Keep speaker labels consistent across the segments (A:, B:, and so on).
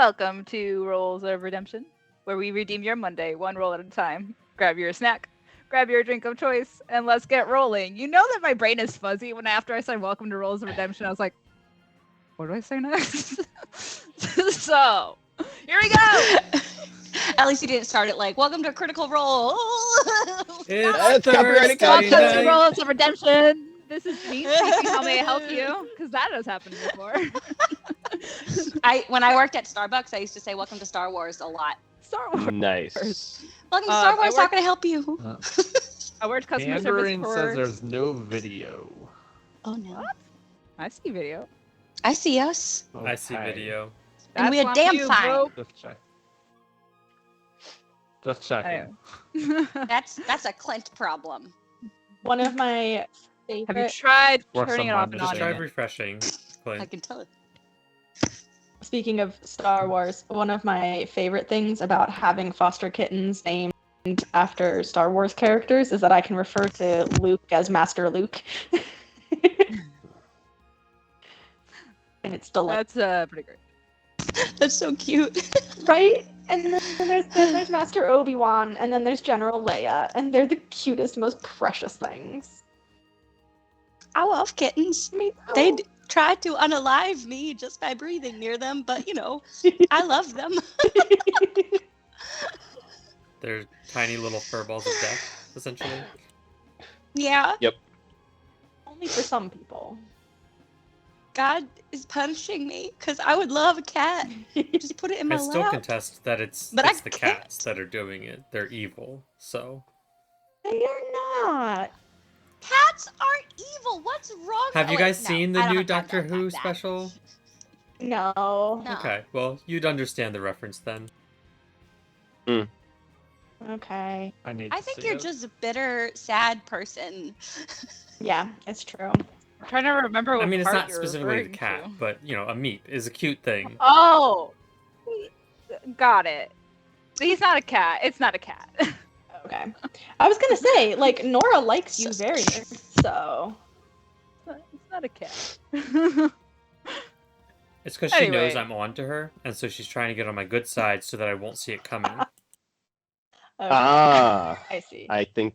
A: Welcome to Rolls of Redemption, where we redeem your Monday one roll at a time. Grab your snack, grab your drink of choice, and let's get rolling. You know that my brain is fuzzy when after I said welcome to Rolls of Redemption, I was like, what do I say next? So, here we go!
B: At least you didn't start it like, welcome to Critical Role.
C: It's
D: copyrighted
A: Welcome
D: content.
A: to Rolls of Redemption. This is me speaking. How may I help you? Because that has happened before.
B: When I worked at Starbucks, I used to say welcome to Star Wars a lot.
A: Star Wars.
C: Nice.
B: Welcome to Star
A: I
B: Wars, how
A: work-
B: can I help you?
A: I worked customer service
D: Mandarin
A: for...
D: says there's no video.
B: Oh no.
A: I see video.
B: I see us.
E: I see
D: Okay.
E: video.
B: And we
A: That's
B: are
A: on
B: damn
A: you,
B: fine.
A: bro.
D: Just check. Just checking.
A: Anyway.
B: That's a Clint problem.
F: One of my
A: Have you
F: favorite,
A: tried
D: Works
A: turning it
D: on
A: off and
D: my
A: on?
E: Just try
D: Yeah.
E: refreshing,
B: I
E: Clint.
B: can tell it.
F: speaking of Star Wars, one of my favorite things about having foster kittens named after Star Wars characters is that I can refer to Luke as Master Luke. And it's delightful.
A: That's pretty great.
B: That's so cute.
F: Right? And then there's Master Obi-Wan, and then there's General Leia, and they're the cutest, most precious things.
B: I love kittens.
F: Me
B: They
F: too.
B: tried to unalive me just by breathing near them, but you know, I love them.
E: They're tiny little fur balls of death, essentially.
B: Yeah,
F: Only for some people.
B: God is punishing me because I would love a cat. Just put it in my
E: I still
B: lap.
E: contest that it's
B: But I
E: the
B: can't.
E: cats that are doing it. They're evil. So
F: They are not.
B: Cats aren't evil. What's wrong?
E: have you
B: Oh,
E: guys
B: wait, no,
E: seen
B: I
E: the
B: don't
E: new
B: have time
E: Doctor
B: to
E: Who
B: unpack that.
E: special?
F: No.
B: No.
E: Okay, well, you'd understand the reference then.
F: Okay.
D: I need.
B: I
D: to
B: think
D: see
B: you're
D: it.
B: just a bitter, sad person.
F: Yeah, it's true.
A: I'm trying to remember what
E: I mean, it's
A: part
E: not
A: you're
E: specifically the
A: referring
E: cat,
A: to.
E: but, you know, a meep is a cute thing.
A: Oh! Got it. He's not a cat. It's not a cat.
F: Okay. I was gonna say, like, Nora likes you very much, so.
A: It's not a cat.
E: It's because she knows
A: Anyway.
E: I'm on to her, and so she's trying to get on my good side so that I won't see it coming.
F: Okay,
C: Ah,
F: I see.
C: I think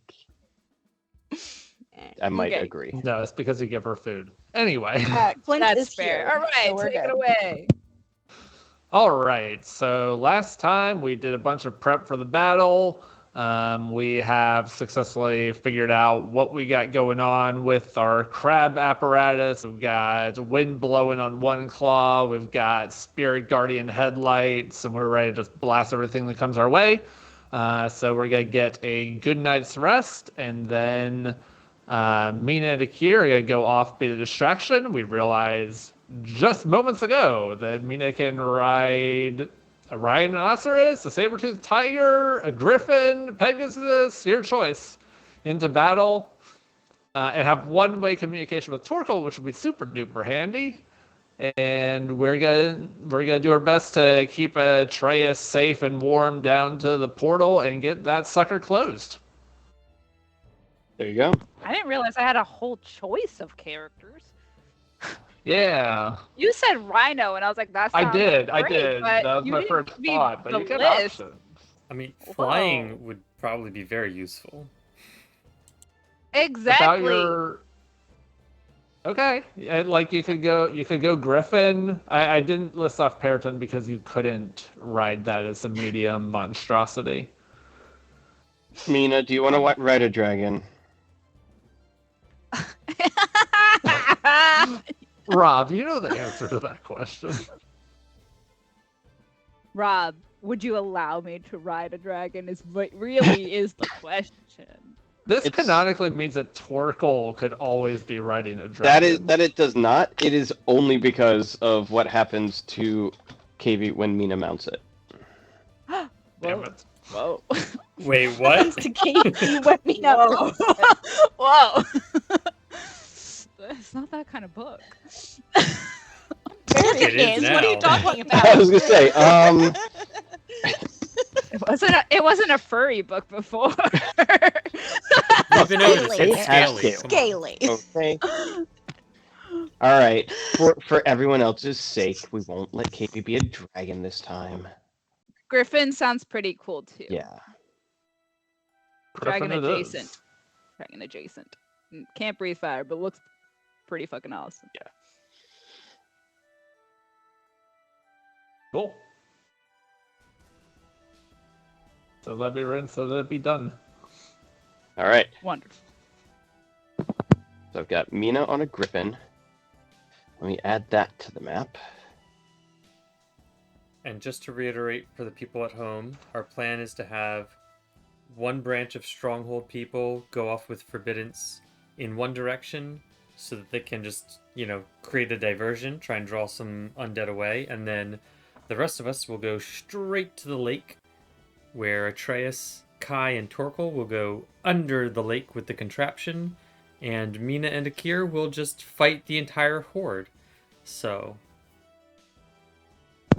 C: I might
A: Okay.
C: agree.
D: No, it's because you give her food. Anyway.
F: Clint
A: That's
F: is
A: fair.
F: here,
A: All right,
F: so we're
A: take it
F: good.
A: away.
D: All right. So last time we did a bunch of prep for the battle. We have successfully figured out what we got going on with our crab apparatus. We've got wind blowing on one claw. We've got Spirit Guardian headlights, and we're ready to just blast everything that comes our way. So we're gonna get a good night's rest, and then Mina and Akir are gonna go off, be the distraction. We realize just moments ago that Mina can ride a rhinoceros, a saber-toothed tiger, a griffin, Pegasus, your choice, into battle, and have one-way communication with Torkel, which would be super duper handy. And we're gonna do our best to keep Atreus safe and warm down to the portal and get that sucker closed.
C: There you go.
A: I didn't realize I had a whole choice of characters.
D: Yeah,
A: You said Rhino, and I was like, "That's
D: I did. That was my first thought, but you get options.
E: I mean,
A: Whoa.
E: flying would probably be very useful.
A: Exactly.
D: About your okay, and like you could go Griffin. I didn't list off Periton because you couldn't ride that as a medium monstrosity.
C: Mina, do you want to ride a dragon?
D: Rob, you know the answer to that question.
A: Rob, would you allow me to ride a dragon? Is what really is the question.
D: This
C: It's-
D: canonically means that Torkel could always be riding a dragon.
C: That it does not. It is only because of what happens to KV when Mina mounts it.
D: Damn it.
A: Whoa.
E: Wait, what?
F: To Katie, let me know.
A: Whoa. It's not that kind of book.
E: It is
B: What are you
E: now.
B: talking about?
C: I was gonna say,
A: It wasn't a furry book before.
E: We've been over this.
B: Scaly.
E: It's scaly.
C: Scaly.
E: Come on.
B: Scaly.
C: okay. All right. For everyone else's sake, we won't let Katie be a dragon this time.
A: Griffin sounds pretty cool too.
C: Yeah.
A: Dragon
D: Griffin it is.
A: adjacent. Dragon adjacent. Can't breathe fire, but looks pretty fucking awesome.
D: Cool. So let me rinse so that it be done.
C: All right.
A: Wonderful.
C: So I've got Mina on a griffin. Let me add that to the map.
E: And just to reiterate for the people at home, our plan is to have one branch of Stronghold people go off with Forbiddance in one direction so that they can just, create a diversion, try and draw some undead away, and then the rest of us will go straight to the lake where Atreus, Kai, and Torkel will go under the lake with the contraption, and Mina and Akir will just fight the entire horde. So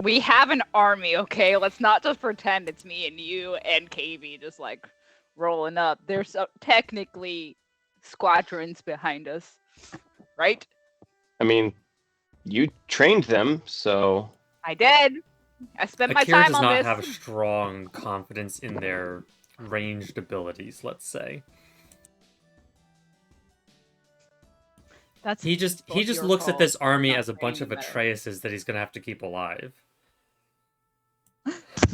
A: We have an army, okay? Let's not just pretend it's me and you and KV just like rolling up. There's technically squadrons behind us, right?
C: I mean, you trained them, so
A: I did. I spent my
E: Akira
A: time
E: does
A: on
E: not
A: this.
E: have a strong confidence in their ranged abilities, let's say.
A: That's
E: He just
A: both your
E: looks at
A: fault.
E: this army
A: Not
E: as a bunch of
A: training them.
E: Atreuses that he's gonna have to keep alive.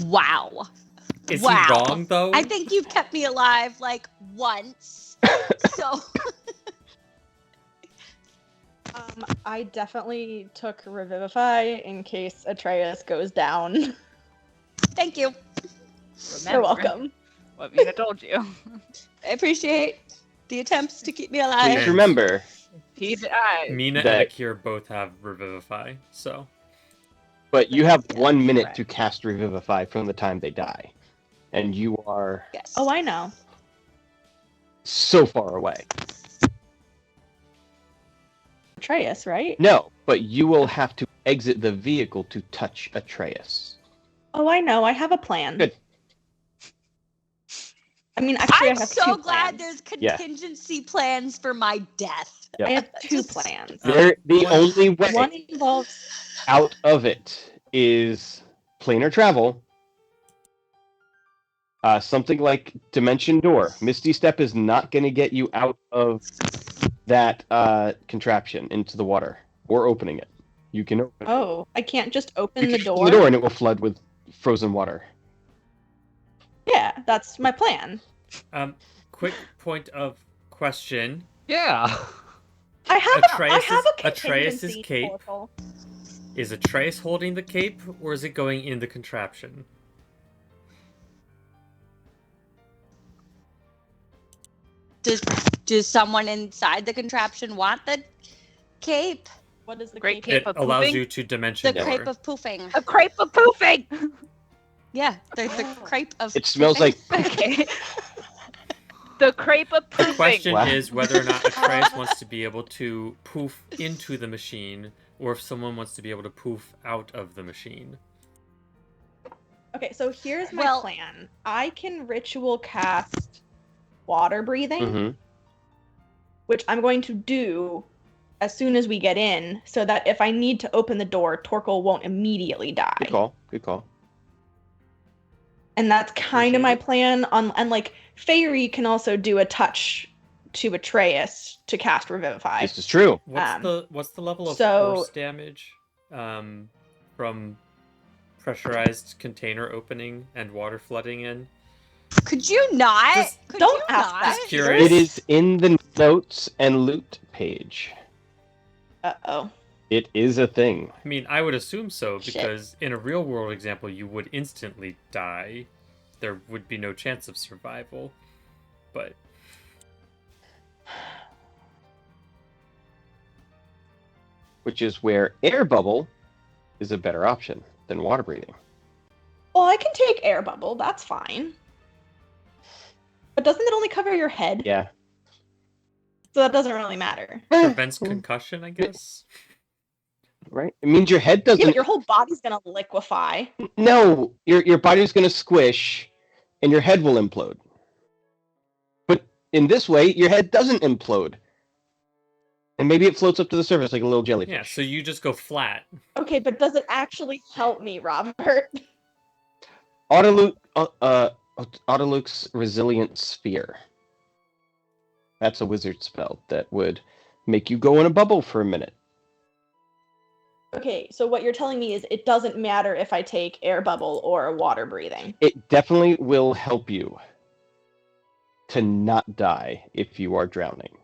B: Wow.
E: Is
B: Wow.
E: he wrong though?
B: I think you've kept me alive like once. So
F: I definitely took Revivify in case Atreus goes down.
B: thank you.
F: You're
A: Remember
F: welcome.
A: What Mina told you.
B: I appreciate the attempts to keep me
C: please
B: alive.
C: remember.
A: He died.
E: Mina
C: that-
E: and Akira both have Revivify, so
C: But you have
F: Yeah,
C: 1 minute
F: correct.
C: to cast Revivify from the time they die. And you are
B: Yes.
F: Oh, I know.
C: so far away.
F: Atreus, right?
C: No, but you will have to exit the vehicle to touch Atreus.
F: Oh, I know. I have a plan.
C: Good.
F: I mean, actually,
B: I'm
F: I have
B: so
F: two
B: glad
F: plans.
B: there's
C: Yeah.
B: contingency plans for my death.
C: Yeah.
F: I have two
B: Just-
F: plans.
C: The
E: one-
C: only way
F: One involves
C: out of it is planar travel. Something like Dimension Door. Misty Step is not going to get you out of that contraption into the water or opening it. You can open it.
F: Oh, I can't just
C: You
F: open
C: can
F: the
C: open
F: door.
C: the door and it will flood with frozen water.
F: Yeah, that's my plan.
E: quick point of question.
D: Yeah.
F: I have a
E: Atreus's
F: contingency
E: cape.
F: portal.
E: Is Atreus holding the cape or is it going in the contraption?
B: Does someone inside the contraption want the cape?
F: What is the
A: Great
F: cape?
A: cape
E: It
A: of
E: allows
A: pooping?
E: you to dimension
B: The
E: door.
B: crepe of poofing.
A: A crepe of poofing.
B: Yeah, the crepe of
C: It smells
B: poofing.
C: like
A: Okay. The crepe of
E: The
A: poofing.
E: question
C: Wow.
E: is whether or not Atreus wants to be able to poof into the machine, or if someone wants to be able to poof out of the machine.
F: Okay, so here's my
B: Well-
F: plan. I can ritual cast water breathing,
C: Mhm.
F: which I'm going to do as soon as we get in, so that if I need to open the door, Torkel won't immediately die.
C: Good call. Good call.
F: And that's kind of
C: Appreciate
F: my
C: it.
F: plan. And like Fairy can also do a touch to Atreus to cast Revivify.
C: This is true.
E: What's the level of
F: so-
E: force damage from pressurized container opening and water flooding in?
B: Could you not?
E: Just-
B: Could
F: Don't
B: you
F: ask
B: not?
F: that.
E: Just curious.
C: It is in the notes and loot page.
F: Uh-oh.
C: It is a thing.
E: I mean, I would assume so,
F: Shit.
E: because in a real world example, you would instantly die. There would be no chance of survival. But
C: Which is where air bubble is a better option than water breathing.
F: Well, I can take air bubble. That's fine. But doesn't it only cover your head?
C: Yeah.
F: So that doesn't really matter.
E: prevents concussion, I guess.
C: Right? It means your head
F: Yeah,
C: doesn't.
F: but your whole body's gonna liquefy.
C: No, your body's going to squish, and your head will implode. But in this way, your head doesn't implode, And maybe it floats up to the surface like a little jellyfish.
E: Yeah, so you just go flat.
F: Okay, but does it actually help me, Robert?
C: Autoluke's Resilient Sphere. That's a wizard spell that would make you go in a bubble for a minute.
F: Okay, so what you're telling me is it doesn't matter if I take air bubble or water breathing.
C: It definitely will help you to not die if you are drowning.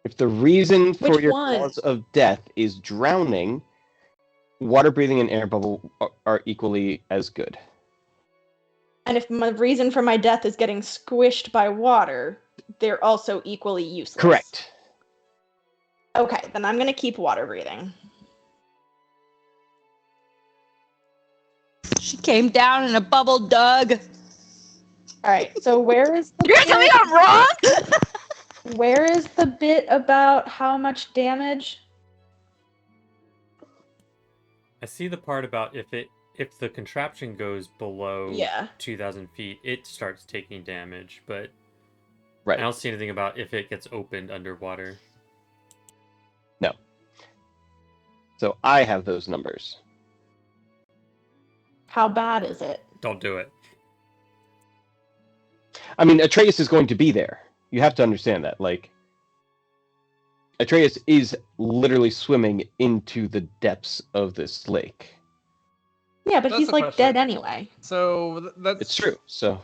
C: If the reason for
F: Which
C: your
F: one?
C: cause of death is drowning, water breathing and air bubble are equally as good.
F: And if my reason for my death is getting squished by water, they're also equally useless.
C: Correct.
F: Okay, then I'm gonna keep water breathing.
B: She came down in a bubble, Doug.
F: All right, so where is the
A: You're gonna tell me I'm wrong?
F: where is the bit about how much damage?
E: I see the part about if the contraption goes below
F: Yeah.
E: 2,000 feet, it starts taking damage, but
C: Right.
E: I don't see anything about if it gets opened underwater.
C: No. So I have those numbers.
F: How bad is it?
E: Don't do it.
C: I mean, Atreus is going to be there. You have to understand that. Like, Atreus is literally swimming into the depths of this lake.
F: Yeah, but
D: That's
F: he's
D: the
F: like
D: question.
F: dead anyway.
D: So that's
C: It's true. So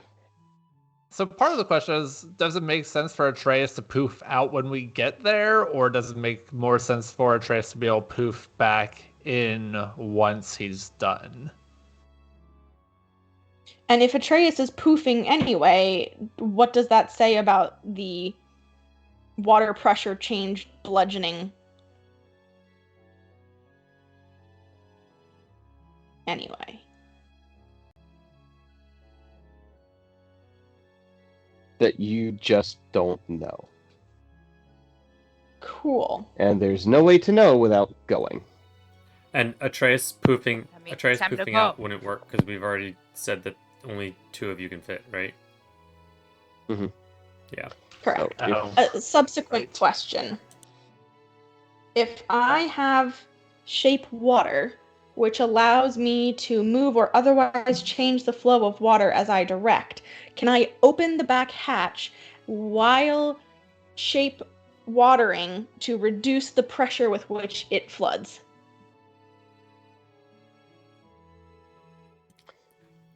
D: So part of the question is, does it make sense for Atreus to poof out when we get there, or does it make more sense for Atreus to be able to poof back in once he's done?
F: And if Atreus is poofing anyway, what does that say about the water pressure change bludgeoning? Anyway.
C: that you just don't know.
F: Cool.
C: And there's no way to know without going.
E: And Atreus poofing,
A: I mean,
E: Atreus
A: time to
E: poofing out
A: go.
E: wouldn't work because we've already said that only 2 of you can fit, right?
F: Correct.
C: So,
D: Oh.
F: A subsequent question. If I have shape water, which allows me to move or otherwise change the flow of water as I direct, can I open the back hatch while shape watering to reduce the pressure with which it floods?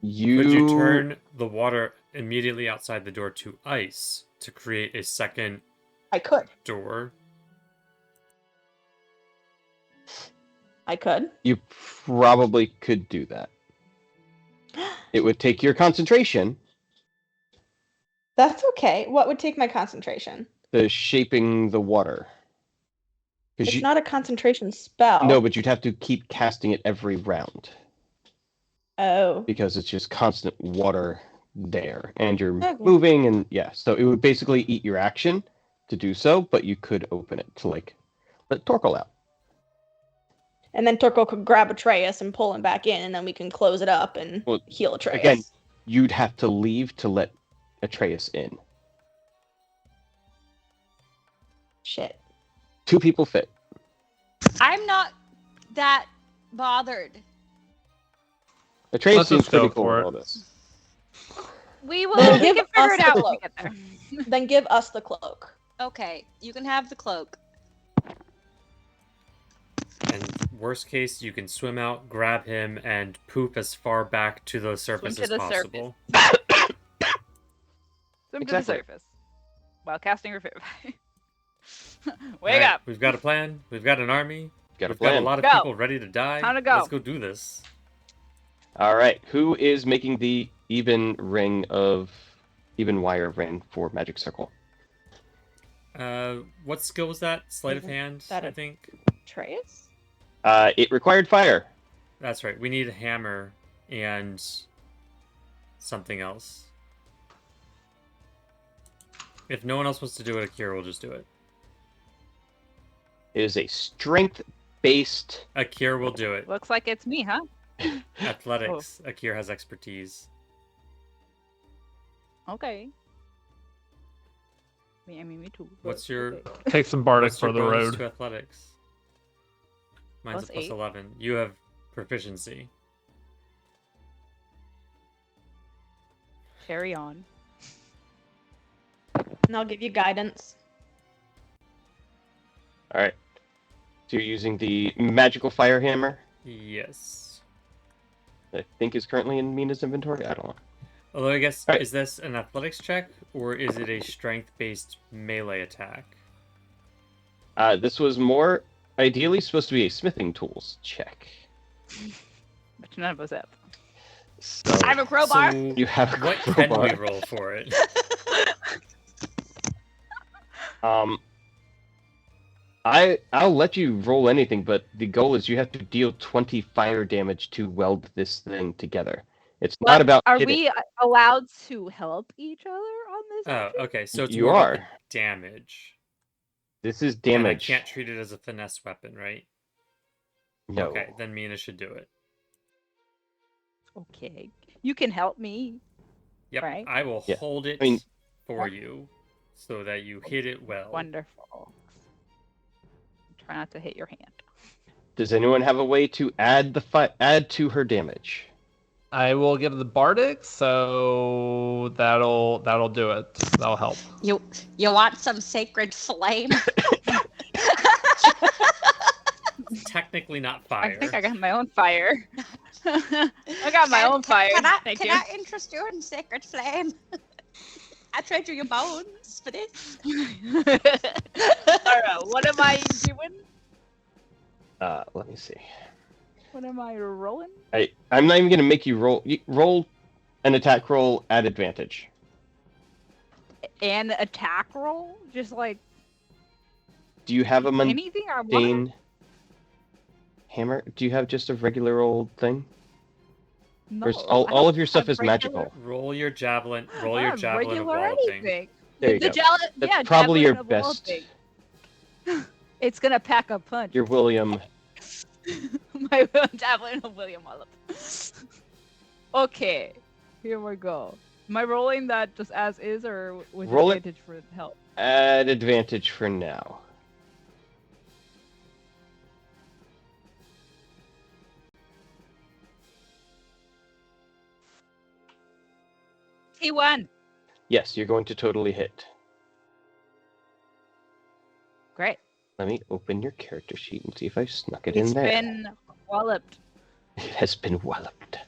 E: Could you turn the water immediately outside the door to ice to create a second
F: I could.
E: door?
F: I could.
C: You probably could do that. It would take your concentration,
F: That's okay. What would take my concentration?
C: the shaping the water.
F: It's
C: Because
F: not a concentration spell.
C: no, but you'd have to keep casting it every round
F: Oh.
C: because it's just constant water there, and you're
F: Okay.
C: moving, and yeah. So it would basically eat your action to do so, but you could open it to like let Torkel out.
F: And then Torko could grab Atreus and pull him back in, and then we can close it up and
C: Well,
F: heal Atreus.
C: Again, you'd have to leave to let Atreus in.
F: Shit.
C: 2 people fit.
B: I'm not that bothered.
C: Atreus
D: Let's
C: seems
D: just go
C: pretty cool
D: for
C: with
D: it.
C: all this.
A: We will.
F: Then
A: We
F: give
A: can figure
F: us
A: it out
F: the
A: when we
F: cloak.
A: get there.
F: Then give us the cloak.
B: Okay, you can have the cloak.
E: And worst case, you can swim out, grab him, and poop as far back to the surface
A: to
E: as
A: the
E: possible.
A: Swim
C: Exactly.
A: to the surface while casting Revivify. Wake
E: Alright,
A: up!
E: We've got a plan. We've got an army.
C: Got a
E: We've got a
C: plan.
E: lot of
A: Go.
E: people ready to die.
A: Time to go.
E: Let's go do this.
C: All right, who is making the even wire ring for Magic Circle?
E: What skill was that? Sleight of
F: Isn't
E: hand,
F: that
E: I
F: a-
E: think.
F: Atreus?
C: It required fire.
E: That's right. We need a hammer and something else. If no one else wants to do it, Akira will just do it.
C: It is a strength-based.
E: Akira will do it.
A: Looks like it's me, huh?
E: Athletics. Akira has expertise.
A: Okay. Me too. but
E: What's your-
A: okay.
D: Take some bardic
E: What's your
D: for the
E: bonus
D: road.
E: to athletics? Mine's
A: Plus
E: a plus
A: 8.
E: 11. You have proficiency.
A: Carry on.
F: And I'll give you guidance.
C: All right. So you're using the magical fire hammer.
E: Yes.
C: I think is currently in Mina's inventory. I don't know.
E: Although I guess,
C: Alright.
E: is this an athletics check or is it a strength-based melee attack?
C: This was more ideally supposed to be a smithing tools check.
A: But none of us have.
C: So
B: I have a crowbar.
E: So
C: you have a
E: what can we
C: crowbar.
E: roll for it?
C: I'll let you roll anything, but the goal is you have to deal 20 fire damage to weld this thing together. It's not about
A: Are
C: hitting.
A: we allowed to help each other on this?
E: Oh,
A: action?
E: okay. So it's
C: You
E: more about
C: are.
E: the damage.
C: This is
E: And
C: damage.
E: I can't treat it as a finesse weapon, right?
C: No.
E: Okay, then Mina should do it.
A: Okay. You can help me.
E: Yep,
A: Right.
E: I will
C: Yeah.
E: hold it
C: I mean-
E: for you so that you hit it well.
A: Wonderful. Try not to hit your hand.
C: Does anyone have a way to add add to her damage?
D: I will give the bardic, so that'll do it. That'll help.
B: You want some sacred flame?
E: It's technically not
A: I
E: fire.
A: think I got my own fire. I got my own fire. Thank
B: can
A: you.
B: I interest you in sacred flame? I trade you your bones for this.
A: Alright, what am I doing?
C: Let me see.
A: What am I rolling?
C: I'm not even gonna make you roll. Roll an attack roll at advantage.
A: An attack roll? Just like
C: Do you have a
A: anything I want?
C: mundane hammer? Do you have just a regular old thing?
A: No,
C: Or is all of your stuff
A: have
C: is
A: regular-
C: magical.
E: Roll your javelin. Roll
A: I
E: your
A: have
E: javelin of
A: regular
E: walloping.
A: anything.
C: There you
A: The
C: go. That's
A: yeah,
C: probably your
A: javelin of
C: best.
A: walloping. It's gonna pack a punch.
C: Your William.
A: My javelin of William Wallop. Okay, here we go. Am I rolling that just as is, or with
C: Roll it.
A: advantage for help?
C: At advantage for now.
A: T1.
C: Yes, you're going to totally hit.
A: Great.
C: Let me open your character sheet and see if I snuck it
A: It's
C: in there.
A: been walloped.
C: It has been walloped.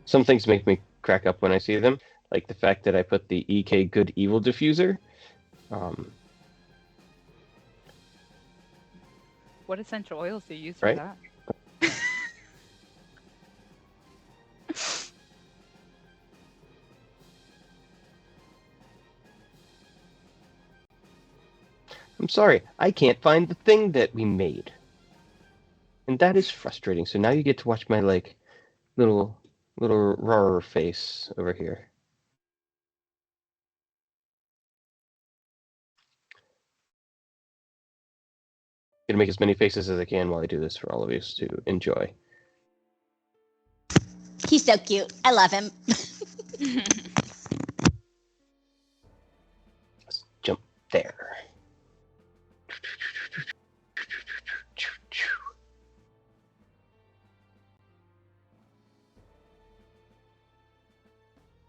C: Some things make me crack up when I see them, like the fact that I put the EK Good Evil Diffuser.
A: What essential oils do you use for
C: Right.
A: that?
C: I'm sorry, I can't find the thing that we made. And that is frustrating. So now you get to watch my like little raw face over here. Gonna make as many faces as I can while I do this for all of you to enjoy.
B: He's so cute. I love him.
C: Let's jump there.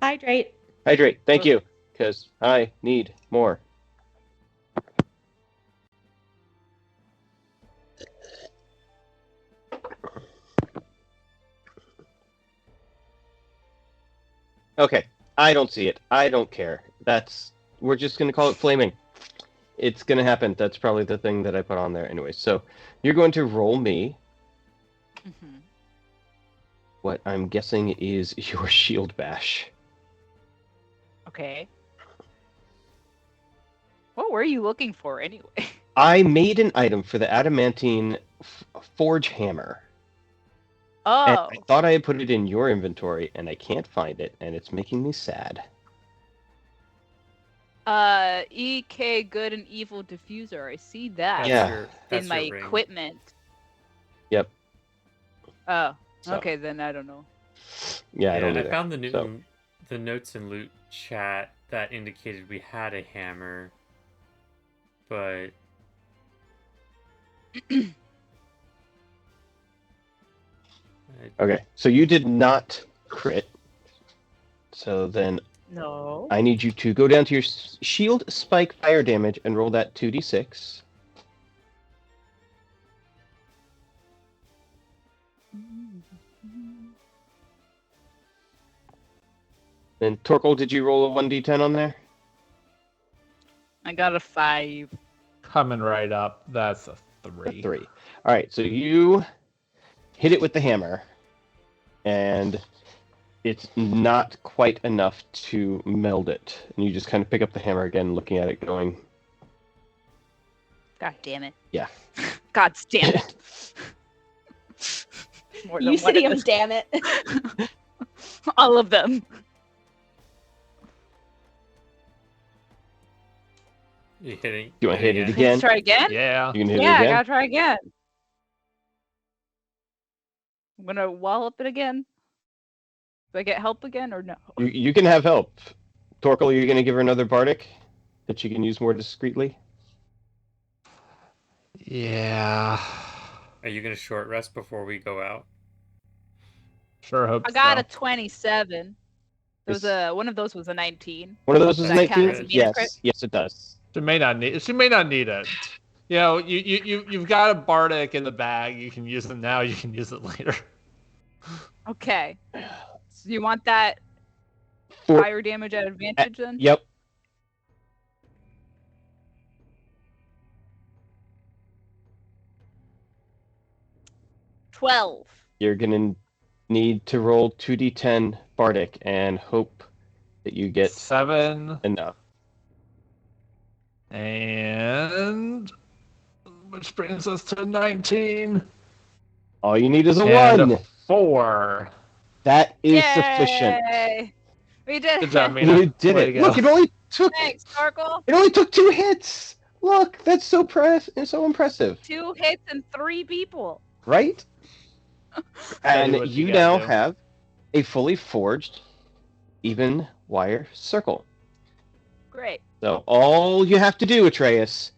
F: Hydrate.
C: Hydrate, thank you, because I need more. Okay, I don't see it. I don't care. We're just gonna call it flaming. It's gonna happen. That's probably the thing that I put on there anyway. So you're going to roll me
A: Mhm.
C: what I'm guessing is your shield bash.
A: Okay. What were you looking for anyway?
C: I made an item for the adamantine forge hammer. And
A: Oh,
C: I thought I had put it in your inventory, and I can't find it, and it's making me sad.
A: EK Good and Evil Diffuser. I see that
E: That's
C: Yeah.
E: your,
A: in
E: that's
A: my
E: your ring.
A: equipment.
C: Yep.
A: Oh,
C: So,
A: okay, then I don't know.
C: Yeah, I don't
E: I
C: either.
E: found
C: So-
E: the notes in loot chat that indicated we had a hammer, but
C: Okay, so you did not crit. So then
A: No.
C: I need you to go down to your shield, spike, fire damage, and roll that 2d6. Then Torkel, did you roll a 1d10 on there?
A: I got a 5.
D: Coming right up. That's a
C: A
D: 3.
C: 3. All right, so you hit it with the hammer, and it's not quite enough to meld it. And you just kind of pick up the hammer again, looking at it, going,
A: God damn it.
C: Yeah.
A: God damn it. More than one of
F: Eucidium,
A: this-
F: damn it.
A: All of them.
E: you hitting.
C: You wanna hit it
A: Let's
C: again?
A: try again?
D: Yeah.
C: You can hit
A: Yeah,
C: it
A: I
C: again?
A: gotta try again. I'm gonna wallop it again. Do I get help again or no?
C: You can have help. Torkel, are you going to give her another bardic that you can use more discreetly?
D: Yeah.
E: Are you gonna short rest before we go out?
D: Sure hope
A: I got
D: so.
A: a 27. There was
C: Is-
A: one of those was a 19.
C: One of those is
E: Does that count
C: 19?
E: as a
A: mean crit?
C: Yes, it does.
D: She may not need it. You know, you've got a bardic in the bag. You can use it now. You can use it later.
A: Okay. So you want that
C: Four-
A: fire damage at advantage then?
C: Yep.
A: $12.
C: You're going to need to roll 2d10 bardic and hope that you get
D: 7
C: enough.
D: and which brings us to 19
C: All you need is a
D: and
C: 1.
D: a 4.
C: That is sufficient.
A: Yay! We did
D: Good job,
A: it.
D: Mina.
C: You did
D: Way
C: it.
D: to go.
C: Look, it only took
A: Thanks, Sparkle.
C: 2 hits. Look, that's so impressive,
A: 2 hits and 3 people.
C: right?
D: Tell
C: And
D: what
C: you
D: gotta
C: now
D: do.
C: have a fully forged even wire circle.
A: Great.
C: So all you have to do, Atreus,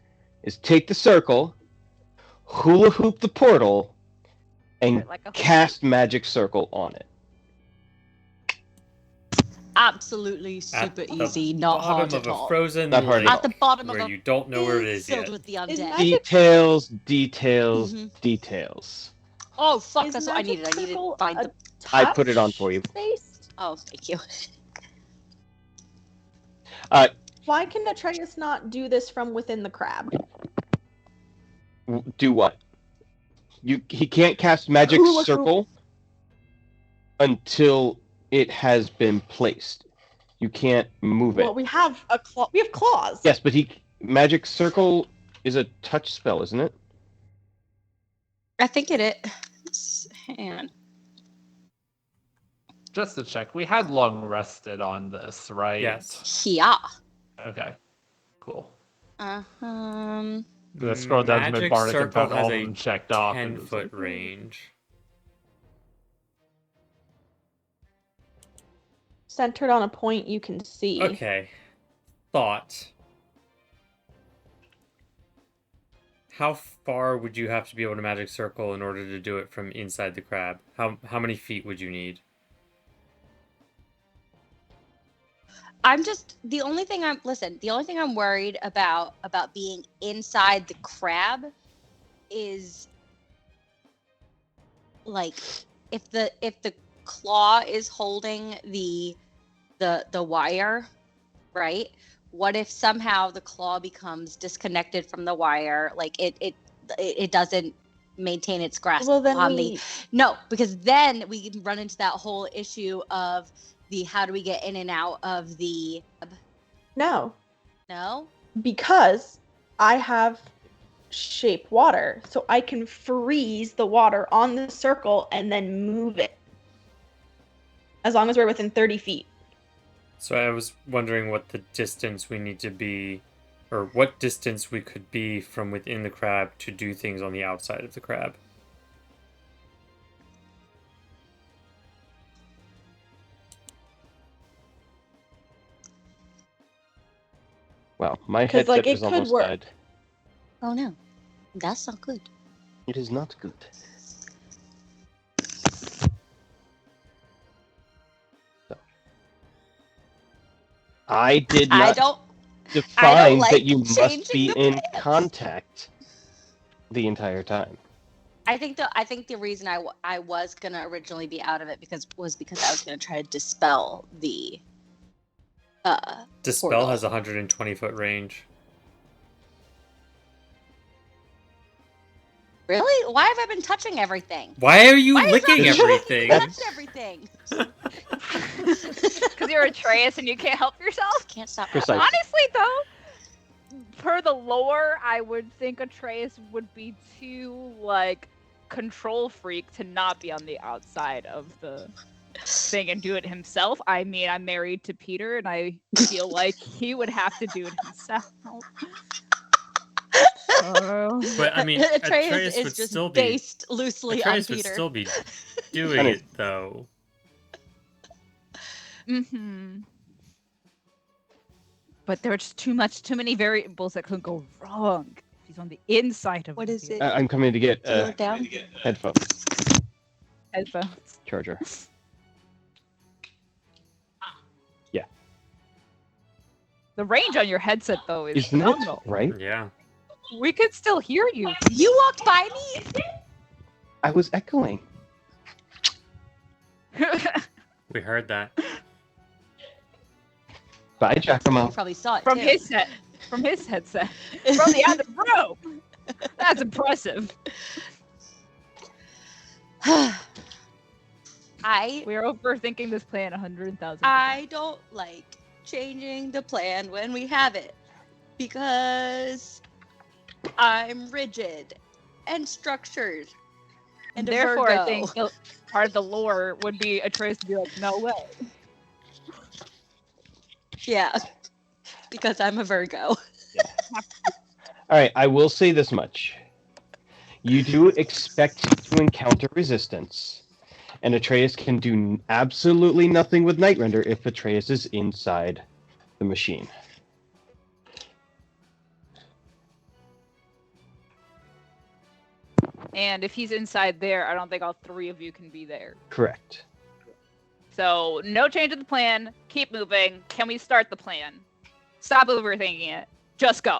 C: is take the circle, hula hoop the portal, and
A: Like a
C: cast magic circle on it.
B: Absolutely
E: At
B: super
E: the
B: easy, not hard
E: Bottom
B: at
E: of a
B: all.
E: frozen
C: Not hard at
E: lake
C: all.
B: At the bottom of
E: where
B: a
E: you don't know where it is
B: filled
E: yet.
B: with the
F: Is
B: undead.
F: magic-
C: Details.
B: Mhm.
C: Details.
B: Oh fuck,
F: Is
B: that's what I
F: magic
B: needed. I needed to
F: circle
B: find
F: a
B: the.
C: I put it on for you.
F: touch-based?
B: Oh, thank you.
F: Why can Atreus not do this from within the crab?
C: Do what? He can't cast magic
F: Hula hoop.
C: circle until it has been placed. You can't move it.
F: Well, we have a claw. We have claws.
C: Yes, but magic circle is a touch spell, isn't it?
B: I think it is. Hang on.
D: Just to check, we had long rested on this, right?
E: Yes.
B: Yeah.
D: Okay. Cool.
B: Um.
D: Let's scroll down to
E: Magic
D: mid-bardic and
E: circle
D: found all
E: has
D: of
E: a
D: them checked off. and it was
E: 10-foot
D: like,
E: range.
F: Centered on a point you can see.
E: Okay. Thought. How far would you have to be able to magic circle in order to do it from inside the crab? How many feet would you need?
B: I'm just the only thing I'm worried about being inside the crab is like if the claw is holding the wire, right? What if somehow the claw becomes disconnected from the wire, like it doesn't maintain its grasp
F: Well, then
B: on
F: we...
B: the no, because then we can run into that whole issue of the how do we get in and out of the
F: No,
B: no?
F: because I have shape water, so I can freeze the water on the circle and then move it. As long as we're within 30 feet.
E: So I was wondering what the distance we need to be, or what distance we could be from within the crab to do things on the outside of the crab.
C: Wow, my
F: 'Cause, like,
C: headset
F: it
C: is
F: could
C: almost
F: work.
C: died.
B: Oh no, that's not good.
C: It is not good. So. I did
B: I
C: not
B: don't.
C: define that
B: like
C: you must
B: changing
C: be
B: the
C: in
B: plans.
C: contact the entire time.
B: I think the reason I was gonna originally be out of it because I was gonna try to dispel the
E: Dispel
B: portal.
E: has a 120-foot range.
B: Really? Why have I been touching everything?
E: Why are you
B: Why is
E: licking
B: that-
E: everything?
B: Touched everything.
A: Because you're Atreus and you can't help yourself.
B: Can't stop.
C: Precisely.
A: Honestly, though, per the lore, I would think Atreus would be too like control freak to not be on the outside of the thing and do it himself. I mean, I'm married to Peter, and I feel like he would have to do it himself.
E: But I mean, Atreus
B: is
E: would
B: just
E: still be
B: based loosely
E: Atreus
B: on
E: would
B: Peter.
E: still be doing it though.
A: Mm-hmm. But there's too many variables that could go wrong. He's on the inside of
B: What
A: the
B: is it?
C: I'm coming to get
B: Slow it down.
C: headphones
A: headphones.
C: charger.
A: The range on your headset, though, is
C: Isn't it?
A: phenomenal.
C: Right?
E: Yeah.
A: We could still hear you.
B: You walked by me.
C: I was echoing.
E: We heard that.
C: Bye,
B: You
C: Giacomo.
B: probably saw it
A: From
B: too.
A: his headset. From the other room. That's impressive. We're overthinking this plan 100,000.
B: I don't like changing the plan when we have it because I'm rigid and structured and
A: Therefore,
B: a Virgo.
A: I think part of the lore would be Atreus to be like, no way.
B: Yeah, because I'm a Virgo.
C: All right, I will say this much. You do expect to encounter resistance, and Atreus can do absolutely nothing with Nightrender if Atreus is inside the machine.
A: And if he's inside there, I don't think all three of you can be there.
C: Correct.
A: So, no change of the plan. Keep moving. Can we start the plan? Stop overthinking it. Just go.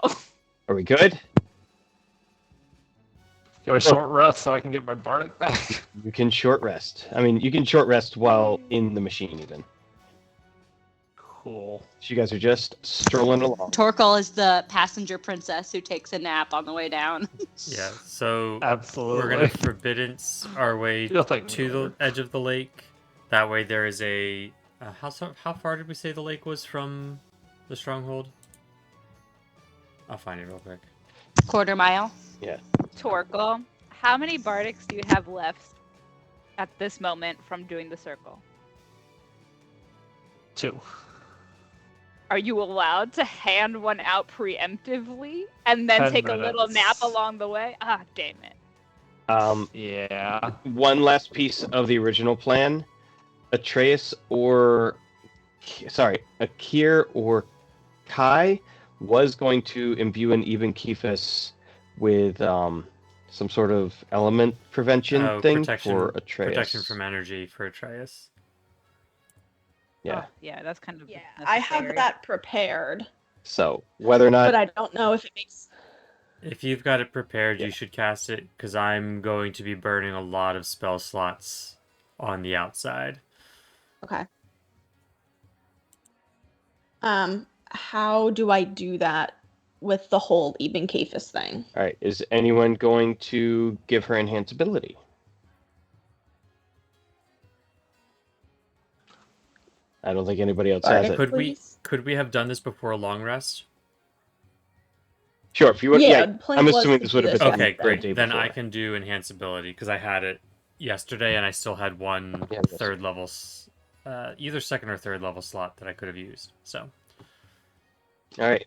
C: Are we good?
D: Go a short rest so I can get my Bardic back.
C: You can short rest. I mean, you can short rest while in the machine, even.
D: Cool.
C: So you guys are just strolling along.
B: Torkel is the passenger princess who takes a nap on the way down.
E: Yeah. So
D: Absolutely.
E: we're gonna forbiddance our way
D: You'll take
E: to the edge of the lake. That way, there is a how far did we say the lake was from the stronghold? I'll find it real quick.
B: Quarter mile.
A: Torkel, how many Bardics do you have left at this moment from doing the circle?
D: 2.
A: Are you allowed to hand one out preemptively and then
D: 10
A: take a little
D: minutes.
A: nap along the way? Ah, damn it.
D: Yeah.
C: One last piece of the original plan. Atreus or... Akir or Kai was going to imbue an even Kephas with some sort of element prevention thing for Atreus.
E: Protection from energy for Atreus.
C: Yeah.
A: Oh, yeah, that's kind of
F: Yeah, I have
A: necessary.
F: that prepared,
C: So whether or not
F: but I don't know if it makes.
E: If you've got it prepared,
C: Yeah.
E: you should cast it, because I'm going to be burning a lot of spell slots on the outside.
F: Okay. How do I do that with the whole Eben Cephas thing?
C: All right, is anyone going to give her enhance ability? I don't think anybody else has it.
F: Please?
E: Could we have done this before a long rest?
C: Sure, if you would.
F: Yeah,
C: Yeah,
F: the plan
C: I'm
F: was
C: assuming
F: to
C: this
F: do
C: would have
F: this
C: been
F: on
E: Okay,
C: the
E: great.
C: day
E: Then I
C: before.
E: can do enhance ability, because I had it yesterday and I still had one
C: Yeah, that's-
E: third level, either second or third level slot that I could have used. So
C: All right.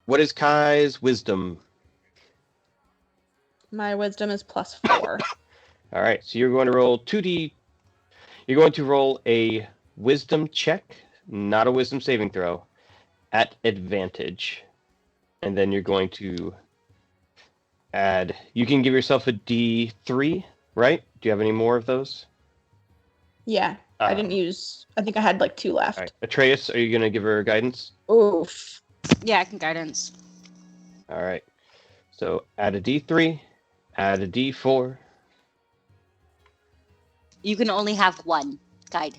C: What is Kai's wisdom?
F: My wisdom is +4.
C: All right, so you're going to roll 2d. You're going to roll a wisdom check, not a wisdom saving throw, at advantage. And then you're going to add... You can give yourself a D3, right? Do you have any more of those?
F: Yeah, I didn't use. I think I had like 2 left.
C: All right. Atreus, are you going to give her guidance?
F: Oof.
B: Yeah, I can guidance.
C: All right. So add a D3, add a D4.
B: You can only have one guide.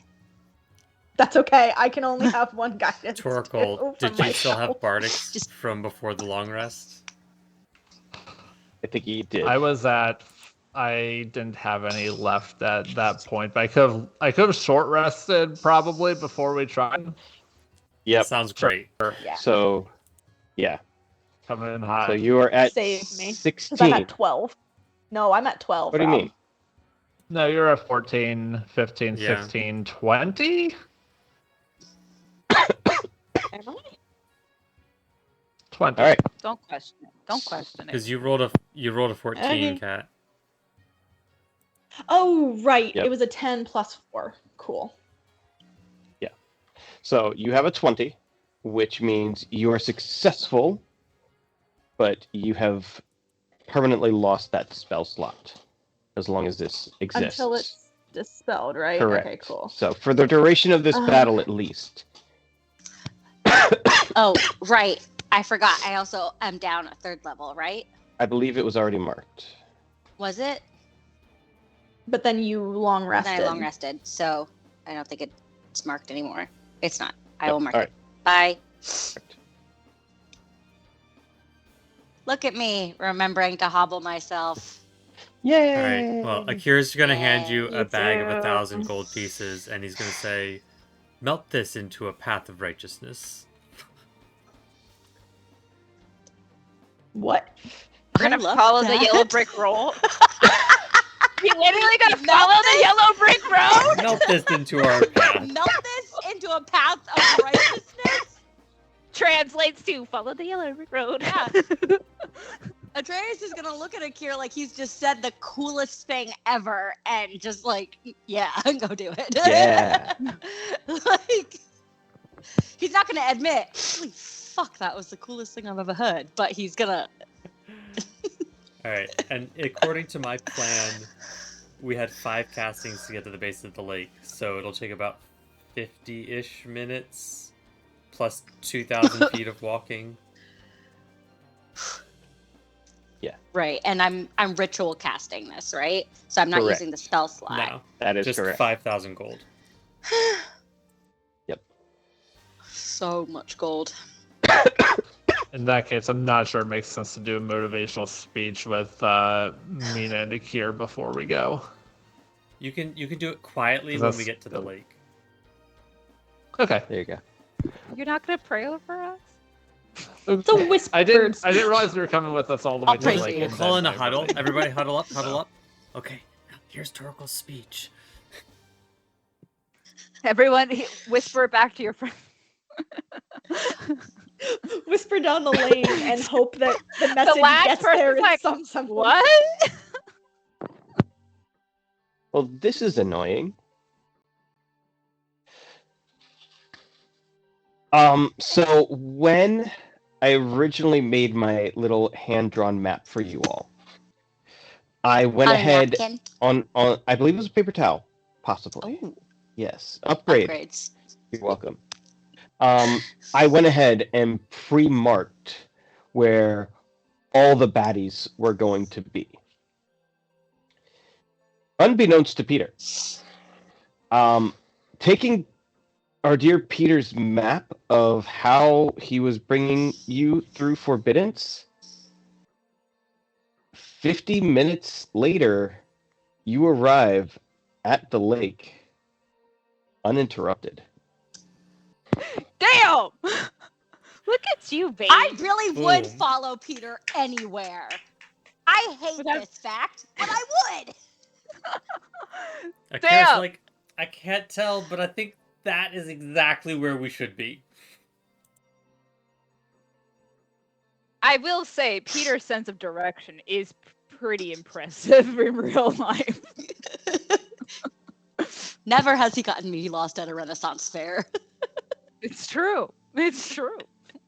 F: That's okay. I can only have 1 guidance.
E: Torkoal,
F: too,
E: did
F: for
E: you still have
F: myself.
E: Bardics
B: Just-
E: from before the long rest?
C: I think he did.
D: I didn't have any left at that point, but I could have short rested probably before we tried.
C: Yep.
E: Sounds great.
F: Yeah.
C: So, yeah.
D: Coming in hot.
C: So you are at
F: Save me.
C: 16.
F: Because I'm at 12. No, I'm at 12.
C: What do you
F: Rob.
C: mean?
D: No, you're at 14, 15,
E: Yeah.
D: 16, 20?
F: Am I?
D: 20.
C: All right.
A: Don't question it. Don't question it.
E: Because you rolled a 14,
F: Okay.
E: Kat.
F: Oh, right.
C: Yep.
F: It was a 10 plus 4. Cool.
C: So you have a 20, which means you are successful, but you have permanently lost that spell slot as long as this exists.
F: Until it's dispelled, right?
C: Correct.
F: Okay, cool.
C: So for the duration of this battle, at least.
B: Oh, right. I forgot. I also am down a 3rd level, right?
C: I believe it was already marked.
B: Was it?
F: But then you long rested.
B: Then I long rested, so I don't think it's marked anymore. It's not. I
C: Yep,
B: will mark
C: all
B: it. Bye. Look at me remembering to hobble myself.
C: Yay!
E: All right. Well, Akira's gonna hand you
B: Yay,
E: a bag of
F: too.
E: 1,000 gold pieces, and he's gonna say, "Melt this into a path of righteousness."
F: What?
A: We're gonna
B: I love
A: follow the
B: that.
A: yellow brick road. You literally gonna follow the yellow brick road?
E: Melt this into our path.
B: Melt this into a path of righteousness.
A: Translates to follow the yellow brick road.
B: Yeah. Atreus is gonna look at Akira like he's just said the coolest thing ever, and just like, yeah, go do it.
C: Yeah.
B: Like, he's not gonna admit, holy fuck, that was the coolest thing I've ever heard. But he's gonna.
E: All right, and according to my plan, we had 5 castings to get to the base of the lake, so it'll take about 50-ish minutes, plus 2,000 feet of walking.
B: Right, and I'm ritual casting this, right? So I'm not
C: Correct.
B: using the spell slot.
E: No,
C: That is
E: just
C: correct.
E: 5,000 gold.
B: So much gold.
D: In that case, I'm not sure it makes sense to do a motivational speech with Mina and Akir before we go.
E: You can do it quietly when
D: That's-
E: we get to the lake.
D: Okay.
C: There you go.
A: You're not gonna pray over us?
F: The whispered.
D: I didn't realize you were coming with us all the way
B: I'll
D: to the
B: praise
D: lake.
B: you.
E: We'll
D: and
E: call in
D: then
E: a huddle.
D: everybody-
E: Everybody huddle up, huddle up. Okay, now here's Torkoal's speech.
A: Everyone, whisper back to your friend.
F: Whisper down the lane and hope that the message
A: last
F: gets
A: person's
F: there in
A: like,
F: some way.
A: What?
C: Well, this is annoying. So when I originally made my little hand-drawn map for you all, I went
B: On a
C: ahead
B: napkin.
C: on I believe it was a paper towel, possibly.
B: Oh,
C: Yes, upgrade.
B: upgrades.
C: You're welcome. I went ahead and pre-marked where all the baddies were going to be. Unbeknownst to Peter, taking our dear Peter's map of how he was bringing you through Forbiddance, 50 minutes later, you arrive at the lake uninterrupted.
A: Damn! Look at you, baby.
B: I really would
E: Boom.
B: follow Peter anywhere. I hate
A: Without-
B: this fact, but I would.
E: Akira's
A: Damn.
E: like, I can't tell, but I think that is exactly where we should be.
A: I will say, Peter's sense of direction is pretty impressive in real life.
B: Never has he gotten me lost at a Renaissance fair.
A: It's true. It's true.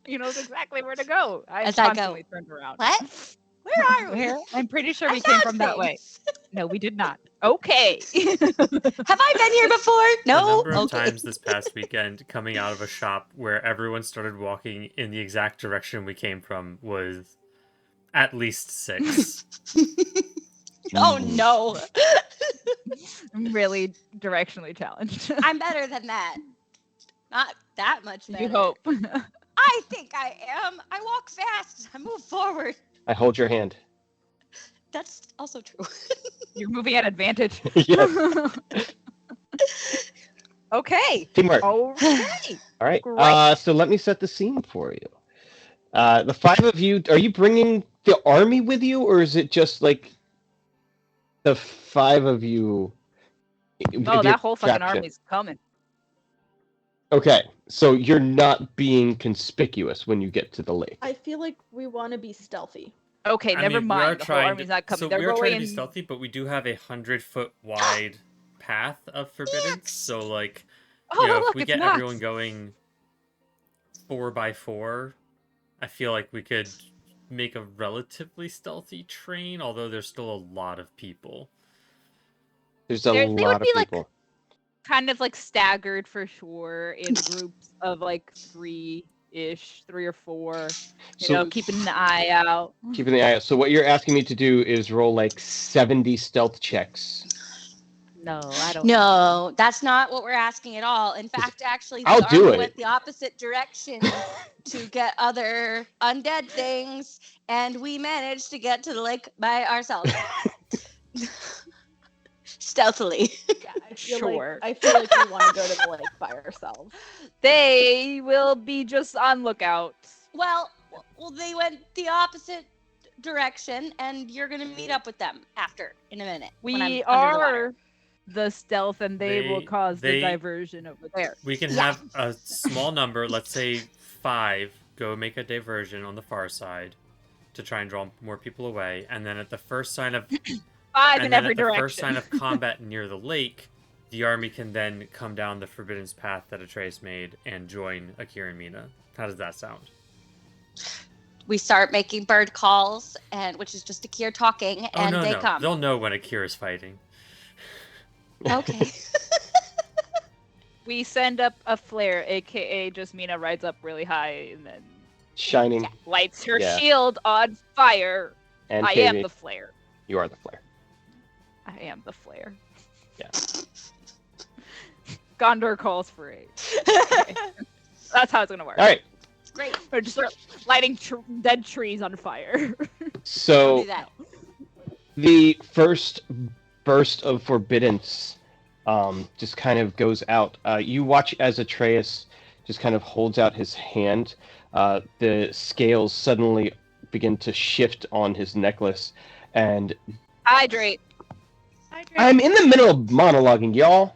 A: He knows exactly where to go. I'm
B: As I go,
A: constantly turned around.
B: What? Where are we?
A: Where? I'm pretty sure
B: I
A: we came
B: found
A: from that way.
B: things.
A: No, we did not. Okay.
B: Have I been here before?
E: The
B: No.
E: number of
B: Okay.
E: times this past weekend coming out of a shop where everyone started walking in the exact direction we came from was at least 6.
B: Oh no.
A: I'm really directionally challenged.
B: I'm better than that. Not that much better.
A: You hope.
B: I think I am. I walk fast. I move forward.
C: I hold your hand.
B: That's also true.
A: You're moving at advantage.
C: Yes.
A: Okay.
C: Teamwork.
A: Okay.
C: All right.
A: Great.
C: So let me set the scene for you. The 5 of you, are you bringing the army with you, or is it just like the 5 of you?
A: Oh, that whole fucking
C: attraction?
A: army's coming.
C: Okay, so you're not being conspicuous when you get to the lake.
F: I feel like we want to be stealthy.
A: Okay,
E: I
A: never
E: mean, we are
A: mind. The whole
E: trying
A: army's
E: to,
A: not coming.
E: so
A: They're
E: we are trying to be
A: going.
E: stealthy, but we do have a 100-foot wide path of forbiddance. So, like,
A: Oh,
E: you know,
A: look,
E: if we
A: it's
E: get
A: Max.
E: everyone going 4x4, I feel like we could make a relatively stealthy train, although there's still a lot of people.
C: There's a
A: They would
C: lot of
A: be, like,
C: people.
A: Kind of like staggered for sure in groups of like 3-ish, 3 or 4. You
C: So-
A: know, keeping an eye out.
C: Keeping the eye out. So what you're asking me to do is roll like 70 stealth checks.
A: No, I don't.
B: No, that's not what we're asking at all. In fact, actually, the
C: I'll do
B: army
C: it.
B: went the opposite direction to get other undead things, and we managed to get to the lake by ourselves. Stealthily.
F: Yeah,
A: Sure.
F: I feel like we want to go to the lake by ourselves.
A: They will be just on lookout.
B: Well, they went the opposite direction, and you're gonna meet up with them after in a minute. when I'm
A: We
B: under the water.
A: are the stealth, and they will
E: They-
A: cause the
E: they-
A: diversion over there.
E: We can
B: Yeah.
E: have a small number, let's say 5, go make a diversion on the far side to try and draw more people away, and then at the first sign of
A: 5
E: and
A: in
E: then
A: every
E: at the
A: direction.
E: first sign of combat near the lake, the army can then come down the Forbidden's path that Atreus made and join Akira and Mina. How does that sound?
B: We start making bird calls, and which is just Akir talking,
E: Oh,
B: and
E: no,
B: they
E: no.
B: come.
E: They'll know when Akira's fighting.
B: Okay.
A: We send up a flare, aka just Mina rides up really high and then
C: Shining
A: lights her
C: Yeah.
A: shield on fire.
C: and
A: I am
C: KB,
A: the flare.
C: you are the flare.
A: I am the flare.
C: Yeah.
A: Gondor calls for aid. That's how it's gonna work.
C: All right.
B: Great.
A: Or just start lighting dead trees on fire.
B: I'll
C: So
B: do that.
C: the first burst of forbiddance just kind of goes out. You watch as Atreus just kind of holds out his hand. The scales suddenly begin to shift on his necklace, and
A: Hydrate.
C: I'm in the middle of monologuing, y'all.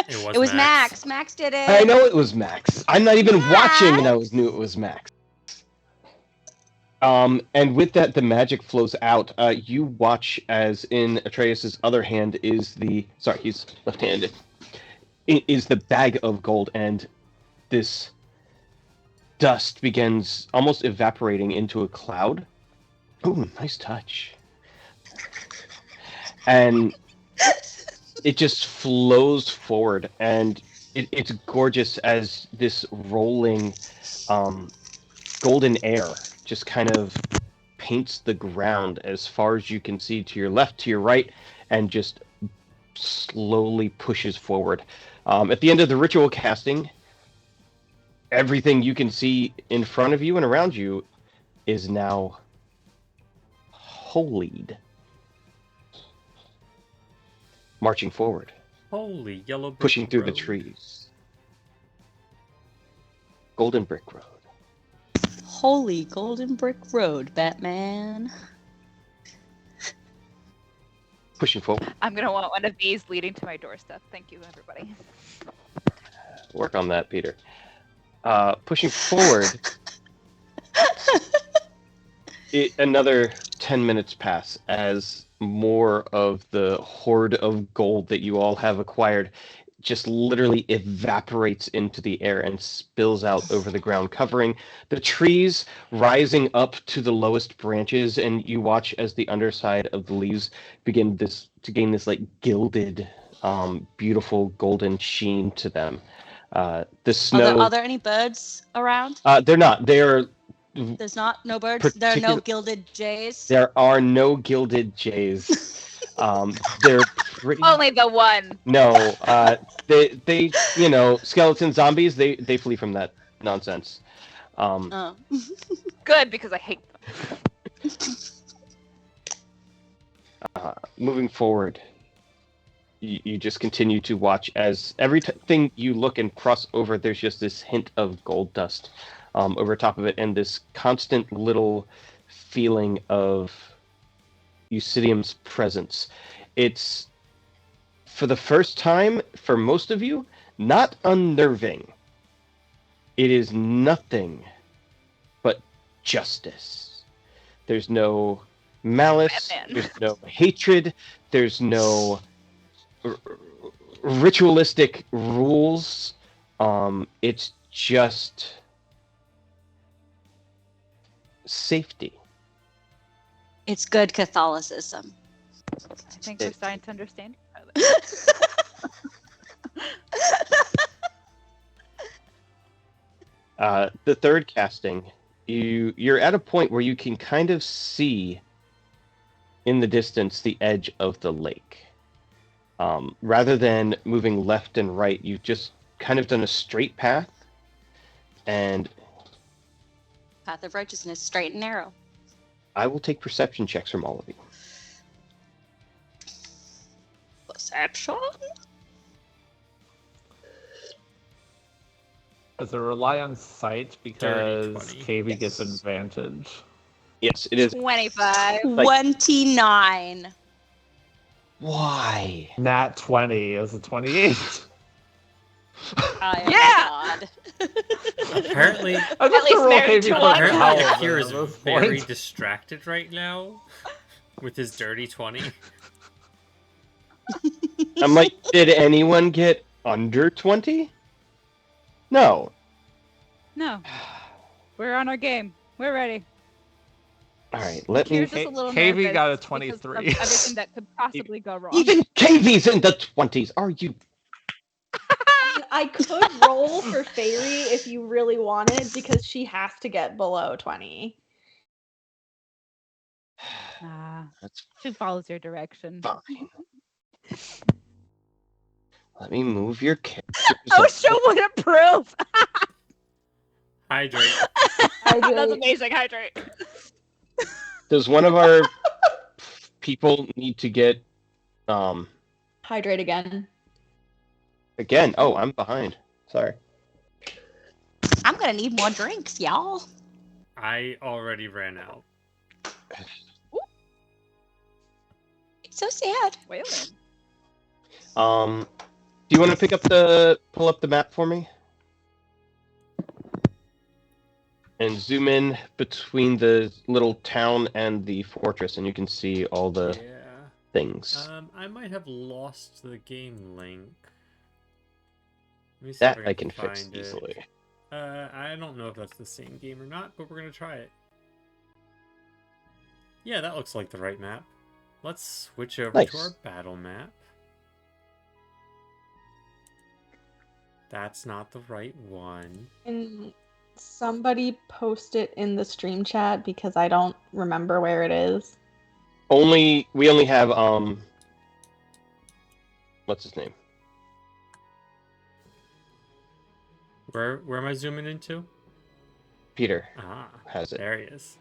E: It
B: It was Max. Max did it.
C: I know it was Max. I'm not even watching, and I knew it was Max. And with that, the magic flows out. You watch as in Atreus's other hand is he's left-handed. Is the bag of gold, and this dust begins almost evaporating into a cloud. Ooh, nice touch. And it just flows forward, and it's gorgeous as this rolling golden air just kind of paints the ground as far as you can see, to your left, to your right, and just slowly pushes forward. At the end of the ritual casting, everything you can see in front of you and around you is now holied. Marching forward,
E: Holy yellow brick
C: pushing through the
E: road.
C: trees. Golden Brick Road.
B: Holy Golden Brick Road, Batman.
C: Pushing forward.
A: I'm gonna want one of these leading to my doorstep. Thank you, everybody.
C: Work on that, Peter. Pushing forward. Another 10 minutes pass as more of the hoard of gold that you all have acquired just literally evaporates into the air and spills out over the ground, covering the trees, rising up to the lowest branches, and you watch as the underside of the leaves begin to gain this like gilded, beautiful golden sheen to them. The snow.
B: Are there any birds around?
C: They're not. They're
B: There's no birds. There are no
C: particular-
B: gilded jays.
C: There are no gilded jays. They're pretty.
A: Only the one.
C: No, they skeleton zombies. They flee from that nonsense.
B: Oh.
A: Good, because I hate them.
C: Moving forward, you just continue to watch as everything you look and cross over, there's just this hint of gold dust over top of it, and this constant little feeling of Eucidium's presence. It's, for the first time, for most of you, not unnerving. It is nothing but justice. There's no malice,
A: Batman.
C: there's no hatred, there's no ritualistic rules. It's just safety.
B: It's good Catholicism.
A: I think we're starting to understand each other.
C: The third casting, you're at a point where you can kind of see in the distance the edge of the lake. Rather than moving left and right, you've just kind of done a straight path, and
B: Path of righteousness, straight and narrow.
C: I will take perception checks from all of you.
B: Perception?
D: Does it rely on sight because
E: 20.
D: KB
C: Yes.
D: gets advantage?
C: Yes, it is.
A: 25.
C: Like-
B: 29.
C: Why?
D: Nat 20 is a 28.
B: Oh,
A: Yeah!
B: God.
E: Apparently,
D: I just
A: least
D: roll
A: married
D: KB
A: to
D: for
A: one.
E: apparently
D: Paladin
E: Akira is
D: at this
E: very
D: point.
E: distracted right now with his dirty 20.
C: I'm like, did anyone get under 20? No.
A: No. We're on our game. We're ready.
C: All right, let me.
A: Here's just a little
D: KB
A: nervous
D: got a
A: because of
D: 23.
A: Everything that could possibly go wrong.
C: Even KV's in the 20s. Are you?
F: I could roll for Fairy if you really wanted, because she has to get below 20.
A: Nah,
C: That's
A: she follows your direction.
C: fine. Let me move your character.
A: Osha would approve.
E: Hydrate.
A: That's amazing. Hydrate.
C: Does one of our people need to get
F: Hydrate again.
C: again? Oh, I'm behind. Sorry.
B: I'm gonna need more drinks, y'all.
E: I already ran out.
B: It's so sad.
A: Waylon.
C: Do you want to pull up the map for me? And zoom in between the little town and the fortress, and you can see all the
E: Yeah.
C: things.
E: I might have lost the game link. Let me see
C: That
E: if
C: I can
E: find
C: fix
E: it.
C: easily.
E: I don't know if that's the same game or not, but we're gonna try it. Yeah, that looks like the right map. Let's switch over
C: Nice.
E: to our battle map. That's not the right one.
F: And somebody post it in the stream chat because I don't remember where it is.
C: We only have what's his name?
E: Where am I zooming into?
C: Peter
E: Ah,
C: has it.
E: there he is.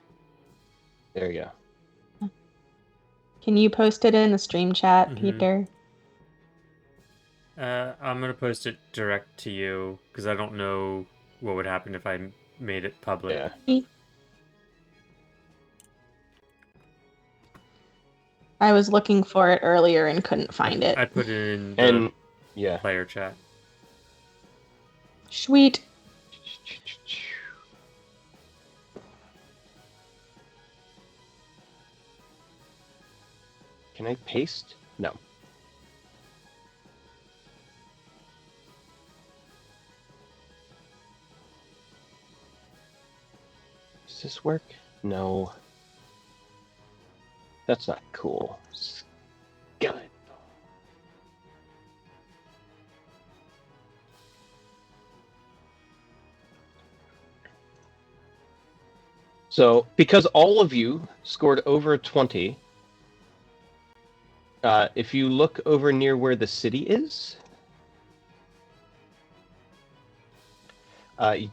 C: There you go.
F: Can you post it in the stream chat,
E: Mhm.
F: Peter?
E: I'm gonna post it direct to you because I don't know what would happen if I made it public.
C: Yeah.
F: I was looking for it earlier and couldn't find it.
E: I put it in the
C: And yeah.
E: player chat.
F: Sweet.
C: Can I paste? No. Does this work? No. That's not cool. Skeleton. So, because all of you scored over 20, if you look over near where the city is,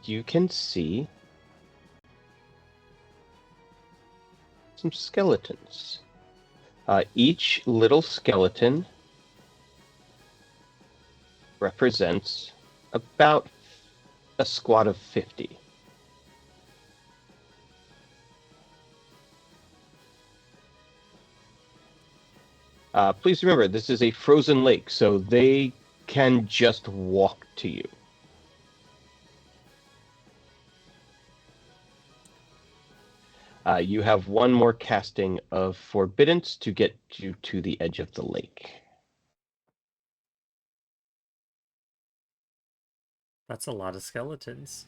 C: you can see some skeletons. Each little skeleton represents about a squad of 50. Please remember, this is a frozen lake, so they can just walk to you. You have one more casting of Forbiddance to get you to the edge of the lake.
E: That's a lot of skeletons.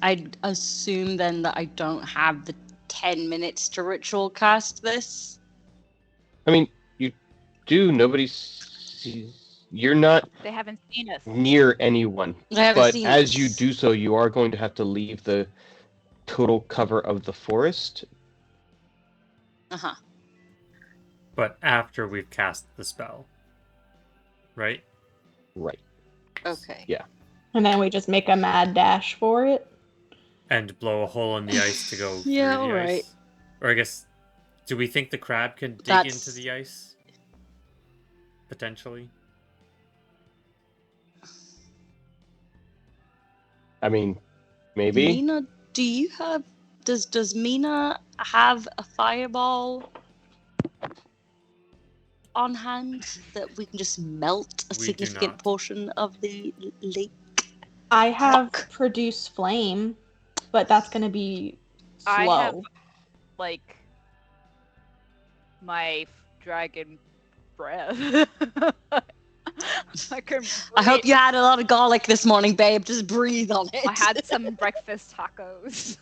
B: I assume then that I don't have the 10 minutes to ritual cast this.
C: I mean, you do. You're not
A: They haven't seen us.
C: near anyone.
B: I haven't
C: But
B: seen
C: as
B: this.
C: you do so, you are going to have to leave the total cover of the forest.
B: Uh-huh.
E: But after we've cast the spell. Right?
C: Right.
B: Okay.
C: Yeah.
F: And then we just make a mad dash for it.
E: And blow a hole in the ice to go through
B: Yeah,
E: the
B: alright.
E: ice. Or I guess, do we think the crab can dig
B: That's-
E: into the ice? Potentially.
C: I mean, maybe.
B: Mina, do you have... Does Mina have a fireball on hand that we can just melt a
E: We do
B: significant
E: not.
B: portion of the lake?
F: I have
B: Fuck.
F: produce flame, but that's going to be slow.
A: I have like my dragon breath. I can
B: I hope
A: breathe.
B: you had a lot of garlic this morning, babe. Just breathe on it.
A: I had some breakfast tacos.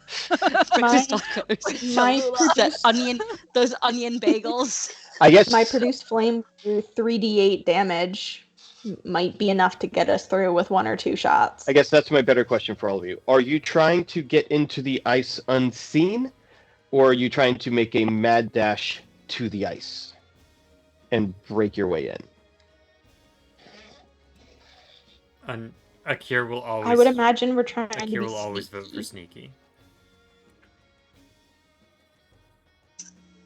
B: breakfast
F: My-
B: tacos.
F: my
B: Those onion bagels.
C: I guess
F: My produce flame through 3d8 damage might be enough to get us through with 1 or 2 shots.
C: I guess that's my better question for all of you. Are you trying to get into the ice unseen, or are you trying to make a mad dash to the ice and break your way in?
E: And Akir will always.
F: I would imagine we're trying to
E: Akir
F: be
E: will always vote for
F: sneaky.
E: sneaky.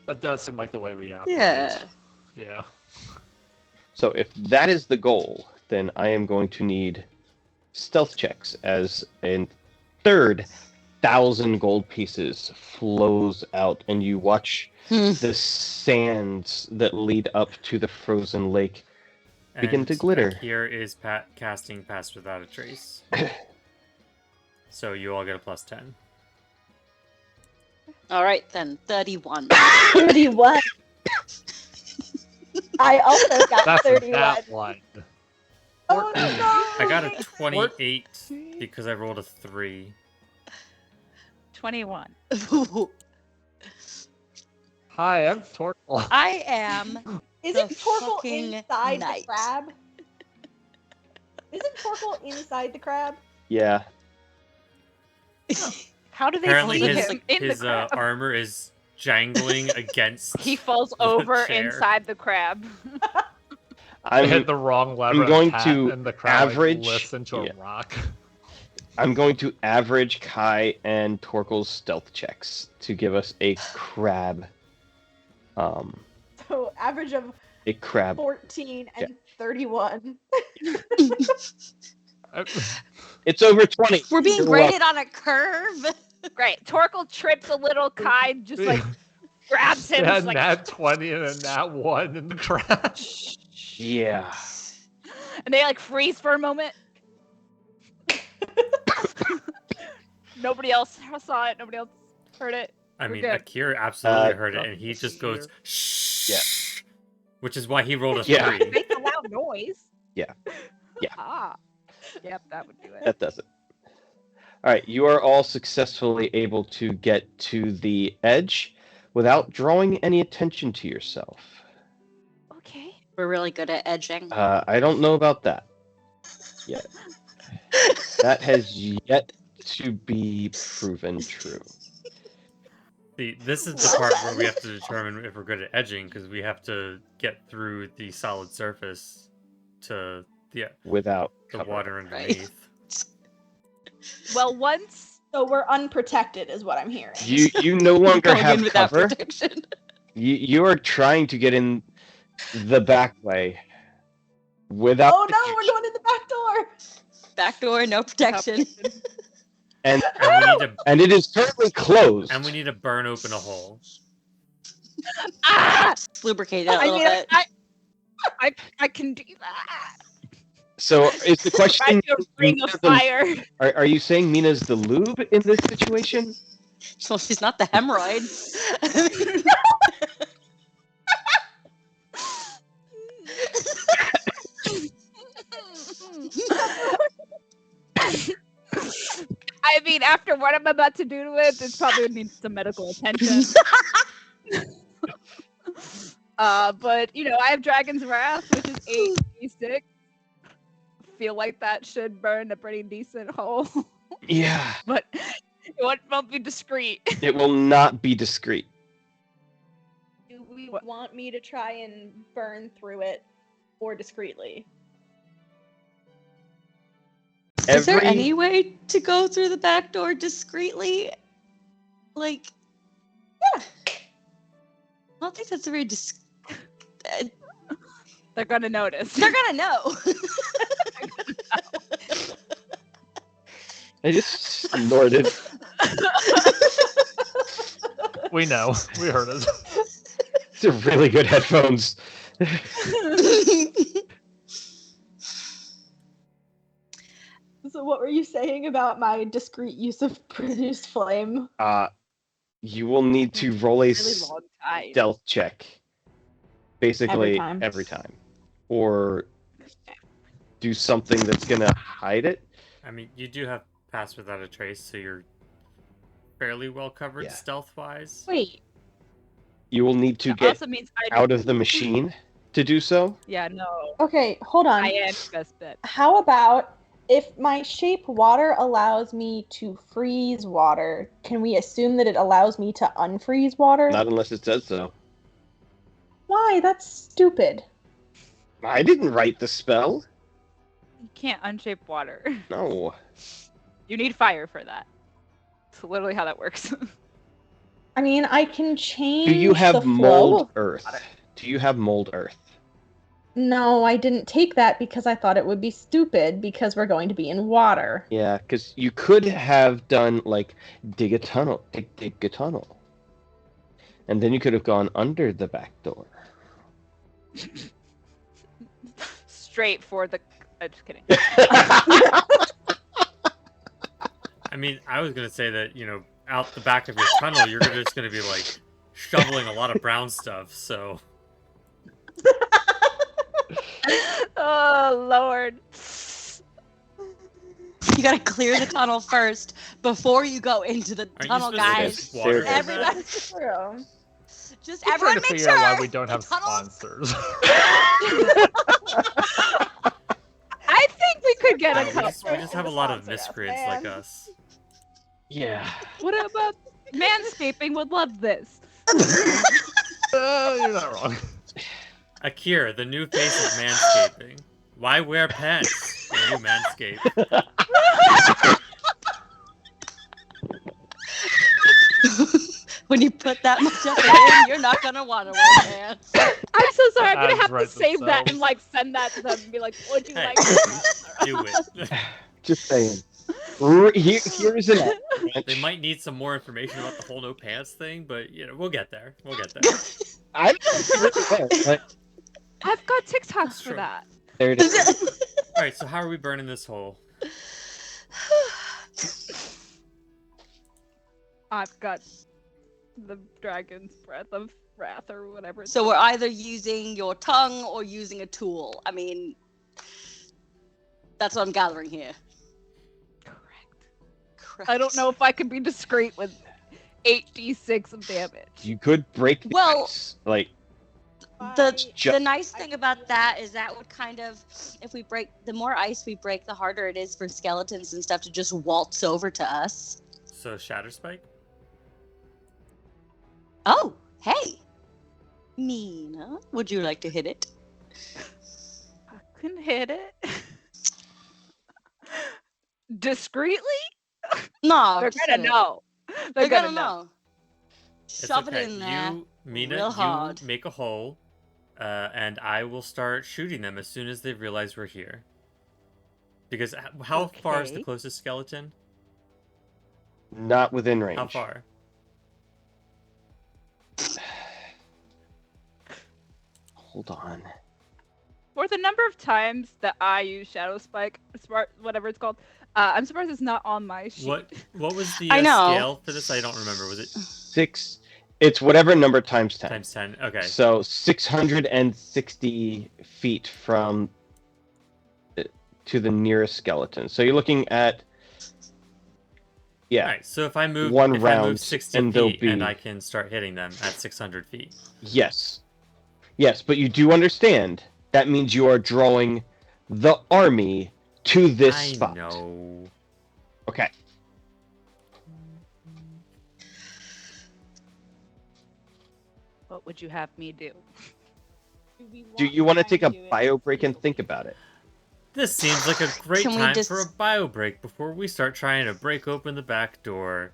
D: That does seem like the way we operate.
B: Yeah.
D: Yeah.
C: So if that is the goal, then I am going to need stealth checks as a third 1,000 gold pieces flows out, and you watch the sands that lead up to the frozen lake begin to
E: And
C: glitter.
E: Akir is casting Pass Without a Trace. So you all get a +10.
B: All right then, 31.
F: 31. I also got
D: That's
F: 31.
D: that one.
F: Oh no!
E: I got a 28 because I rolled a 3.
A: 21.
D: Hi, I'm Tortle.
B: I am.
F: Isn't
B: The
F: Torkel
B: fucking
F: inside
B: knight.
F: the crab? Isn't Torkel inside the crab?
C: Yeah.
A: How do they
E: Apparently
A: see
E: his,
A: him in
E: his
A: the crab?
E: armor is jangling against.
A: He falls
E: the
A: over
E: chair.
A: inside the crab.
D: I hit
C: I'm
D: the wrong lever.
C: going
D: and
C: to
D: and the crowd
C: average-
D: lifts into a
C: yeah.
D: rock.
C: I'm going to average Kai and Torkel's stealth checks to give us a crab.
F: So average of
C: A crab.
F: 14 and 31.
C: It's over 20.
B: We're being
C: You're
B: graded on a curve.
A: Great. Torkel trips a little. Kai just like grabs him.
D: Yeah,
A: He's like,
D: nat 20 and a nat 1 in the crash.
C: Yeah.
A: and they like freeze for a moment. Nobody else saw it. Nobody else heard it.
E: I
A: We're
E: mean,
A: good.
E: Akira absolutely heard it,
D: nothing
E: and he
D: to
E: just
D: see
E: goes,
D: here.
E: shh.
C: Yeah.
E: Which is why he rolled a
C: Yeah.
E: 3.
A: Make a loud noise.
C: Yeah. Yeah.
A: Ah. Yep, that would do it.
C: That does it. All right, you are all successfully able to get to the edge without drawing any attention to yourself.
A: Okay.
B: We're really good at edging.
C: I don't know about that yet. That has yet to be proven true.
E: See, this is the part where we have to determine if we're good at edging, because we have to get through the solid surface to the
C: Without cover.
E: water
B: Right.
E: underneath.
A: Well, once
F: So we're unprotected, is what I'm hearing.
C: You no longer
B: Going in
C: have
B: without
C: cover.
B: protection.
C: You are trying to get in the back way without.
F: Oh no, we're going in the back door.
B: Back door, no protection.
C: and
E: And we need to
C: and it is currently closed.
E: and we need to burn open a hole.
A: ah,
B: Lubricate it a
A: I
B: little
A: mean,
B: bit.
A: I can do that.
C: So is the
A: I
C: question?
A: do a ring of fire.
C: Are you saying Mina's the lube in this situation?
B: Well, she's not the hemorrhoid.
A: I mean, after what I'm about to do to it, this probably would need some medical attention. But you know, I have Dragon's Wrath, which is 8d6. Feel like that should burn a pretty decent hole,
C: Yeah,
A: but it won't be discreet.
C: it will not be discreet.
F: Do we
A: What?
F: want me to try and burn through it more discreetly?
B: Is there
C: Every-
B: any way to go through the back door discreetly? Like, yeah. I don't think that's a very
A: They're gonna notice.
B: They're gonna know.
C: I just snorted.
D: We know. We heard it.
C: These are really good headphones.
F: So what were you saying about my discreet use of produced flame?
C: You will need to roll a
A: Really long time.
C: stealth check, basically
F: Every time.
C: or do something that's gonna hide it.
E: I mean, you do have Pass Without a Trace, so you're fairly well covered
C: Yeah.
E: stealth-wise.
F: Wait,
C: You will need to
A: That
C: get
A: also means I
C: out of the machine to do so.
A: Yeah, no.
F: okay, hold on.
A: I am best bet.
F: How about if my shape water allows me to freeze water, can we assume that it allows me to unfreeze water?
C: Not unless it says so.
F: Why? That's stupid.
C: I didn't write the spell.
A: You can't unshape water.
C: No.
A: You need fire for that. That's literally how that works.
F: I mean, I can change
C: Do you
F: the
C: have
F: flow
C: mold
F: of
C: earth?
F: water.
C: Do you have mold earth?
F: No, I didn't take that because I thought it would be stupid because we're going to be in water.
C: Yeah, because you could have done like dig a tunnel, dig a tunnel, and then you could have gone under the back door.
A: Straight for the. Just kidding.
E: I mean, I was gonna say that, you know, out the back of your tunnel, you're just gonna be like shoveling a lot of brown stuff. So
A: Oh Lord.
B: You gotta clear the tunnel first before you go into the
E: Aren't
B: tunnel,
E: you supposed
B: guys.
E: to water
C: Seriously.
E: in that?
F: That's true.
B: Just
D: I'm
B: everyone
D: trying to
B: make
D: figure
B: sure
D: out why we don't
B: the
D: have
B: tunnel's-
D: sponsors.
A: I think we could get a
E: We
A: couple.
E: just have a lot of
F: Sponsor us,
E: miscreants like
F: man.
E: us.
C: Yeah.
A: What about Manscaping would love this?
D: You're not wrong.
E: Akira, the new face of manscaping. Why wear pants when you manscape?
B: When you put that much effort in, you're not gonna want to wear pants.
A: I'm so sorry. I'm gonna
D: Ads
A: have to
D: write
A: save that
D: themselves.
A: and like send that to them and be like, "Would you
E: Hey.
A: like?" To
E: Do it.
C: Just saying. Here's an
E: They might need some more information about the whole no pants thing, but you know, we'll get there. We'll get there.
C: I don't really know, but
A: I've got TikToks for
E: Sure.
A: that.
C: there it is.
E: All right, so how are we burning this hole?
A: I've got the dragon's breath of wrath or whatever. It's
B: So we're either using your tongue or using a tool. I mean, that's what I'm gathering here.
A: correct. I don't know if I can be discreet with 8d6 of damage.
C: You could break the
B: Well,
C: ice. Like,
B: The
C: Ju-
B: the nice thing about that is that would kind of, if we break, the more ice we break, the harder it is for skeletons and stuff to just waltz over to us.
E: So Shatter Spike.
B: Oh, hey, Mina, would you like to hit it?
A: I couldn't hit it. Discreetly?
B: No,
A: They're
B: just
A: gonna
B: hit it.
A: know.
B: They're
A: They're
B: gonna know.
E: It's
B: Shove
E: okay.
B: it in there.
E: You, Mina,
B: real hard.
E: you make a hole, and I will start shooting them as soon as they realize we're here. Because how far is the
A: Okay.
E: closest skeleton?
C: not within range.
E: How far?
C: Hold on.
A: For the number of times that I use Shadow Spike, whatever it's called, I'm surprised it's not on my sheet.
E: What was the
B: I know.
E: scale for this? I don't remember. Was it
C: 6. It's whatever number times 10.
E: times 10? Okay.
C: So 660 feet from to the nearest skeleton. So you're looking at, yeah,
E: All right. So if I move
C: One
E: if I
C: round,
E: move 60
C: and they'll
E: feet and
C: be-
E: I can start hitting them at 600 feet.
C: yes, but you do understand that means you are drawing the army to this
E: I
C: spot.
E: know.
C: Okay.
A: What would you have me do?
C: Do you want to take a bio break and think about it?
E: This seems like a great
B: Can we
E: time
B: just-
E: for a bio break before we start trying to break open the back door.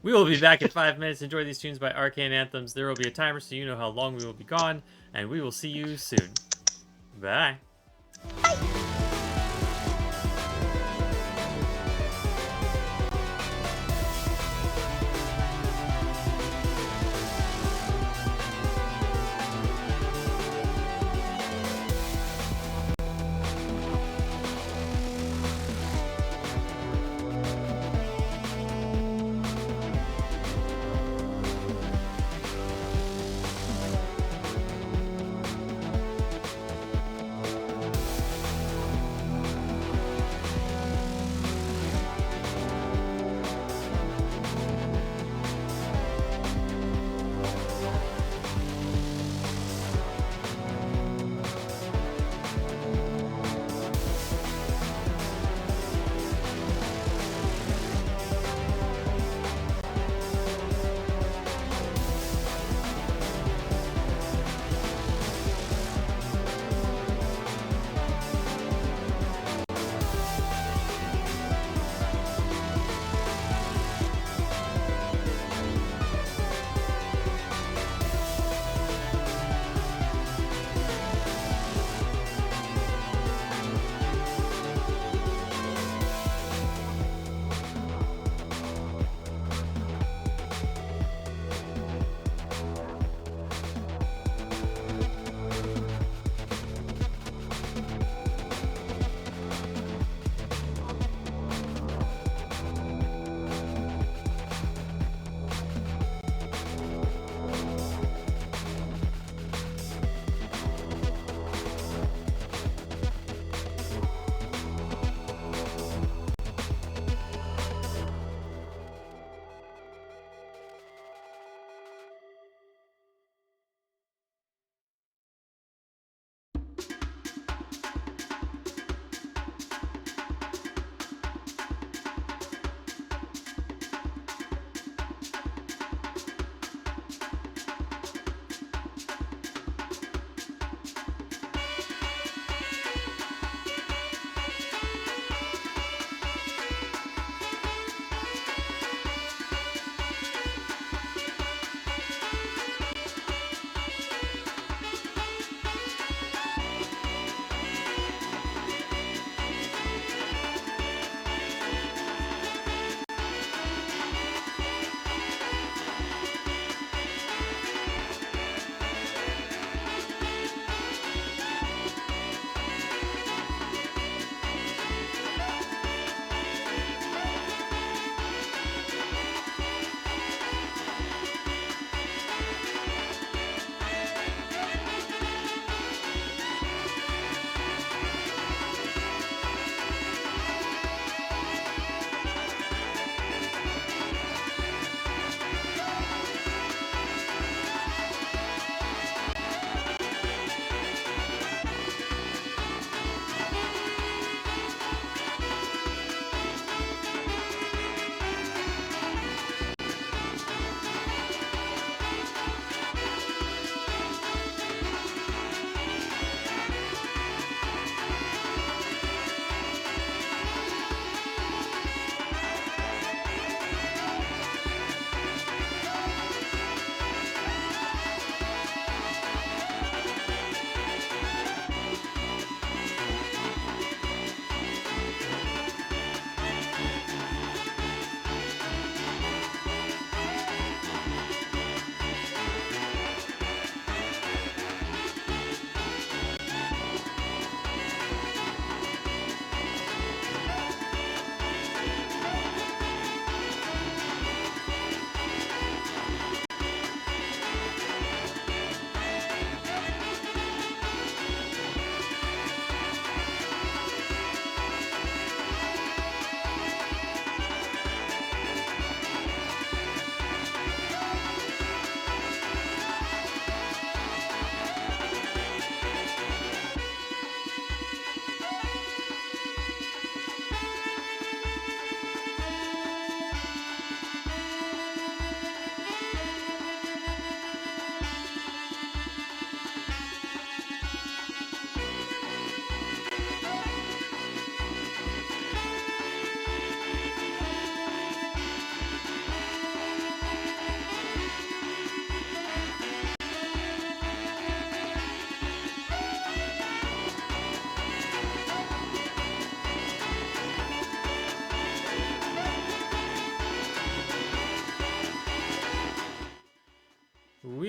E: We will be back in 5 minutes. Enjoy these tunes by Arcane Anthems. There will be a timer so you know how long we will be gone, and we will see you soon. Bye.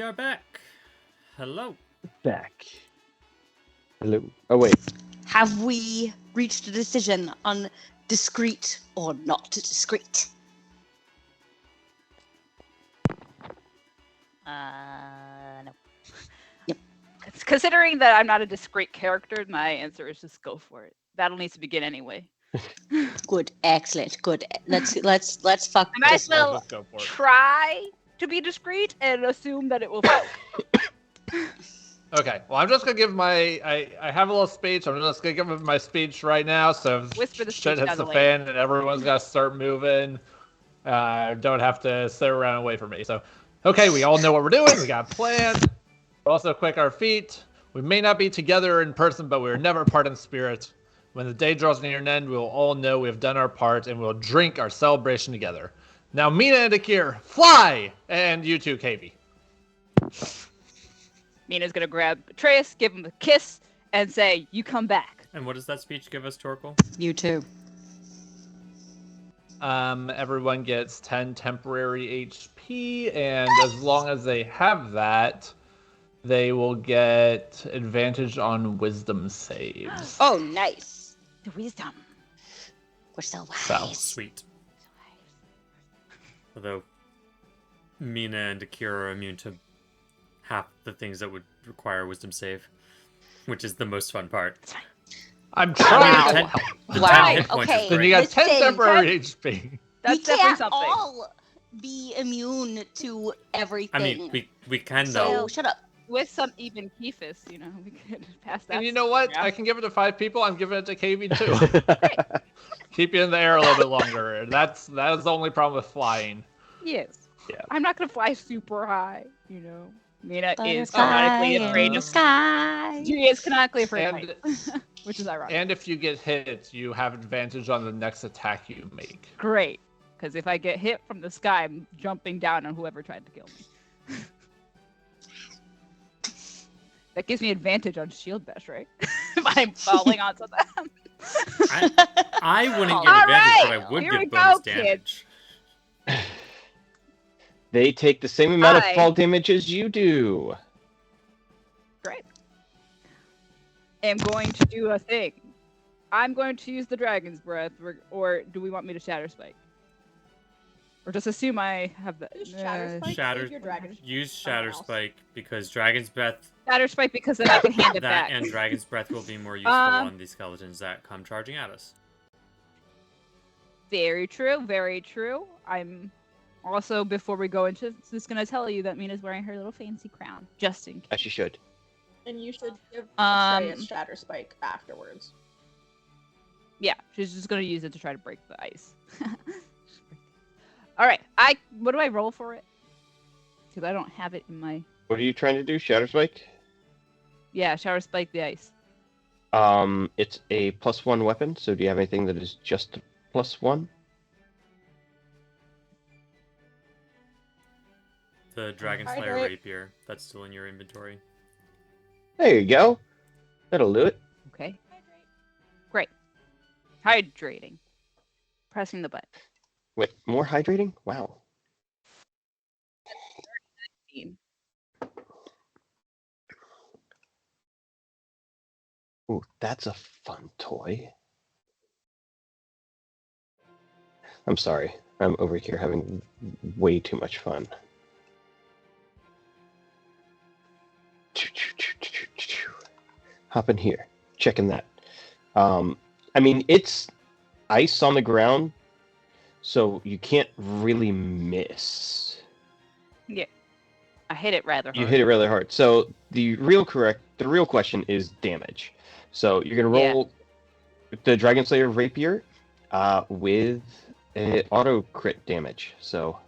E: are back. Hello.
C: Back. Hello. Oh wait.
B: Have we reached a decision on discreet or not discreet?
A: No.
B: Yep.
A: Considering that I'm not a discreet character, my answer is just go for it. Battle needs to begin anyway.
B: Good, excellent, good. Let's fuck
A: I might
B: this
A: as well
D: Let's go for it.
A: try to be discreet and assume that it will fail.
D: Okay, well, I'm just gonna give my. I have a little speech. I'm just gonna give my speech right now. So if
A: Whisper the
D: shit
A: speech
D: hits
A: down
D: the
A: the lane.
D: fan and everyone's got to start moving, don't have to sit around and wait for me. So, okay, we all know what we're doing. We got a plan. We're also quick our feet. We may not be together in person, but we're never apart in spirit. When the day draws near an end, we will all know we have done our part, and we'll drink our celebration together. Now, Mina and Akir, fly! And you too, KV.
A: Mina's gonna grab Atreus, give him a kiss, and say, "You come back."
E: And what does that speech give us, Torkel?
B: You too.
D: Everyone gets 10 temporary HP, and as long as they have that, they will get advantage on wisdom saves.
B: Oh, nice.
A: The wisdom.
B: We're so wise.
D: So.
E: Sweet. Although Mina and Akira are immune to half the things that would require a wisdom save, which is the most fun part.
D: I'm
E: I
D: trying
E: mean,
D: to
E: 10
D: help.
E: the 10
B: Wow,
E: hit points
B: okay.
E: is
D: Then
E: great.
D: you got 10
B: Listen,
D: temporary HP.
A: That's
B: we
A: definitely
B: can't
A: something.
B: all be immune to everything.
E: I mean, we can though.
B: so shut up.
A: With some even Kephis, you know, we could pass that.
D: And you know what?
A: Yeah.
D: I can give it to 5 people. I'm giving it to KV too. Keep you in the air a little bit longer. That is the only problem with flying.
A: Yes.
C: Yeah.
A: I'm not gonna fly super high, you know. Mina is
B: Butterfly
A: canonically
B: in
A: afraid
B: the
A: of.
B: sky.
A: She is canonically afraid of
D: And,
A: heights, which is ironic.
D: and if you get hit, you have advantage on the next attack you make.
A: Great, because if I get hit from the sky, I'm jumping down on whoever tried to kill me. That gives me advantage on shield bash, right? If I'm falling onto them.
E: I wouldn't get
A: All
E: advantage, but
A: right,
E: I would
A: here we
E: get bonus
A: go,
E: damage.
C: They take the same amount of
A: I-
C: fall damage as you do.
A: Great. Am going to do a thing. I'm going to use the dragon's breath, or do we want me to shatter spike? Or just assume I have the
F: Just shatter spike.
E: Shatter-
F: Save your dragon.
E: Use
F: Something
E: Shatter
F: else.
E: Spike because Dragon's Breath,
A: shatter spike because then I can hand it
E: that
A: back.
E: and Dragon's Breath will be more useful
A: Um,
E: on these skeletons that come charging at us.
A: Very true, very true. I'm also, before we go into this, just gonna tell you that Mina's wearing her little fancy crown, just in case.
C: As you should.
F: And you should give
A: Um,
F: Atreus Shatter Spike afterwards.
A: Yeah, she's just gonna use it to try to break the ice. All right, what do I roll for it? Because I don't have it in my.
C: What are you trying to do? Shatter Spike?
A: Yeah, shower spike the ice.
C: It's a +1 weapon, so do you have anything that is just +1?
E: The Dragon Slayer
F: Hydrate.
E: Rapier, that's still in your inventory.
C: There you go. That'll do it.
A: Okay. Great. Hydrating. Pressing the button.
C: Wait, more hydrating? Wow. Ooh, that's a fun toy. I'm sorry. I'm over here having way too much fun. Hop in here. Checking that. I mean, it's ice on the ground, so you can't really miss.
A: I hit it rather hard.
C: You hit it really hard. So the real question is damage. So you're gonna roll the Dragon Slayer Rapier with auto crit damage. So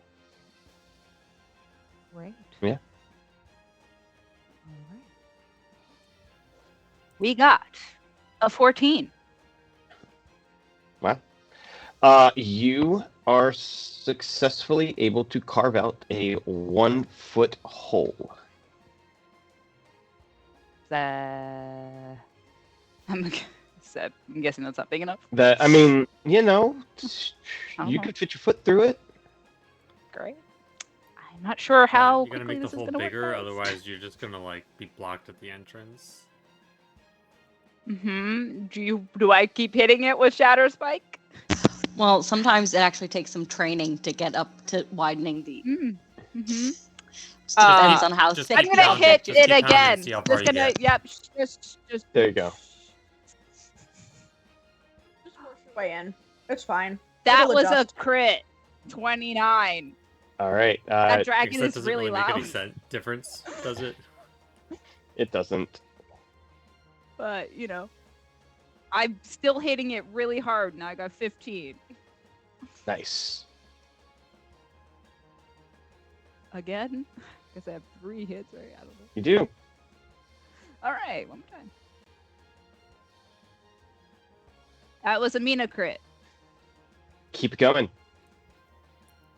A: Right.
C: Yeah.
A: All right. We got a 14.
C: you are successfully able to carve out a 1-foot hole.
A: I'm guessing that's not big enough.
C: That, I mean, you
A: I don't
C: you
A: know.
C: could fit your foot through it.
A: Great. I I'm not sure how
E: You gotta
A: quickly
E: make the
A: this is
E: hole
A: gonna work.
E: bigger,
A: guys.
E: otherwise you're just gonna like be blocked at the entrance.
A: Do I keep hitting it with Shatter Spike?
B: Well, sometimes it actually takes some training to get up to widening the.
A: Mm-hmm.
B: Just depends on how
E: just
B: thick
A: I'm
E: keep
B: the
A: gonna
E: pounding-
A: hit
B: object
E: just
A: it
E: keep pounding and
A: again.
E: see how far
A: Just
E: you
A: gonna,
E: get.
A: yep. Just.
C: There you go.
F: Just work your way in. It's fine.
A: That
F: It'll
A: was
F: adjust.
A: a crit. 29.
C: All right.
A: That
E: I
A: dragon
E: guess that
A: is
E: doesn't
A: really
E: make
A: loud.
E: any difference, does it?
C: It doesn't.
A: But I'm still hitting it really hard. Now I got 15
C: Nice.
A: again. Guess I have 3 hits. Right? I don't know.
C: You do.
A: All right, one more time. That was a Mina crit.
C: Keep it going.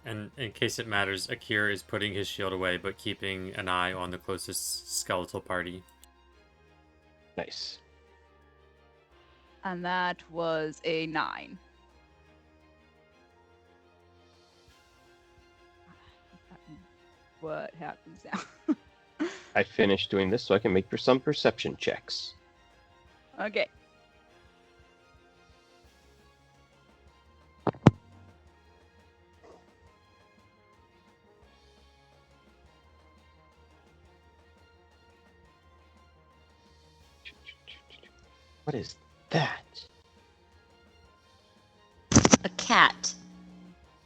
E: And in case it matters, Akira is putting his shield away, but keeping an eye on the closest skeletal party.
C: Nice.
A: And that was a 9. What happens now?
C: I finished doing this so I can make for some perception checks.
A: Okay.
C: What is that?
B: A cat.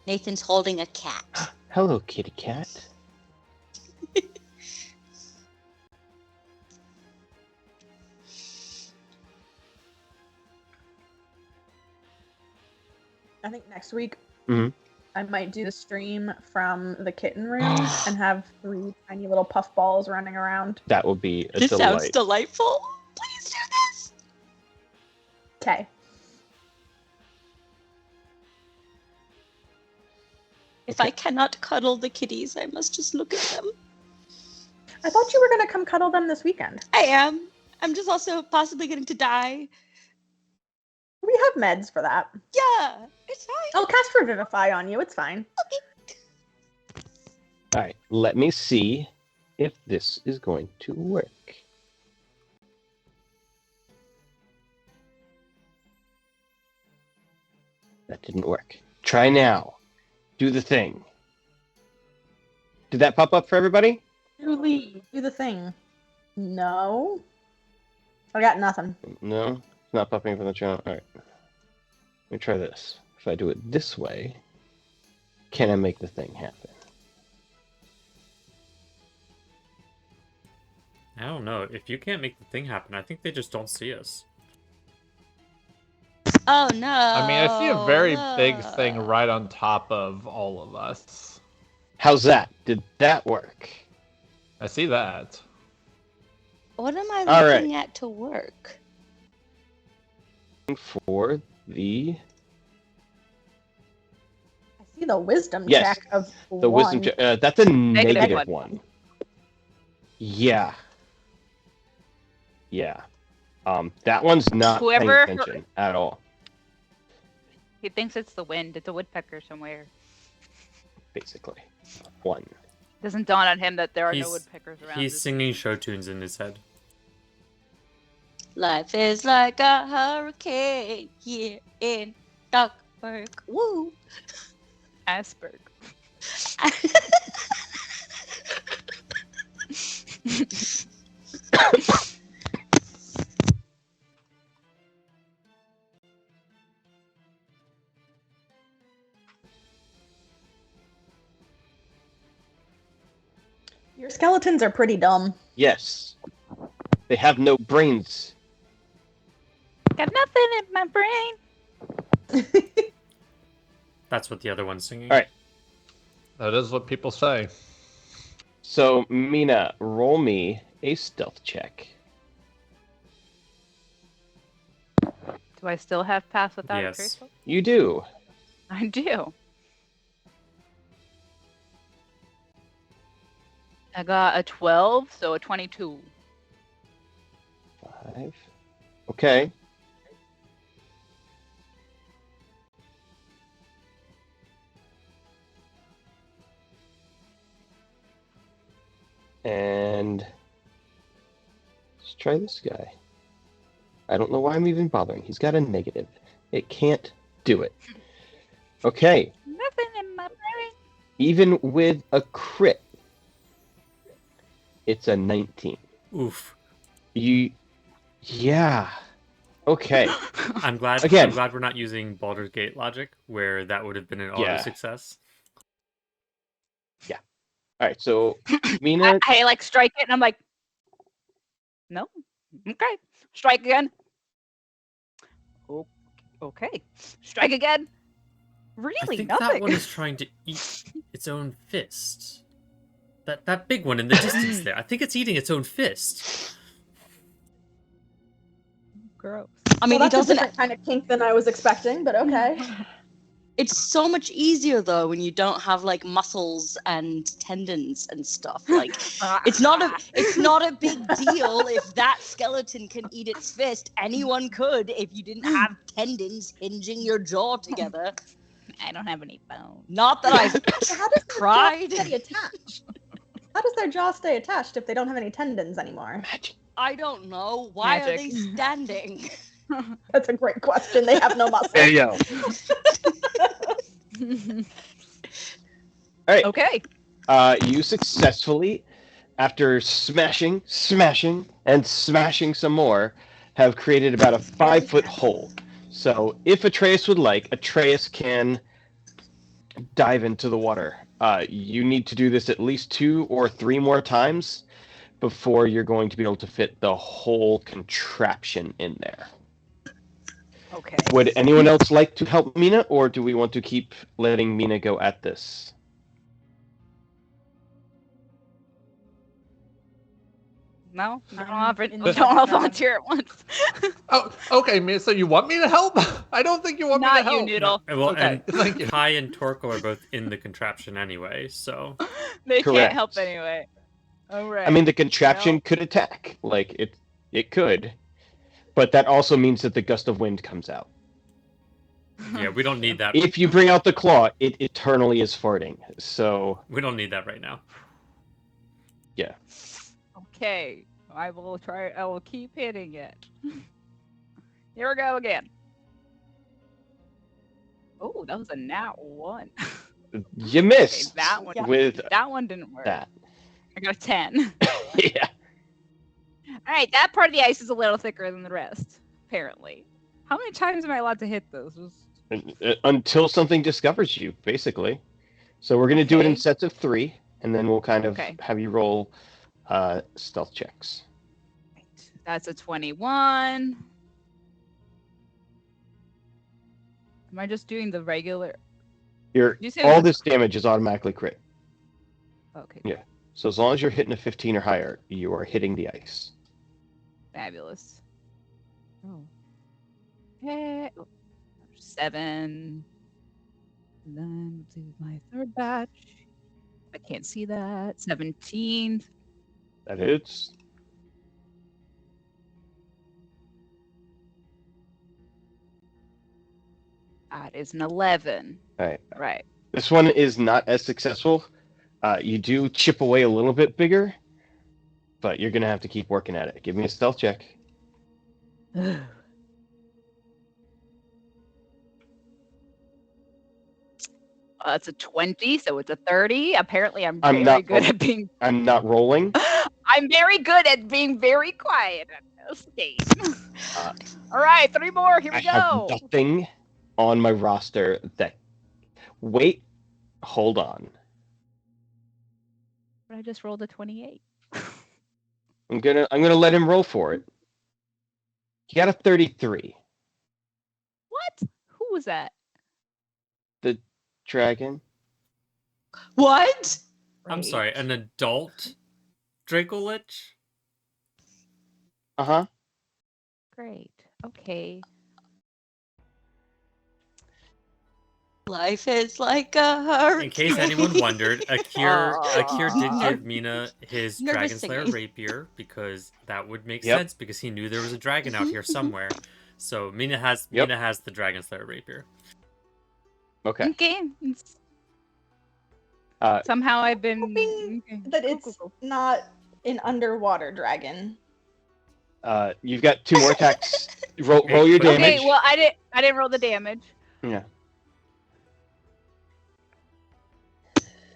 B: Nathan's holding a cat.
C: Hello, kitty cat.
F: I think next week
C: Mhm.
F: I might do the stream from the kitten room and have 3 tiny little puff balls running around.
C: That would be a
B: This sounds
C: delight.
B: delightful. Please do this.
F: Okay.
B: If I cannot cuddle the kitties, I must just look at them.
F: I thought you were gonna come cuddle them this weekend.
B: I am. I'm just also possibly going to die.
F: We have meds for that.
B: Yeah, it's fine.
F: I'll cast Revivify on you. It's fine.
C: All right, let me see if this is going to work. That didn't work. Try now. Do the thing. Did that pop up for everybody?
F: Julie, do the thing. No. I got nothing.
C: No, it's not popping up on the channel. All right. Let me try this. If I do it this way, can I make the thing happen?
E: I don't know. If you can't make the thing happen, I think they just don't see us.
B: Oh no.
D: I mean, I see a very big thing right on top of all of us.
C: How's that? Did that work?
D: I see that.
B: What am I
C: All
B: looking at to work?
C: For the
F: I see the wisdom
C: Yes,
F: check of
C: the
F: 1.
C: wisdom check. That's a negative
A: one.
C: one. Yeah. Yeah. That one's not
A: Whoever-
C: paying attention at all.
A: He thinks it's the wind. It's a woodpecker somewhere.
C: Basically, 1.
A: Doesn't dawn on him that there are
E: He's-
A: no woodpeckers around.
E: He's
A: this-
E: singing show tunes in his head.
B: Life is like a hurricane here in Duckburg. Woo!
A: Asperg.
F: Your skeletons are pretty dumb.
C: Yes. They have no brains.
A: Got nothing in my brain.
E: That's what the other one's singing.
C: All right.
D: That is what people say.
C: So, Mina, roll me a stealth check.
A: Do I still have pass without
E: Yes.
A: a trace?
C: You do.
A: I do. I got a 12, so a 22.
C: 5. Okay. try this guy. I don't know why I'm even bothering. He's got a negative. It can't do it. Okay.
A: Nothing in my brain.
C: Even with a crit, it's a 19.
E: Oof.
C: Yeah. Okay.
E: I'm glad.
C: Again.
E: I'm glad we're not using Baldur's Gate logic, where that would have been an auto
C: Yeah.
E: success.
C: All right. So, Mina,
A: I like strike it, and I'm like, no. Okay. Strike again. Okay. Strike again.
E: I
A: Really,
E: think
A: nothing.
E: that one is trying to eat its own fist. That big one in the distance there. I think it's eating its own fist.
A: Gross.
B: I mean,
F: Well,
B: it
F: that's a
B: doesn't.
F: different kind of kink than I was expecting, but okay.
B: It's so much easier though when you don't have like muscles and tendons and stuff. Like, it's not a big deal if that skeleton can eat its fist. Anyone could if you didn't have tendons hinging your jaw together.
A: I don't have any bones.
B: Not that I've
F: How does
B: cried.
F: their jaw stay attached? How does their jaw stay attached if they don't have any tendons anymore?
C: magic.
B: I don't know. Why are they
A: Magic.
B: standing?
F: That's a great question. They have no muscles.
C: There you go. All right.
A: Okay.
C: You successfully, after smashing, and smashing some more, have created about a 5-foot hole. So, if Atreus would like, Atreus can dive into the water. You need to do this at least 2 or 3 more times before you're going to be able to fit the whole contraption in there.
A: Okay.
C: Would anyone else like to help Mina, or do we want to keep letting Mina go at this?
A: No, I don't
F: in the
A: all
F: background.
A: volunteer at once.
D: Oh, okay, man. So you want me to help? I don't think you want me to
A: Not
D: help.
A: you, Noodle.
E: Well,
D: Okay,
E: and
D: thank you.
E: Kai and Torkel are both in the contraption anyway, so
A: They
C: Correct.
A: can't help anyway. All right.
C: I mean, the contraption
A: Well-
C: could attack. Like, it could. But that also means that the gust of wind comes out.
E: yeah, we don't need that.
C: If you bring out the claw, it eternally is farting. So,
E: We don't need that right now.
A: Okay, I will try. I will keep hitting it. Here we go again. Oh, that was a nat 1.
C: you
A: Okay,
C: missed
A: that one.
C: with
A: That one didn't work.
C: that.
A: I got a 10.
C: Yeah.
A: All right, that part of the ice is a little thicker than the rest, apparently. How many times am I allowed to hit those?
C: Until something discovers you, basically. So we're going to do it in
A: Okay.
C: sets of 3, and then we'll kind of
A: Okay.
C: have you roll stealth checks.
A: That's a 21. Am I just doing the regular? You said it
C: All
A: was-
C: this damage is automatically crit.
A: Okay,
C: Yeah. So as long as you're hitting a 15 or higher, you are hitting the ice.
A: fabulous. Oh. Okay. 7. And then we'll do my third batch. I can't see that. 17.
C: That hits.
A: That is an 11.
C: All right.
A: Right.
C: This one is not as successful. You do chip away a little bit bigger, but you're going to have to keep working at it. Give me a stealth check.
A: That's a 20, so it's a 30. Apparently, I'm
C: I'm
A: very
C: not
A: good
C: roll-
A: at being.
C: I'm not rolling.
A: I'm very good at being very quiet at this game.
C: Uh,
A: All right, 3 more. Here we
C: I have
A: go.
C: nothing on my roster that. Wait, hold on.
A: But I just rolled a 28.
C: I'm gonna let him roll for it. He got a 33.
A: What? Who was that?
C: Dragon.
B: What?
E: I'm sorry, an adult Dracolich?
C: Uh-huh.
A: Great. Okay.
B: Life is like a hurricane.
E: In case anyone wondered, Akir did
A: Aw.
E: give Mina his
B: Nervous
E: Dragon Slayer
B: singing.
E: rapier because that would make
C: Yep.
E: sense because he knew there was a dragon out here somewhere. So Mina has
C: Yep.
E: the Dragon Slayer rapier.
C: Okay.
A: Okay.
C: Uh,
A: Somehow I've been.
F: hoping
A: okay.
F: that
A: Cool,
F: it's
A: cool,
F: not an underwater dragon.
C: You've got 2 more attacks. Roll your
E: Okay,
C: damage.
A: Okay, well, I didn't roll the damage.
C: Yeah.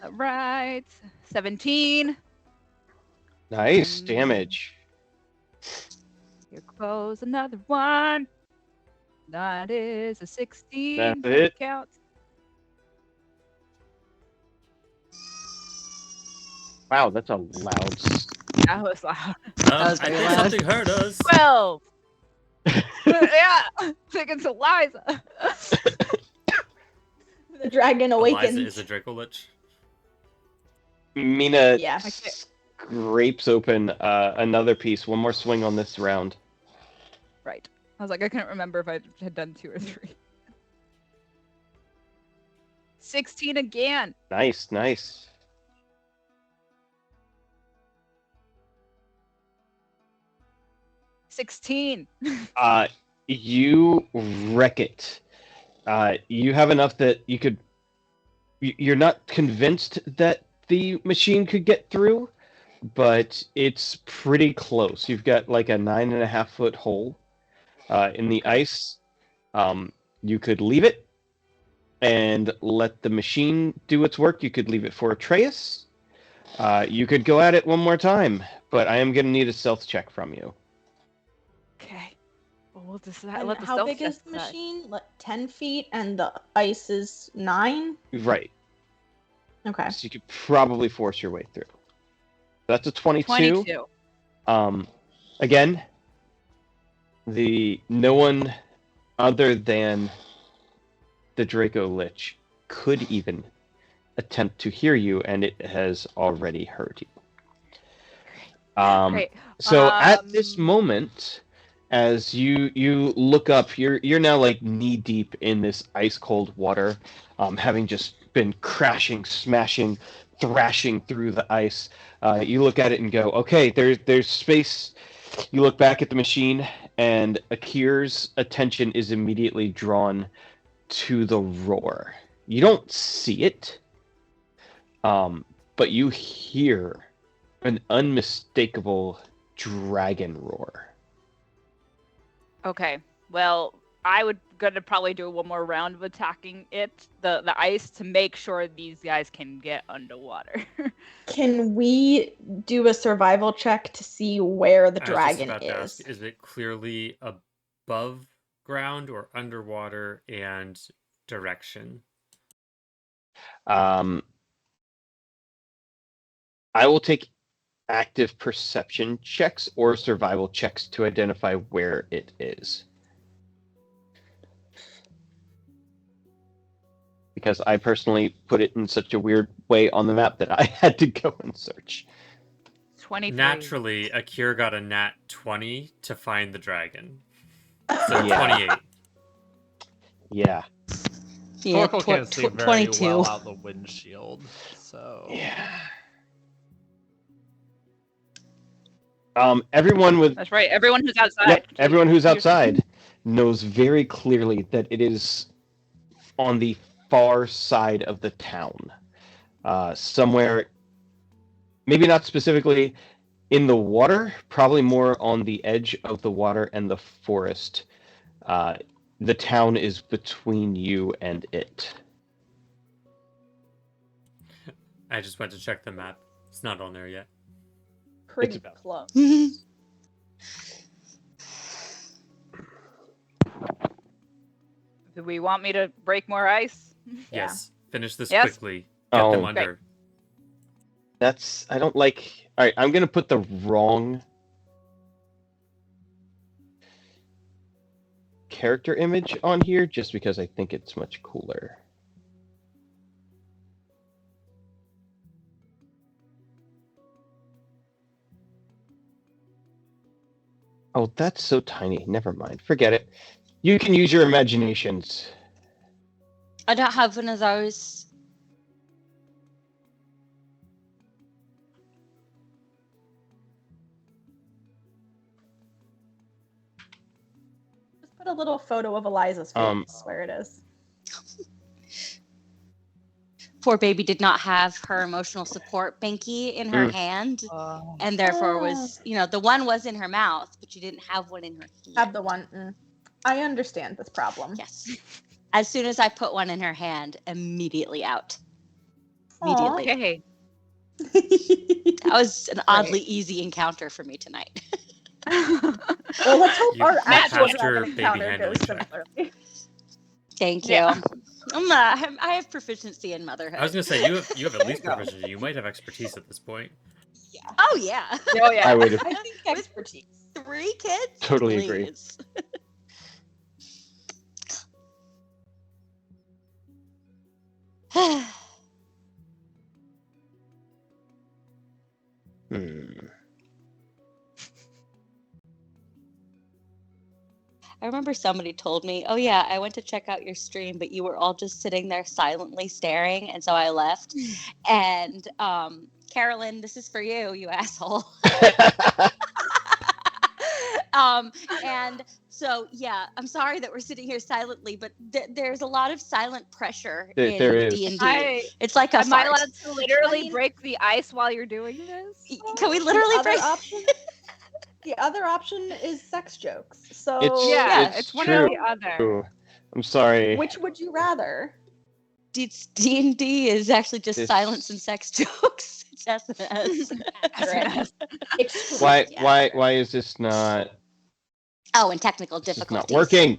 A: All right, 17.
C: Nice
A: Mm.
C: damage.
A: Here goes another one. That is a 16.
C: That's
A: That
C: it.
A: counts.
C: Wow, that's a loud.
A: That was loud.
B: was
E: I
B: very
E: think
B: loud.
E: something hurt us.
A: 12. Yeah, thinking to Liza.
F: The dragon awakens.
E: Eliza is a Dracolich.
C: Mina
F: Yeah.
C: scrapes open another piece. One more swing on this round.
A: Right. I was like, I couldn't remember if I had done 2 or 3. 16 again.
C: Nice, nice.
A: $16.
C: You wreck it. You have enough that you could. You're not convinced that the machine could get through, but it's pretty close. You've got like a 9.5-foot hole in the ice. You could leave it and let the machine do its work. You could leave it for Atreus. You could go at it one more time, but I am going to need a stealth check from you.
A: Okay. Well, we'll decide.
F: And
A: Let the
F: how
A: stealth
F: big is
A: check
F: the
A: decide.
F: machine? Like 10 feet, and the ice is 9.
C: Right.
F: Okay.
C: So you could probably force your way through. That's a 22.
A: 22.
C: Again, no one other than the Draco Lich could even attempt to hear you, and it has already heard you.
A: Great.
C: So at this
A: Um,
C: moment, as you look up, you're now like knee deep in this ice cold water, having just been crashing, smashing, thrashing through the ice. You look at it and go, okay, there's space. You look back at the machine, and Akir's attention is immediately drawn to the roar. You don't see it, but you hear an unmistakable dragon roar.
A: Okay. Well, I would gonna probably do one more round of attacking the ice, to make sure these guys can get underwater.
F: Can we do a survival check to see where the
E: I was just
F: dragon
E: about to
F: is?
E: ask, is it clearly above ground or underwater, and direction?
C: I will take active perception checks or survival checks to identify where it is. Because I personally put it in such a weird way on the map that I had to go and search.
A: 23.
E: Naturally, Akir got a nat 20 to find the dragon. So
C: Yeah.
E: 28.
C: Yeah.
B: Yeah,
D: Oracle can't see very
B: 22.
D: well out the windshield, so
C: Yeah. Everyone with
A: That's right. Everyone who's outside.
C: Yep, everyone who's outside knows very clearly that it is on the far side of the town. Somewhere, maybe not specifically in the water, probably more on the edge of the water and the forest. The town is between you and it.
E: I just went to check the map. It's not on there yet.
F: Pretty
C: about-
F: close.
A: Do we want me to break more ice?
F: Yeah.
E: Yes. Finish this
A: Yes.
E: quickly. Get them
C: Oh.
E: under.
C: I don't like. All right, I'm gonna put the wrong character image on here just because I think it's much cooler. Oh, that's so tiny. Never mind. Forget it. You can use your imaginations.
B: I don't have one of those.
F: Just put a little photo of Eliza's face
C: Um,
F: where it is.
B: poor baby did not have her emotional support binky in her hand, and therefore was, the one was in her mouth, but she didn't have one in her hand.
F: Have the one. I understand this problem.
B: Yes. As soon as I put one in her hand, immediately out. Immediately.
A: Okay.
B: That was an oddly easy encounter for me tonight.
F: Well, let's hope
E: You
F: our actual
E: passed your
F: dragon
E: baby
F: encounter
E: handling
F: goes
E: check.
F: similarly.
B: Thank you.
A: Yeah.
B: I have proficiency in motherhood.
E: I was gonna say you have at least proficiency. You might have expertise at this point.
B: Oh yeah.
A: Oh yeah.
C: I would have
F: I think expertise.
B: 3 kids?
C: Totally agree.
B: Please. I remember somebody told me, "Oh yeah, I went to check out your stream, but you were all just sitting there silently staring, and so I left." And Carolyn, this is for you, you asshole. And so yeah, I'm sorry that we're sitting here silently, but there's a lot of silent pressure in
C: There is.
B: D&D. It's like a
A: Am I
B: fart.
A: allowed to literally
F: I mean-
A: break the ice while you're doing this?
B: Can we literally break?
F: The other option is sex jokes. So
A: Yeah,
C: It's
A: it's one
C: true.
A: or the other.
C: I'm sorry.
F: which would you rather?
B: D&D is actually just
C: This-
B: silence and sex jokes. It's SMS.
C: Why?
B: Yeah.
C: Why is this not?
B: Oh, and technical
C: This is
B: difficulties.
C: not working.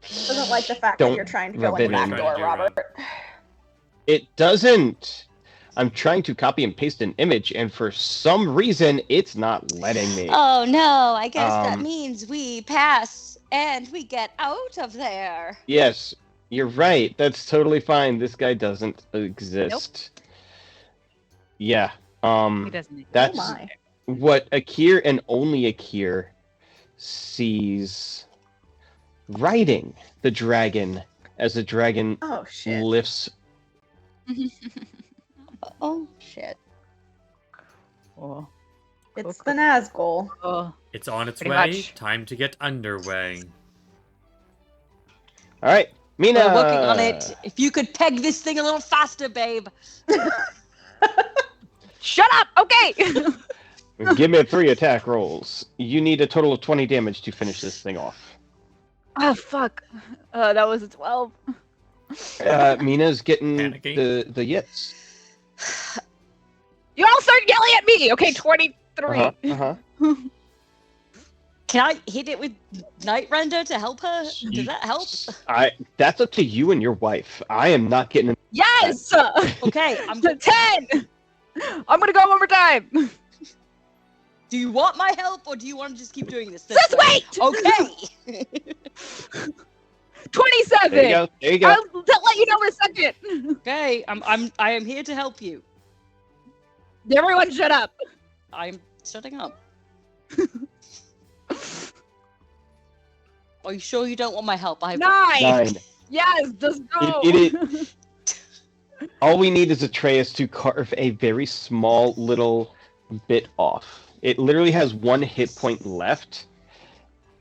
F: Doesn't like the fact
C: Don't
F: that you're trying to go
C: rub
F: in the
C: it
F: back
C: in.
F: door,
E: Trying to do
F: Robert.
C: It doesn't. I'm trying to copy and paste an image, and for some reason, it's not letting me.
B: Oh no, I guess that
C: Um,
B: means we pass and we get out of there.
C: Yes, you're right. That's totally fine. This guy doesn't exist. Yeah.
A: He doesn't.
C: That's
F: Oh my.
C: what Akir and only Akir sees riding the dragon as the dragon
F: Oh shit.
C: lifts.
B: Oh shit.
A: Oh.
F: It's the Nazgul.
A: Oh.
E: It's on its
A: Pretty
E: way.
A: much.
E: Time to get underway.
C: All right, Mina.
B: We're working on it. If you could peg this thing a little faster, babe.
A: Shut up! Okay!
C: Give me 3 attack rolls. You need a total of 20 damage to finish this thing off.
A: Oh, fuck. That was a 12.
C: Mina's getting
E: Panicking.
C: the yits.
A: You all start yelling at me! Okay, 23.
C: Uh-huh.
B: Can I hit it with Night Render to help her? Does that help?
C: That's up to you and your wife. I am not getting.
A: Yes!
B: Okay, I'm.
A: To 10! I'm gonna go one more time!
B: Do you want my help, or do you want to just keep doing this?
A: Just
B: way?
A: wait!
B: Okay.
A: 27!
C: There you go. There you go.
A: I'll let you know in a second!
B: Okay. I am here to help you.
A: Everyone shut up!
B: I'm shutting up. Are you sure you don't want my help?
A: 9!
C: 9.
A: Yes, just go!
C: It- All we need is Atreus to carve a very small little bit off. It literally has 1 hit point left.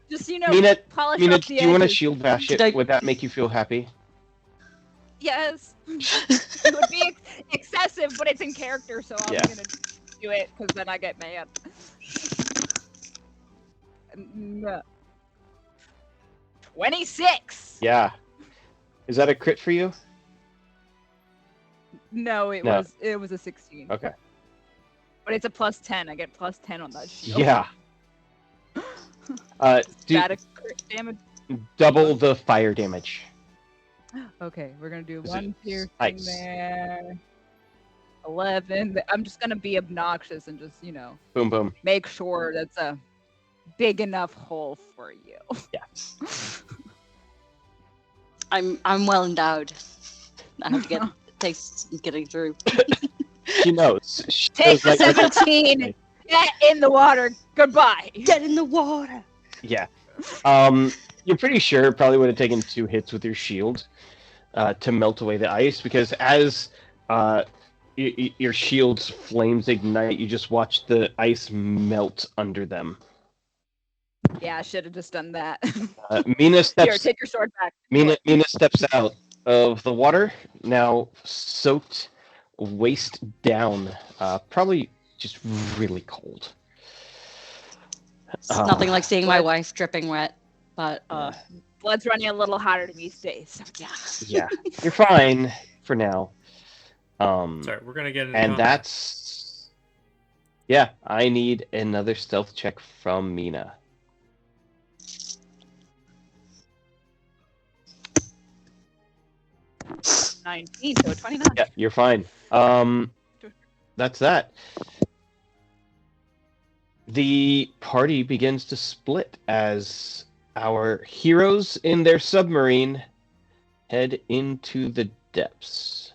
A: Just, you know,
C: Mina,
A: polish
C: Mina,
A: up
C: do
A: the
C: you want to
A: edges.
C: shield bash
B: Did I-
C: it? Would that make you feel happy?
A: Yes. It would be excessive, but it's in character, so I'm
C: Yeah.
A: gonna do it, because then I get mad. No. 26!
C: Yeah. Is that a crit for you?
A: No, it
C: No.
A: was a 16.
C: Okay.
A: But it's a plus 10. I get plus 10 on that shield.
C: Yeah. Do
A: Static crit damage.
C: double the fire damage.
A: Okay, we're gonna do
C: Is
A: 1
C: it
A: piercing
C: ice?
A: there. 11. I'm just gonna be obnoxious and just,
C: Boom, boom.
A: make sure that's a big enough hole for you.
C: Yeah.
B: I'm well endowed. I have to get takes getting through.
C: She knows. She
A: Take
C: knows, like,
A: 17. Get in the water. Goodbye.
B: Get in the water.
C: yeah. You're pretty sure it probably would have taken 2 hits with your shield to melt away the ice, because as your shield's flames ignite, you just watch the ice melt under them.
A: Yeah, I should have just done that.
C: Mina
A: Here,
C: steps.
A: take your sword back.
C: Mina steps out of the water, now soaked waist down, probably just really cold.
B: It's nothing like seeing my
A: Blood.
B: wife dripping wet, but
A: Blood's running a little hotter these days.
B: yeah.
C: Yeah, you're fine for now.
E: Sorry, we're gonna get into
C: And
E: combat.
C: that's yeah. I need another stealth check from Mina.
A: 19, so 29.
C: Yeah, you're fine. That's that. The party begins to split as our heroes in their submarine head into the depths.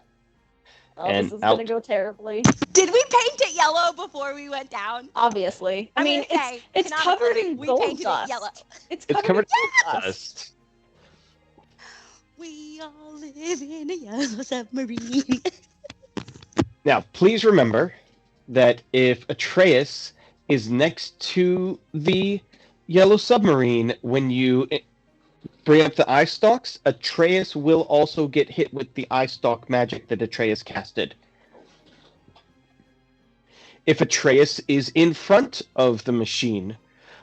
F: Oh,
C: And
F: this is
C: out.
F: gonna go terribly.
B: Did we paint it yellow before we went down?
F: Obviously. I
B: I'm
F: mean,
B: gonna say,
F: it's covered
B: canonically,
F: in
B: we
F: gold
B: painted
F: dust.
B: it yellow.
F: It's
C: It's
F: covered,
C: covered
F: in
C: in
F: dust.
C: dust.
B: We all live in a yellow submarine.
C: Now, please remember that if Atreus is next to the yellow submarine when you bring up the eye stalks, Atreus will also get hit with the eye stalk magic that Atreus casted. If Atreus is in front of the machine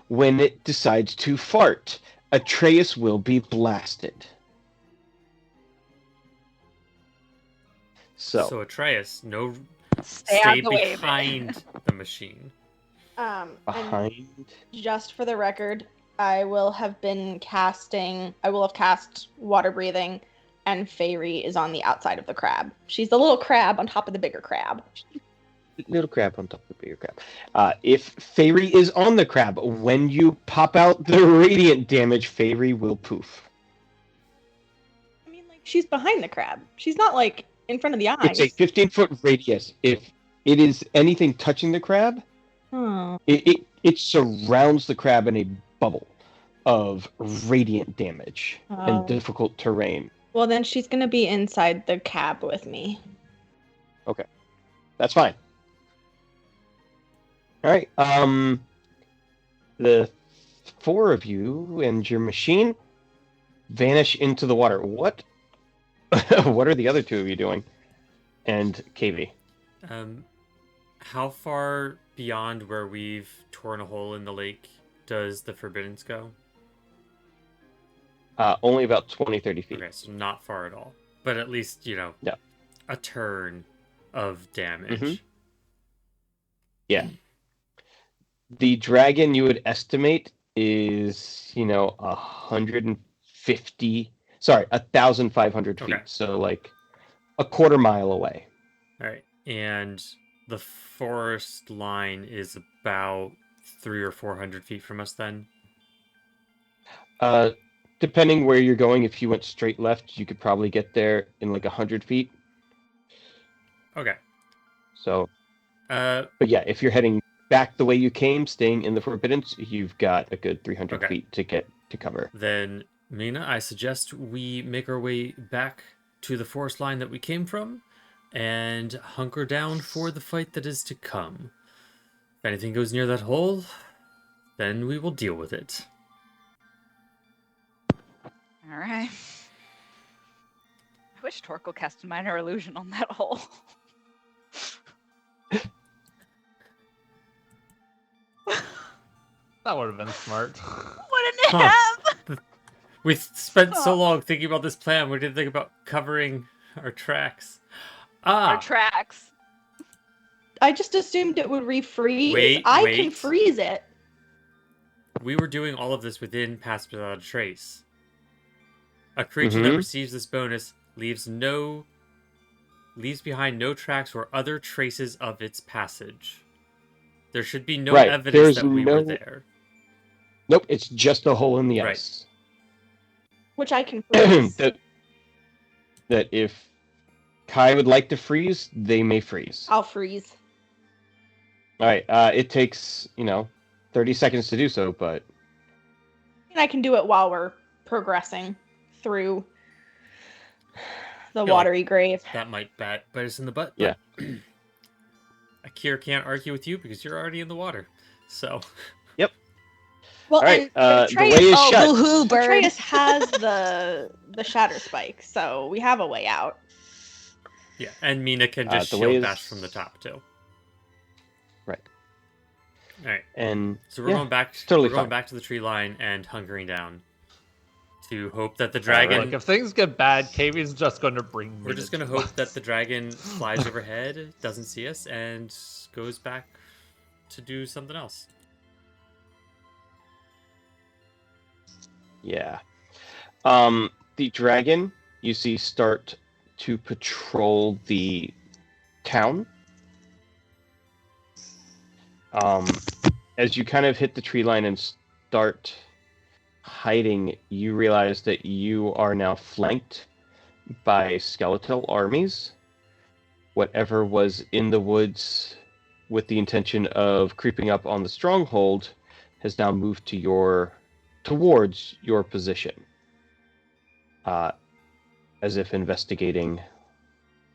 C: when it decides to fart, Atreus will be blasted.
E: So Atreus,
A: Stay
E: stay
A: out the way, man.
E: behind the machine.
F: And
C: Behind.
F: just for the record, I will have cast water breathing, and Fairy is on the outside of the crab. She's the little crab on top of the bigger crab.
C: Little crab on top of the bigger crab. If Fairy is on the crab, when you pop out the radiant damage, Fairy will poof.
F: I mean, like, she's behind the crab. She's not, like, in front of the eyes.
C: It's a 15-foot radius. If it is anything touching the crab,
F: Oh.
C: it surrounds the crab in a bubble of radiant damage
F: Oh.
C: and difficult terrain.
F: Well, then she's gonna be inside the cab with me.
C: That's fine. All right. The four of you and your machine vanish into the water. What? What are the other two of you doing? And KV.
E: How far beyond where we've torn a hole in the lake does the Forbiddance go?
C: Only about 20, 30 feet.
E: Okay, so not far at all. But at least,
C: Yeah.
E: a turn of damage.
C: Mhm. Yeah. The dragon you would estimate is, 1,500 feet.
E: Okay.
C: So like a quarter mile away.
E: All right. And the forest line is about 300 or 400 feet from us then?
C: Depending where you're going, if you went straight left, you could probably get there in like 100 feet.
E: Okay.
C: So,
E: Uh,
C: but yeah, if you're heading back the way you came, staying in the Forbiddance, you've got a good 300
E: Okay.
C: feet to get to cover.
E: Then, Mina, I suggest we make our way back to the forest line that we came from and hunker down for the fight that is to come. If anything goes near that hole, then we will deal with it.
A: All right. I wish Torkel cast a minor illusion on that hole.
D: That would have been smart.
A: Wouldn't it
E: Huh.
A: have?
E: We spent so
A: Oh.
E: long thinking about this plan, we didn't think about covering our tracks.
A: Our
E: Ah,
A: tracks.
F: I just assumed it would refreeze.
E: Wait,
F: I can
E: wait.
F: freeze it.
E: we were doing all of this within Pass Without a Trace. A creature that
C: Mhm.
E: receives this bonus leaves behind no tracks or other traces of its passage. There should be no
C: Right,
E: evidence
C: there's
E: that we were
C: no-
E: there.
C: Nope, it's just a hole in the
E: Right.
C: ice.
F: Which I can freeze.
C: that if Kai would like to freeze, they may freeze.
F: I'll freeze.
C: All right. It takes 30 seconds to do so, but
F: And I can do it while we're progressing through the
E: Feel like-
F: watery grave.
E: That might bite us in the butt.
C: Yeah.
E: But Akira can't argue with you because you're already in the water. So,
B: Well,
C: All right,
B: and
C: the way is
B: oh,
C: shut.
B: boo-hoo, bird.
F: Atreus has the shatter spike, so we have a way out.
E: Yeah, and Mina can just
C: the way
E: shield
C: is-
E: bash from the top too.
C: Right.
E: All right.
C: And
E: So we're
C: yeah,
E: going back.
C: totally
E: we're going
C: fine.
E: back to the tree line and hunkering down to hope that the
C: All
E: dragon.
C: right.
D: Look, if things get bad, Kavie's just going to bring.
E: We're
D: Mina
E: just gonna
D: to
E: hope
D: us.
E: that the dragon flies overhead, doesn't see us, and goes back to do something else.
C: Yeah. The dragon you see start to patrol the town. As you kind of hit the tree line and start hiding, you realize that you are now flanked by skeletal armies. Whatever was in the woods with the intention of creeping up on the stronghold has now moved towards your position, as if investigating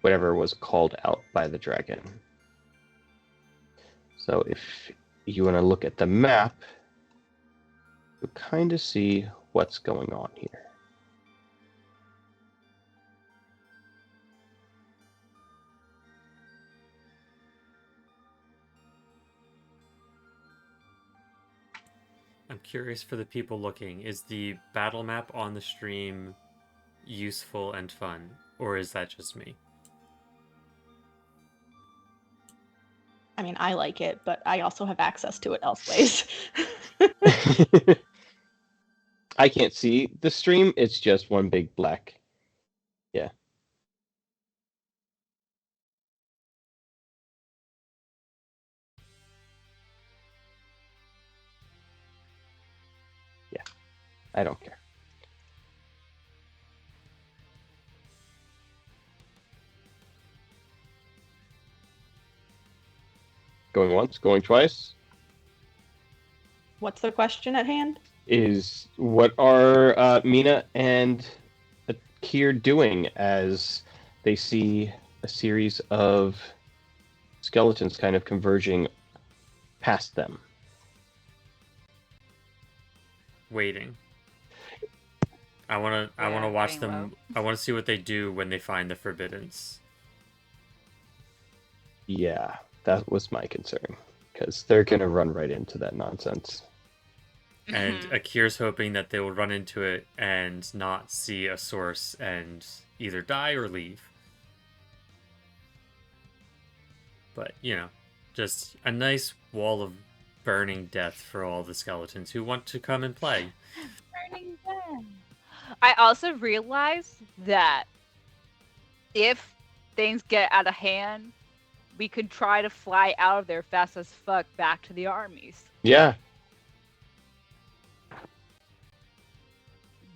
C: whatever was called out by the dragon. So if you want to look at the map, you'll kind of see what's going on here.
E: I'm curious for the people looking. Is the battle map on the stream useful and fun, or is that just me?
F: I mean, I like it, but I also have access to it elsewise.
C: I can't see the stream, it's just one big black. Yeah. Yeah, I don't care. Going once, going twice.
F: What's the question at hand?
C: Is what are Mina and Akir doing as they see a series of skeletons kind of converging past them?
E: Waiting. I wanna
A: Yeah,
E: watch
A: getting
E: them. I wanna see what they do when they find the Forbiddance.
C: Yeah, that was my concern, because they're gonna run right into that nonsense.
E: And
A: Mhm.
E: Akir's hoping that they will run into it and not see a source and either die or leave. But, just a nice wall of burning death for all the skeletons who want to come and play.
A: Burning them. I also realized that if things get out of hand, we could try to fly out of there fast as fuck back to the armies.
C: Yeah,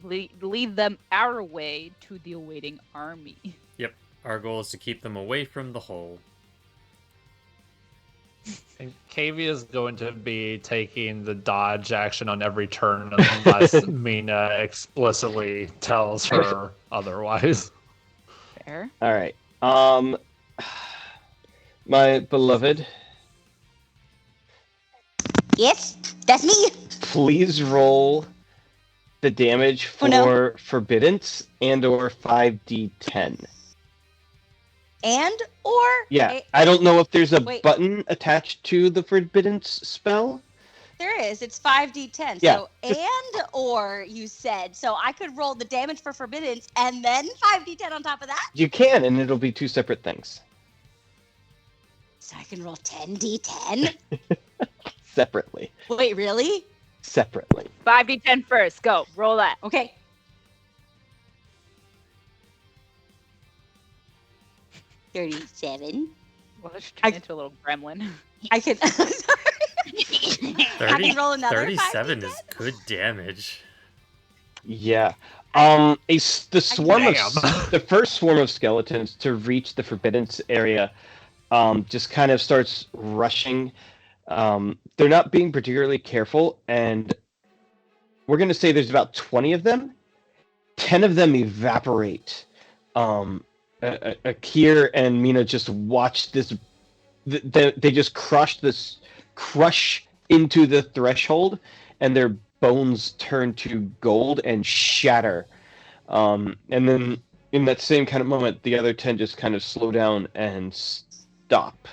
A: Lead them our way to the awaiting army.
E: Yep, our goal is to keep them away from the hole.
D: And Kavie is going to be taking the dodge action on every turn unless Mina explicitly tells her otherwise.
A: Fair.
C: all right. My beloved,
B: Yes, that's me.
C: please roll the damage for
B: Oh, no.
C: Forbiddance and or 5d10.
B: And or
C: Yeah, I don't know if there's a
B: Wait.
C: button attached to the Forbiddance spell.
B: there is. It's 5d10.
C: Yeah,
B: So
C: just-
B: and or you said. So I could roll the damage for Forbiddance and then 5d10 on top of that.
C: You can, and it'll be two separate things.
B: So I can roll 10d10.
C: Separately.
B: Wait, really?
C: Separately.
A: 5d10 first. Go. Roll that.
B: Okay. $37.
A: Well, let's
B: I-
A: turn into a little gremlin.
B: I could. Sorry. I
E: 30,
B: can roll another
E: 37
B: 5d10.
E: is good damage.
C: Yeah. The swarm of
D: Damn.
C: the first swarm of skeletons to reach the Forbiddance area, just kind of starts rushing. They're not being particularly careful, and we're gonna say there's about 20 of them. 10 of them evaporate. Akir and Mina just watch this. They just crush into the threshold, and their bones turn to gold and shatter. And then in that same kind of moment, the other 10 just kind of slow down and stop.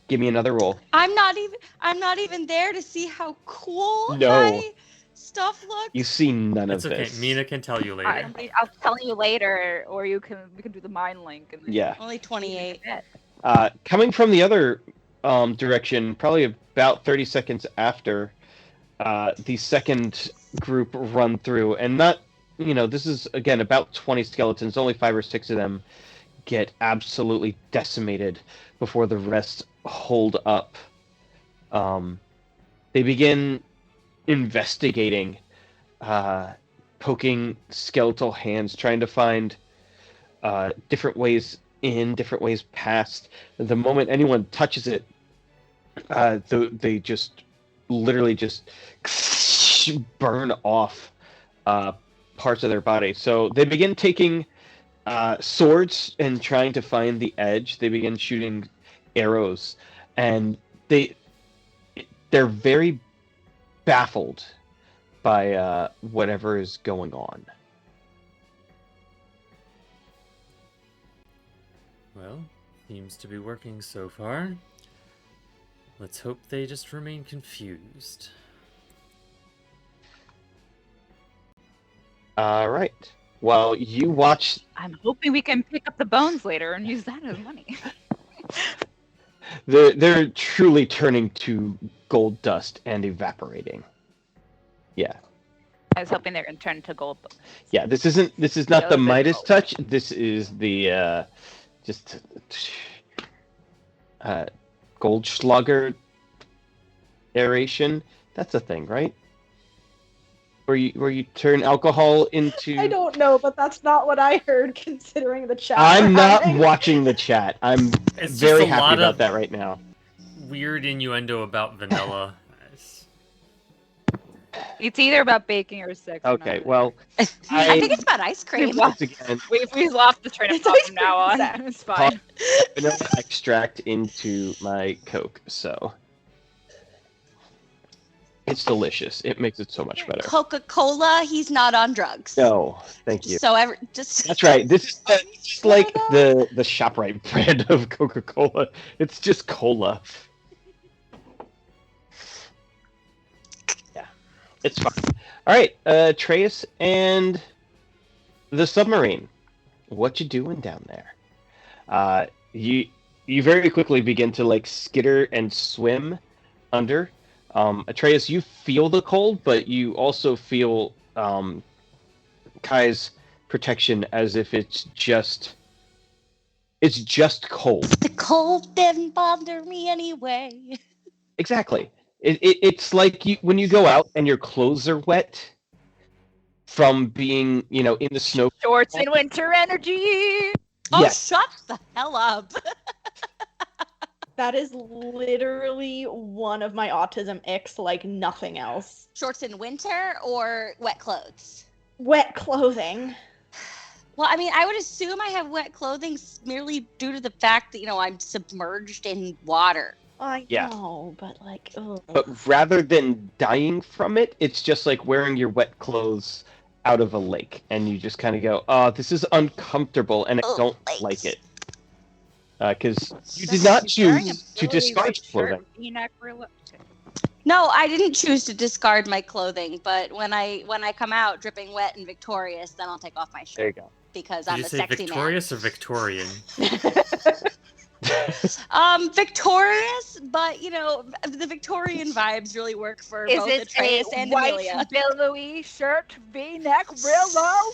C: Give me another roll.
B: I'm not even there to see how cool
C: No.
B: my stuff looks.
C: You see none
E: It's
C: of
E: okay.
C: this.
E: Mina can tell you later.
A: I'll tell you later, or we can do the mind link. And then
C: Yeah.
B: Only 28.
C: Coming from the other direction, probably about 30 seconds after, the second group run through, and not, this is, again, about 20 skeletons, only 5 or 6 of them get absolutely decimated before the rest hold up. They begin investigating, poking skeletal hands, trying to find different ways in, different ways past. The moment anyone touches it, they just literally just burn off parts of their body. So they begin taking swords and trying to find the edge. They begin shooting arrows, and they're very baffled by whatever is going on.
E: Well, seems to be working so far. Let's hope they just remain confused.
C: All right. Well, you watch.
A: I'm hoping we can pick up the bones later and use that as money.
C: They're truly turning to gold dust and evaporating. Yeah.
A: I was hoping they're going to turn to gold.
C: Yeah, this is not the
A: Those are
C: Midas
A: gold.
C: touch. This is the just Goldschlager aeration. That's a thing, right? Where you turn alcohol into.
F: I don't know, but that's not what I heard considering the chat.
C: I'm
F: we're
C: not
F: having.
C: watching the chat. I'm
E: It's just
C: very
E: a
C: happy
E: lot
C: about
E: of-
C: that right now.
E: Weird innuendo about vanilla.
A: It's either about baking or sex. or
C: Okay,
A: not.
C: well,
B: I think it's about ice cream.
C: once again,
A: We've lost the train of
F: It's
A: thought
F: ice
A: from now
F: cream
A: on.
F: sex.
A: It's fine.
C: vanilla extract into my Coke, so it's delicious. It makes it so much better.
B: Coca-Cola, he's not on drugs.
C: No, thank you.
B: So just
C: That's right. This is just like the ShopRite brand of Coca-Cola. It's just cola. Yeah, it's fine. All right, Atreus and the submarine. What you doing down there? You very quickly begin to like skitter and swim under. Atreus, you feel the cold, but you also feel Kai's protection as if it's just cold.
B: the cold didn't bother me anyway.
C: Exactly. It's like when you go out and your clothes are wet from being, in the snow.
A: Shorts and winter energy.
B: Oh,
C: Yes.
B: shut the hell up.
F: That is literally one of my autism icks, like nothing else.
B: Shorts in winter or wet clothes?
F: Wet clothing.
B: Well, I mean, I would assume I have wet clothing merely due to the fact that, I'm submerged in water.
F: I
C: Yeah.
F: know, but like, ugh.
C: But rather than dying from it, it's just like wearing your wet clothes out of a lake, and you just kind of go, "Oh, this is uncomfortable," and I
B: Oh,
C: don't
B: lakes.
C: like it. Because you did not choose to discard clothing.
B: No, I didn't choose to discard my clothing, but when I come out dripping wet and victorious, then I'll take off my
C: There you
B: shirt
C: go.
B: because
E: Did
B: I'm
E: you
B: a
E: say
B: sexy
E: victorious or Victorian?
B: man. Victorious, but the Victorian vibes really work for
A: Is
B: both
A: it
B: Atreus
A: a
B: and
A: white
B: Amelia.
A: billowy shirt, V-neck, real low?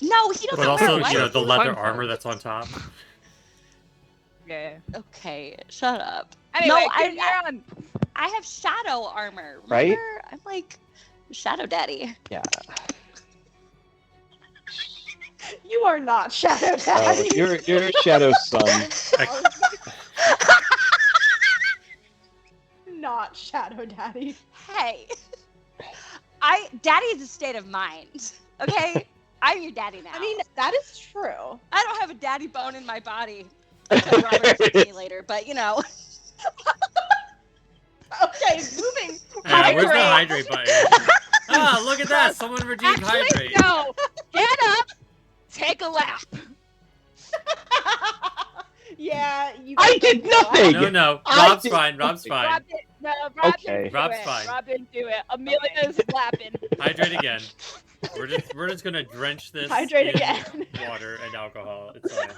B: No, he doesn't
E: But also,
B: wear white.
E: the leather
D: Fine
E: armor
D: part.
E: that's on top.
A: Yeah.
B: Okay, shut up.
A: Anyway,
B: No,
A: carry on.
B: I have shadow armor.
C: Right?
B: Remember? I'm like Shadow Daddy.
C: Yeah.
F: You are not Shadow
C: Oh,
F: Daddy.
C: you're Shadow's son.
F: Not Shadow Daddy.
B: Hey, Daddy is a state of mind. Okay, I'm your daddy now.
F: I mean, that is true.
B: I don't have a daddy bone in my body. Until Robert tells me later, but
F: Okay, moving.
E: Where's the
A: Hydrate.
E: hydrate button? Ah, look at that! Someone redeemed
A: Actually,
E: hydrate.
A: no. Get up. Take a lap.
F: Yeah, you.
C: I did nothing!
E: No,
C: I
E: Rob's
C: did-
E: fine. Rob's fine.
A: Rob did, no, Rob
C: Okay.
A: didn't do
E: Rob's
A: it.
E: fine.
A: Rob didn't do it. Amelia's lapping.
E: Hydrate again. We're just gonna drench this
F: Hydrate
E: in
F: again.
E: water and alcohol. It's fine.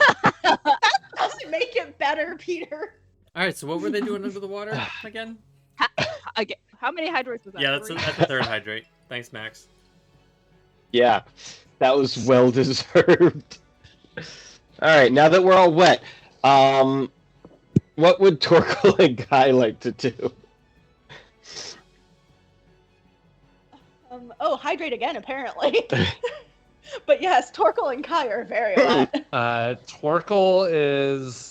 F: Doesn't make it better, Peter.
E: All right. So what were they doing under the water again?
A: Again, how many hydrates was that?
E: Yeah, that's
A: Three?
E: the third hydrate. Thanks, Max.
C: Yeah, that was well deserved. All right, now that we're all wet, what would Torkel and Guy like to do?
F: Hydrate again, apparently. But yes, Torkel and Kai are very wet.
D: Torkel is.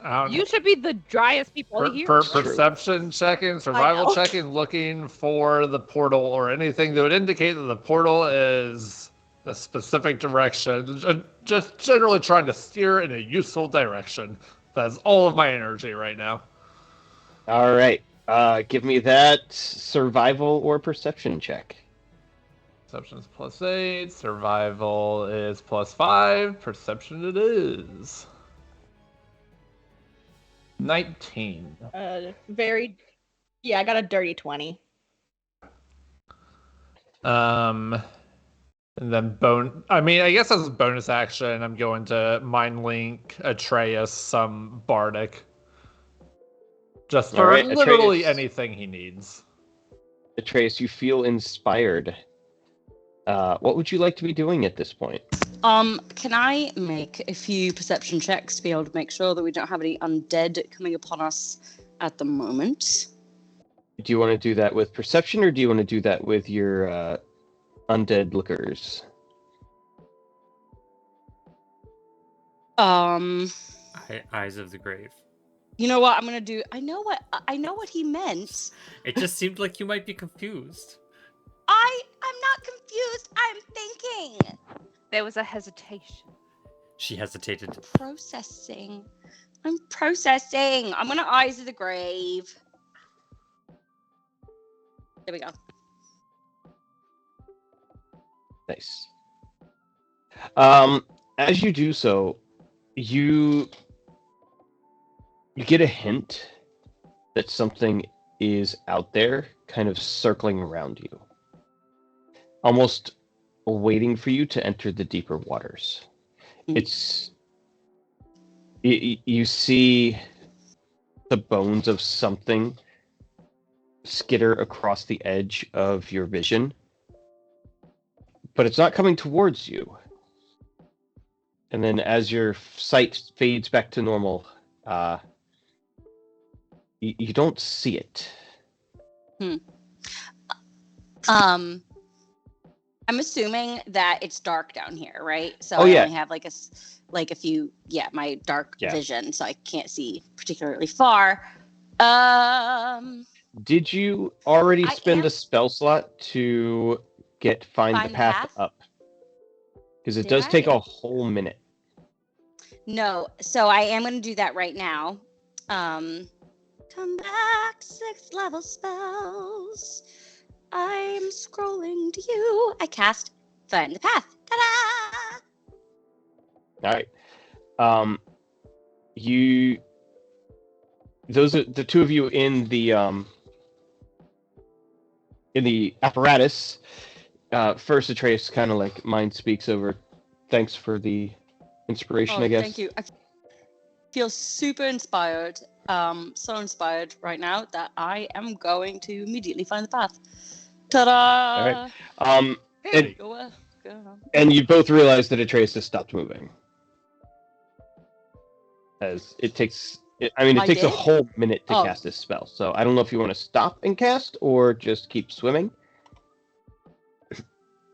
D: I don't
A: You should be the driest people here.
D: perception checking, survival
F: know.
D: checking, looking for the portal or anything that would indicate that the portal is a specific direction. Just generally trying to steer in a useful direction. That's all of my energy right now.
C: All right, give me that survival or perception check.
D: Perception is +8, survival is +5, perception it is. 19.
F: Yeah, I got a dirty 20.
D: And then I guess as a bonus action, I'm going to mind link Atreus some bardic. Just for
C: Alright,
D: literally
C: Atreus.
D: anything he needs.
C: Atreus, you feel inspired. What would you like to be doing at this point?
B: Can I make a few perception checks to be able to make sure that we don't have any undead coming upon us at the moment?
C: Do you want to do that with perception, or do you want to do that with your undead lookers?
E: Eyes of the grave.
B: You know what? I know what he meant.
E: It just seemed like you might be confused.
B: I'm not confused. I'm thinking.
A: There was a hesitation.
E: She hesitated.
B: Processing. I'm processing. I'm gonna eyes of the grave. There we go.
C: Nice. As you do so, you get a hint that something is out there, kind of circling around you, almost waiting for you to enter the deeper waters. You see the bones of something skitter across the edge of your vision, but it's not coming towards you. And then as your sight fades back to normal, you don't see it.
B: I'm assuming that it's dark down here, right? So
C: Oh,
B: I
C: yeah.
B: only have like a few, my dark
C: Yeah.
B: vision, so I can't see particularly far.
C: Did you already
B: I
C: spend
B: am-
C: a spell slot to get find the path up? Because it
B: Did
C: does take
B: I?
C: a whole minute.
B: No, so I am going to do that right now. Come back, 6th level spells. I'm scrolling to you. I cast Find the Path. Ta-da!
C: All right. Those are the two of you in the apparatus. First, Atreus kind of like mind speaks over. Thanks for the inspiration, I guess.
B: Thank you. I feel super inspired. So inspired right now that I am going to immediately find the path. Ta-da!
C: All right. And,
B: Go.
C: and you both realize that Atreus has stopped moving. As it takes, it takes a
B: did?
C: whole minute to
B: Oh.
C: cast this spell. So I don't know if you want to stop and cast or just keep swimming.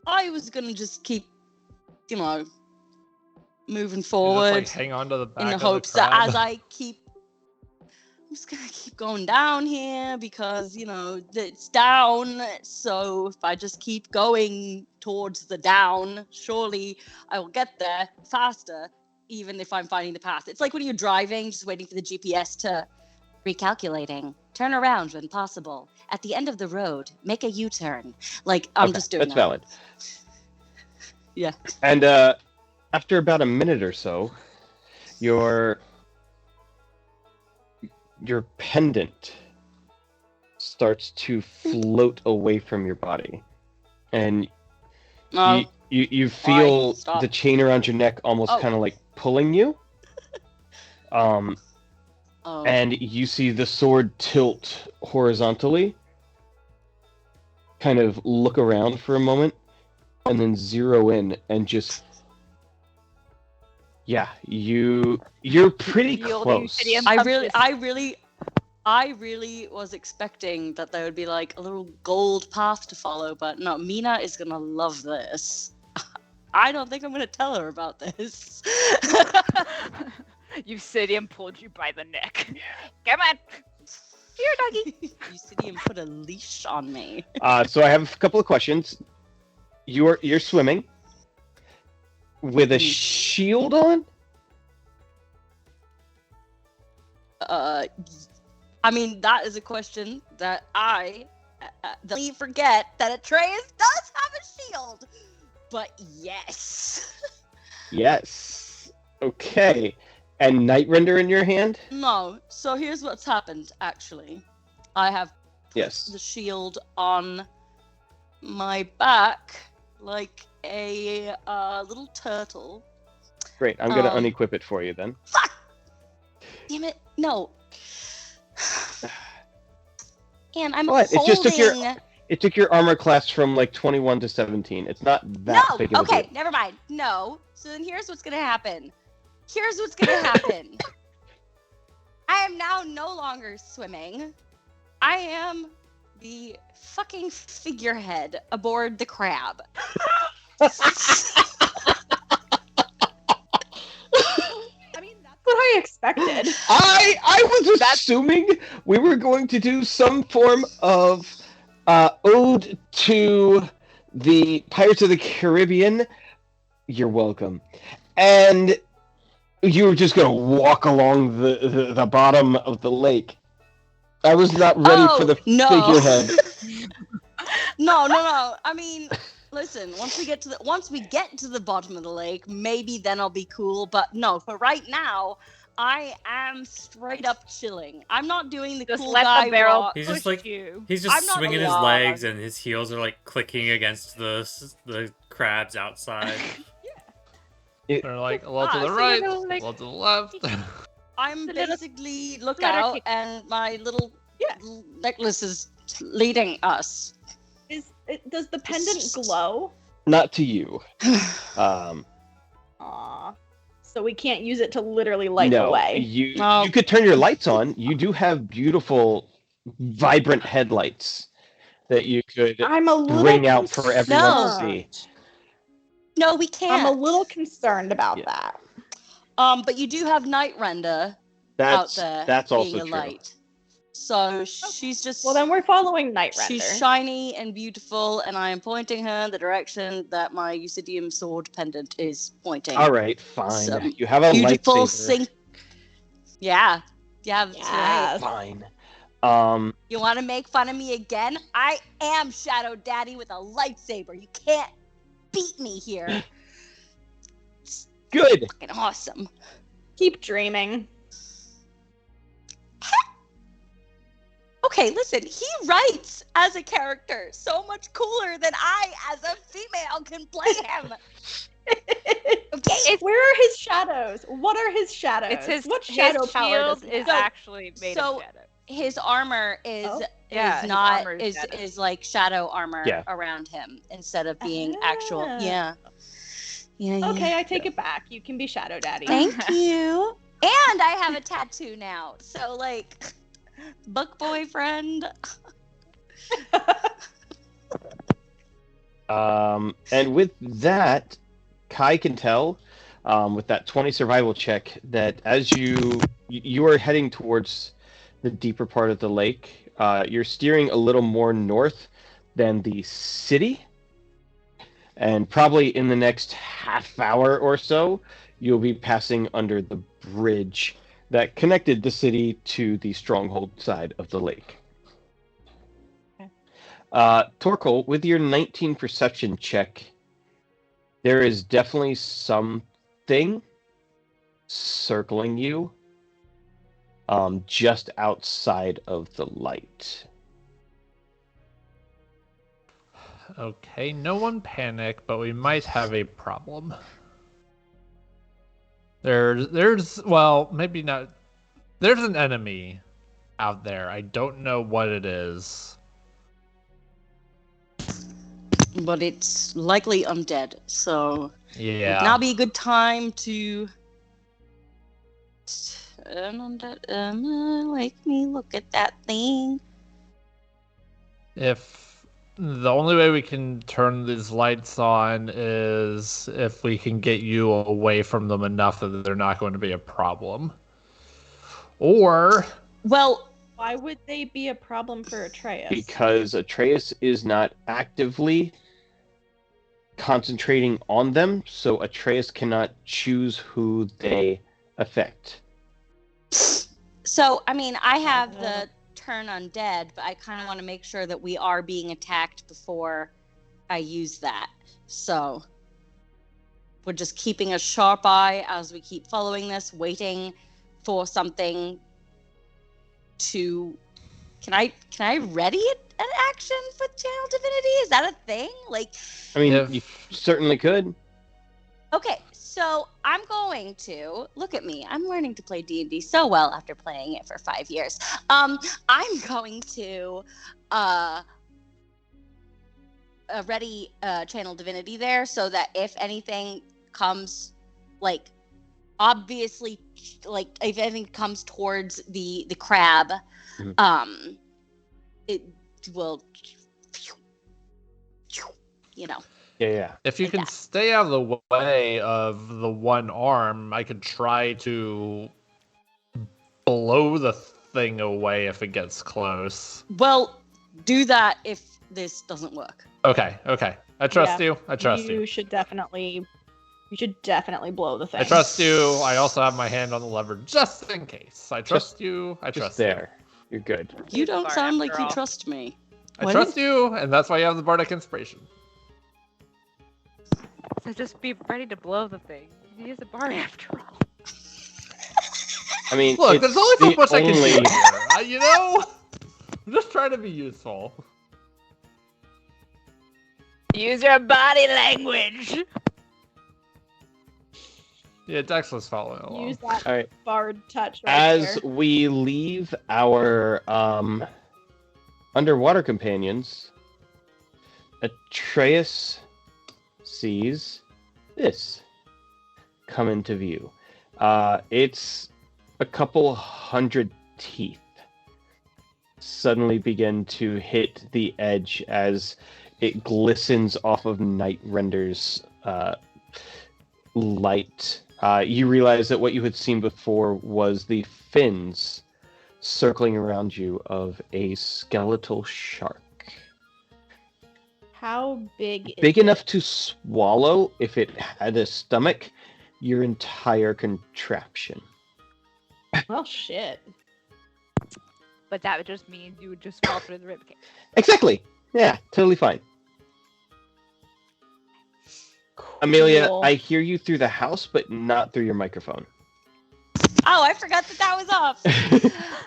B: I was gonna just keep, moving
D: You just,
B: forward
D: like, hang on to the back
B: in the
D: of
B: hopes
D: the
B: that
D: crab.
B: as I'm just gonna keep going down here because it's down. So if I just keep going towards the down, surely I will get there faster, even if I'm finding the path. It's like when you're driving, just waiting for the GPS to Recalculating. Turn around when possible. At the end of the road, make a U-turn. Like, I'm
C: Okay,
B: just doing
C: that's
B: that.
C: valid.
B: Yeah.
C: And after about a minute or so, your pendant starts to float away from your body, and
B: Oh,
C: you feel
B: Stop.
C: the chain around your neck almost
B: Oh.
C: kind of like pulling you.
B: oh.
C: And you see the sword tilt horizontally, kind of look around for a moment, and then zero in and just you're pretty
A: Yielding
C: close.
A: Obsidian.
B: I really was expecting that there would be like a little gold path to follow, but no, Mina is gonna love this. I don't think I'm gonna tell her about this.
A: Obsidian pulled you by the neck. Come on. Here, doggy.
B: Obsidian put a leash on me.
C: So I have a couple of questions. You're swimming with a shield on?
B: I mean, that is a question that I forget that Atreus does have a shield. But yes.
C: Yes. Okay. And Nightrender in your hand?
B: No. So here's what's happened, actually. I have
C: Yes.
B: the shield on my back like a little turtle.
C: Great. I'm going to unequip it for you then.
B: Fuck! Damn it. No. And I'm
C: What? It
B: holding...
C: just took your armor class from like 21 to 17. It's not that
B: No!
C: big of a
B: Okay,
C: deal.
B: never mind. No. So then here's what's gonna happen. I am now no longer swimming. I am the fucking figurehead aboard the crab.
F: I mean, that's what I expected.
C: I was assuming we were going to do some form of ode to the Pirates of the Caribbean. You're welcome. And you were just going to walk along the bottom of the lake. I was not ready for the figurehead.
B: No. I mean, listen. Once we get to the bottom of the lake, maybe then I'll be cool. But no, for right now, I am straight up chilling. I'm not doing the
A: Just
B: cool
A: let
B: guy
A: the barrel
B: walk.
E: He's
A: push
E: just like
A: you.
E: he's just
B: I'm not
E: swinging his
B: allowed.
E: legs and his heels are like clicking against the crabs outside.
D: They're like a little to the
A: so
D: right,
A: you're
D: a
A: like-
D: little to the left.
B: I'm
A: The little-
B: basically
A: little
B: lookout,
A: kick.
B: and my little necklace is leading us.
F: Does the pendant glow?
C: Not to you.
F: Aw. So we can't use it to literally light the
C: no,
F: way.
B: No.
C: you could turn your lights on. You do have beautiful, vibrant headlights that you could
F: I'm a little
C: bring out for everyone to
F: concerned.
C: see.
B: No, we can't.
F: I'm a little concerned about
C: Yeah.
F: that.
B: But you do have Nightrender out there
C: That's
B: being
C: also
B: a
C: true.
B: light. So she's just
F: Well, then we're following Night Render.
B: she's shiny and beautiful, and I am pointing her in the direction that my Eusidium sword pendant is pointing.
C: All right, fine.
B: Some
C: You have a
B: Beautiful
C: lightsaber.
B: sync. Yeah, that's right.
F: Yes.
C: Fine.
B: You want to make fun of me again? I am Shadow Daddy with a lightsaber. You can't beat me here.
C: Good.
B: Fucking awesome.
F: Keep dreaming.
B: Okay, listen, he writes as a character so much cooler than I, as a female, can play him. Okay,
F: Where are his shadows? What are his shadows?
A: It's his,
F: what
A: his
F: shadow power
A: shield
F: does he
A: is
F: have?
A: actually made
B: so-
A: of shadow.
B: his armor is
F: Oh.
A: Yeah,
B: is
A: his
B: not
A: armor is
B: is
A: shadow.
B: is like shadow armor
C: Yeah.
B: around him instead of being actual.
F: Ah.
B: Yeah. Yeah.
F: Okay, I take it back. You can be Shadow Daddy.
B: Thank you. And I have a tattoo now. So like book boyfriend.
C: And with that, Kai can tell, with that 20 survival check, that as you are heading towards the deeper part of the lake, you're steering a little more north than the city, and probably in the next half hour or so, you'll be passing under the bridge that connected the city to the stronghold side of the lake.
A: Okay.
C: Torkel, with your 19 perception check, there is definitely something circling you just outside of the light.
D: Okay, no one panic, but we might have a problem. Well, maybe not. There's an enemy out there. I don't know what it is.
B: But it's likely undead, so
D: Yeah.
B: would now be a good time to turn on that. Make me look at that thing.
D: If the only way we can turn these lights on is if we can get you away from them enough that they're not going to be a problem. Or
B: Well,
F: Why would they be a problem for Atreus?
C: Because Atreus is not actively concentrating on them, so Atreus cannot choose who they affect.
B: so I mean, I have the turn undead, but I kind of want to make sure that we are being attacked before I use that. So we're just keeping a sharp eye as we keep following this, waiting for something to. Can I ready an action for Channel Divinity? Is that a thing? Like,
C: I mean,
D: If-
C: you certainly could.
B: okay, so I'm going to look at me. I'm learning to play D&D so well after playing it for 5 years. I'm going to ready Channel Divinity there, so that if anything comes, like, obviously, like if anything comes towards the crab,
C: Mhm.
B: it will,
C: Yeah.
D: if you
B: Like
D: can
B: that.
D: stay out of the way of the one arm, I could try to blow the thing away if it gets close.
B: well, do that if this doesn't work.
D: Okay. I trust
F: Yeah,
D: you. I trust you.
F: You should definitely blow the thing.
D: I trust you. I also have my hand on the lever just in case. I trust you. I
C: Just
D: trust
C: there. You're good.
B: You don't
A: Bard,
B: sound like
A: after
B: you
A: all.
B: trust me.
D: you. I
B: What?
D: trust you, and that's why you have the bardic inspiration.
A: So just be ready to blow the thing. He is a bard after all.
C: I mean,
D: Look,
C: it's
D: there's only so
C: the
D: much I can do
C: only-
D: here. You know, I'm just trying to be useful.
A: Use your body language.
D: Yeah, Dex was following along.
F: Use that
C: All right.
F: bard touch right
C: As
F: there.
C: we leave our underwater companions, Atreus sees this come into view. It's a couple hundred teeth suddenly begin to hit the edge as it glistens off of Night Render's light. You realize that what you had seen before was the fins circling around you of a skeletal shark.
F: How big is
C: Big
F: it?
C: enough to swallow, if it had a stomach, your entire contraption.
F: Well, shit.
A: But that would just mean you would just fall through the ribcage.
C: Exactly. Yeah, totally fine. Amelia,
F: Cool.
C: I hear you through the house, but not through your microphone.
B: Oh, I forgot that was off.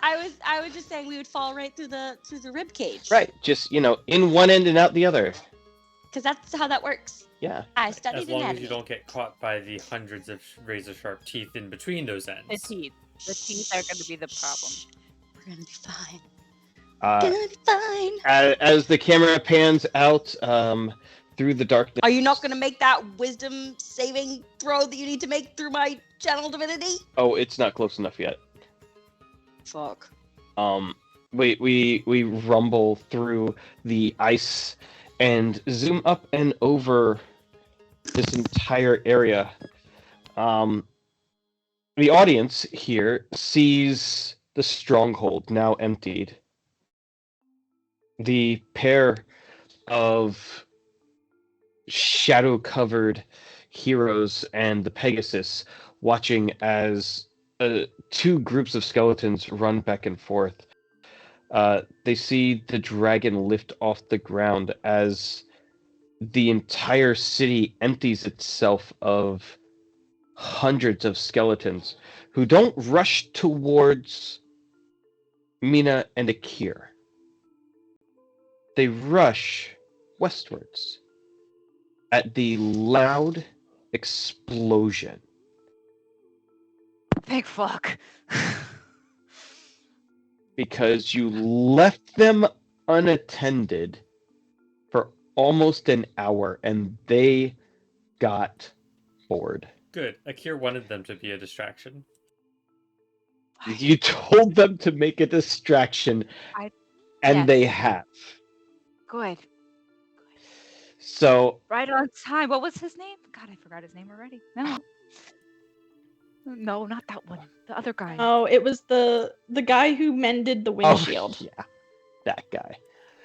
B: I was just saying we would fall right through the rib cage.
C: Right, just, in one end and out the other.
B: Because that's how that works.
C: Yeah.
B: I studied
E: As long
B: anatomy.
E: as you don't get caught by the hundreds of razor sharp teeth in between those ends.
A: The teeth. The teeth are going to be the problem.
B: We're gonna be fine.
C: Uh,
B: Gonna be fine.
C: as the camera pans out through the darkness.
B: Are you not gonna make that wisdom saving throw that you need to make through my channel divinity?
C: Oh, it's not close enough yet.
B: Fuck.
C: We rumble through the ice and zoom up and over this entire area. The audience here sees the stronghold now emptied. The pair of shadow-covered heroes and the Pegasus watching as two groups of skeletons run back and forth. They see the dragon lift off the ground as the entire city empties itself of hundreds of skeletons who don't rush towards Mina and Akir. They rush westwards at the loud explosion.
A: Thank fuck.
C: Because you left them unattended for almost an hour and they got bored.
E: Good. Akir wanted them to be a distraction.
C: You told them to make a distraction, and
A: yes.
C: they have.
A: Good.
C: So,
A: Right on time. What was his name? God, I forgot his name already. No. No, not that one. The other guy.
F: Oh, it was the guy who mended the windshield.
C: yeah, that guy.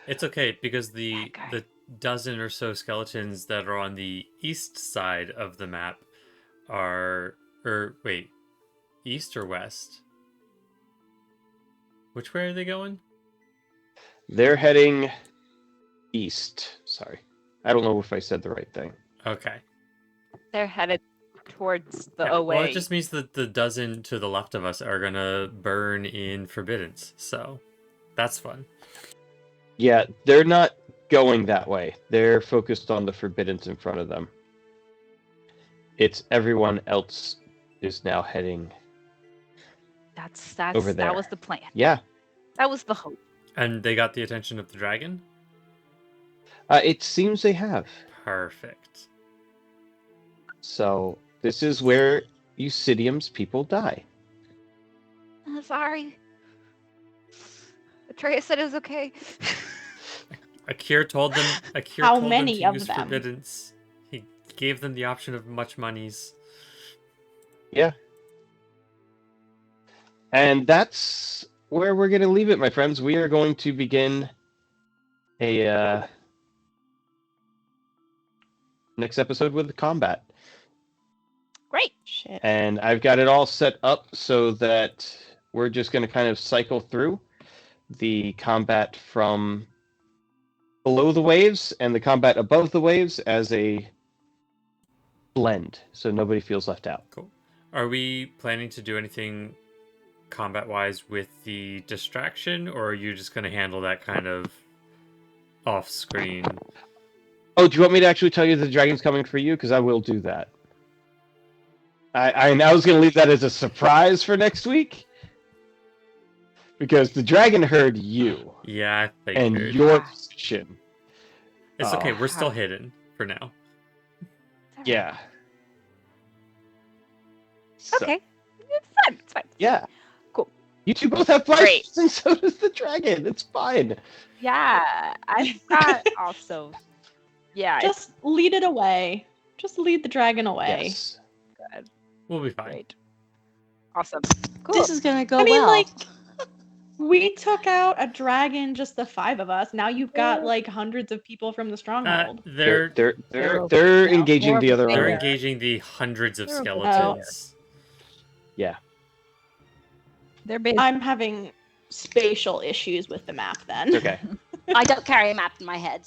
E: It's okay because
A: That guy.
E: the dozen or so skeletons that are on the east side of the map are east or west? Which way are they going?
C: They're heading east. Sorry. I don't know if I said the right thing.
E: Okay.
A: They're headed towards the
E: Yeah,
A: away.
E: well, it just means that the dozen to the left of us are gonna burn in Forbiddance, so that's fun.
C: Yeah, they're not going that way. They're focused on the forbiddance in front of them. It's everyone else is now heading.
A: That's
C: over there.
A: that was the plan.
C: Yeah,
A: That was the hope.
E: And they got the attention of the dragon?
C: it seems they have.
E: Perfect.
C: So this is where Eusidium's people die.
A: I'm sorry. Atreus said it was okay.
E: Akir told them
F: How
E: told
F: many
E: them
F: of
E: to use
F: them?
E: Forbiddance. He gave them the option of much monies.
C: Yeah. And that's where we're going to leave it, my friends. We are going to begin a next episode with the combat.
A: Great.
F: Shit.
C: And I've got it all set up so that we're just going to kind of cycle through the combat from below the waves and the combat above the waves as a blend, so nobody feels left out.
E: Cool. Are we planning to do anything combat-wise with the distraction, or are you just going to handle that kind of off-screen?
C: Oh, do you want me to actually tell you the dragon's coming for you? Because I will do that. I was going to leave that as a surprise for next week. Because the dragon heard you
E: Yeah, I
C: and
E: figured.
C: your position.
E: It's
C: Oh.
E: okay, we're still hidden for now.
C: Yeah. So,
A: Okay. It's fine. It's fine.
C: yeah.
A: Cool.
C: You two both have fire,
A: Great.
C: and so does the dragon. It's fine.
A: Yeah. I've got also. Yeah.
F: Just lead it away. Just lead the dragon away.
C: Yes.
A: Good.
E: We'll be fine.
A: Great. Awesome. Cool.
B: This is gonna go
F: I mean,
B: well.
F: like, we took out a dragon, just the 5 of us. Now you've got like hundreds of people from the stronghold.
E: They're
C: They're engaging
A: More
C: the
A: of
C: other
A: a
E: they're
C: army.
E: engaging the hundreds of
A: They're over
E: skeletons.
C: Yeah.
A: They're big.
F: I'm having spatial issues with the map then.
C: It's okay.
B: I don't carry a map in my head.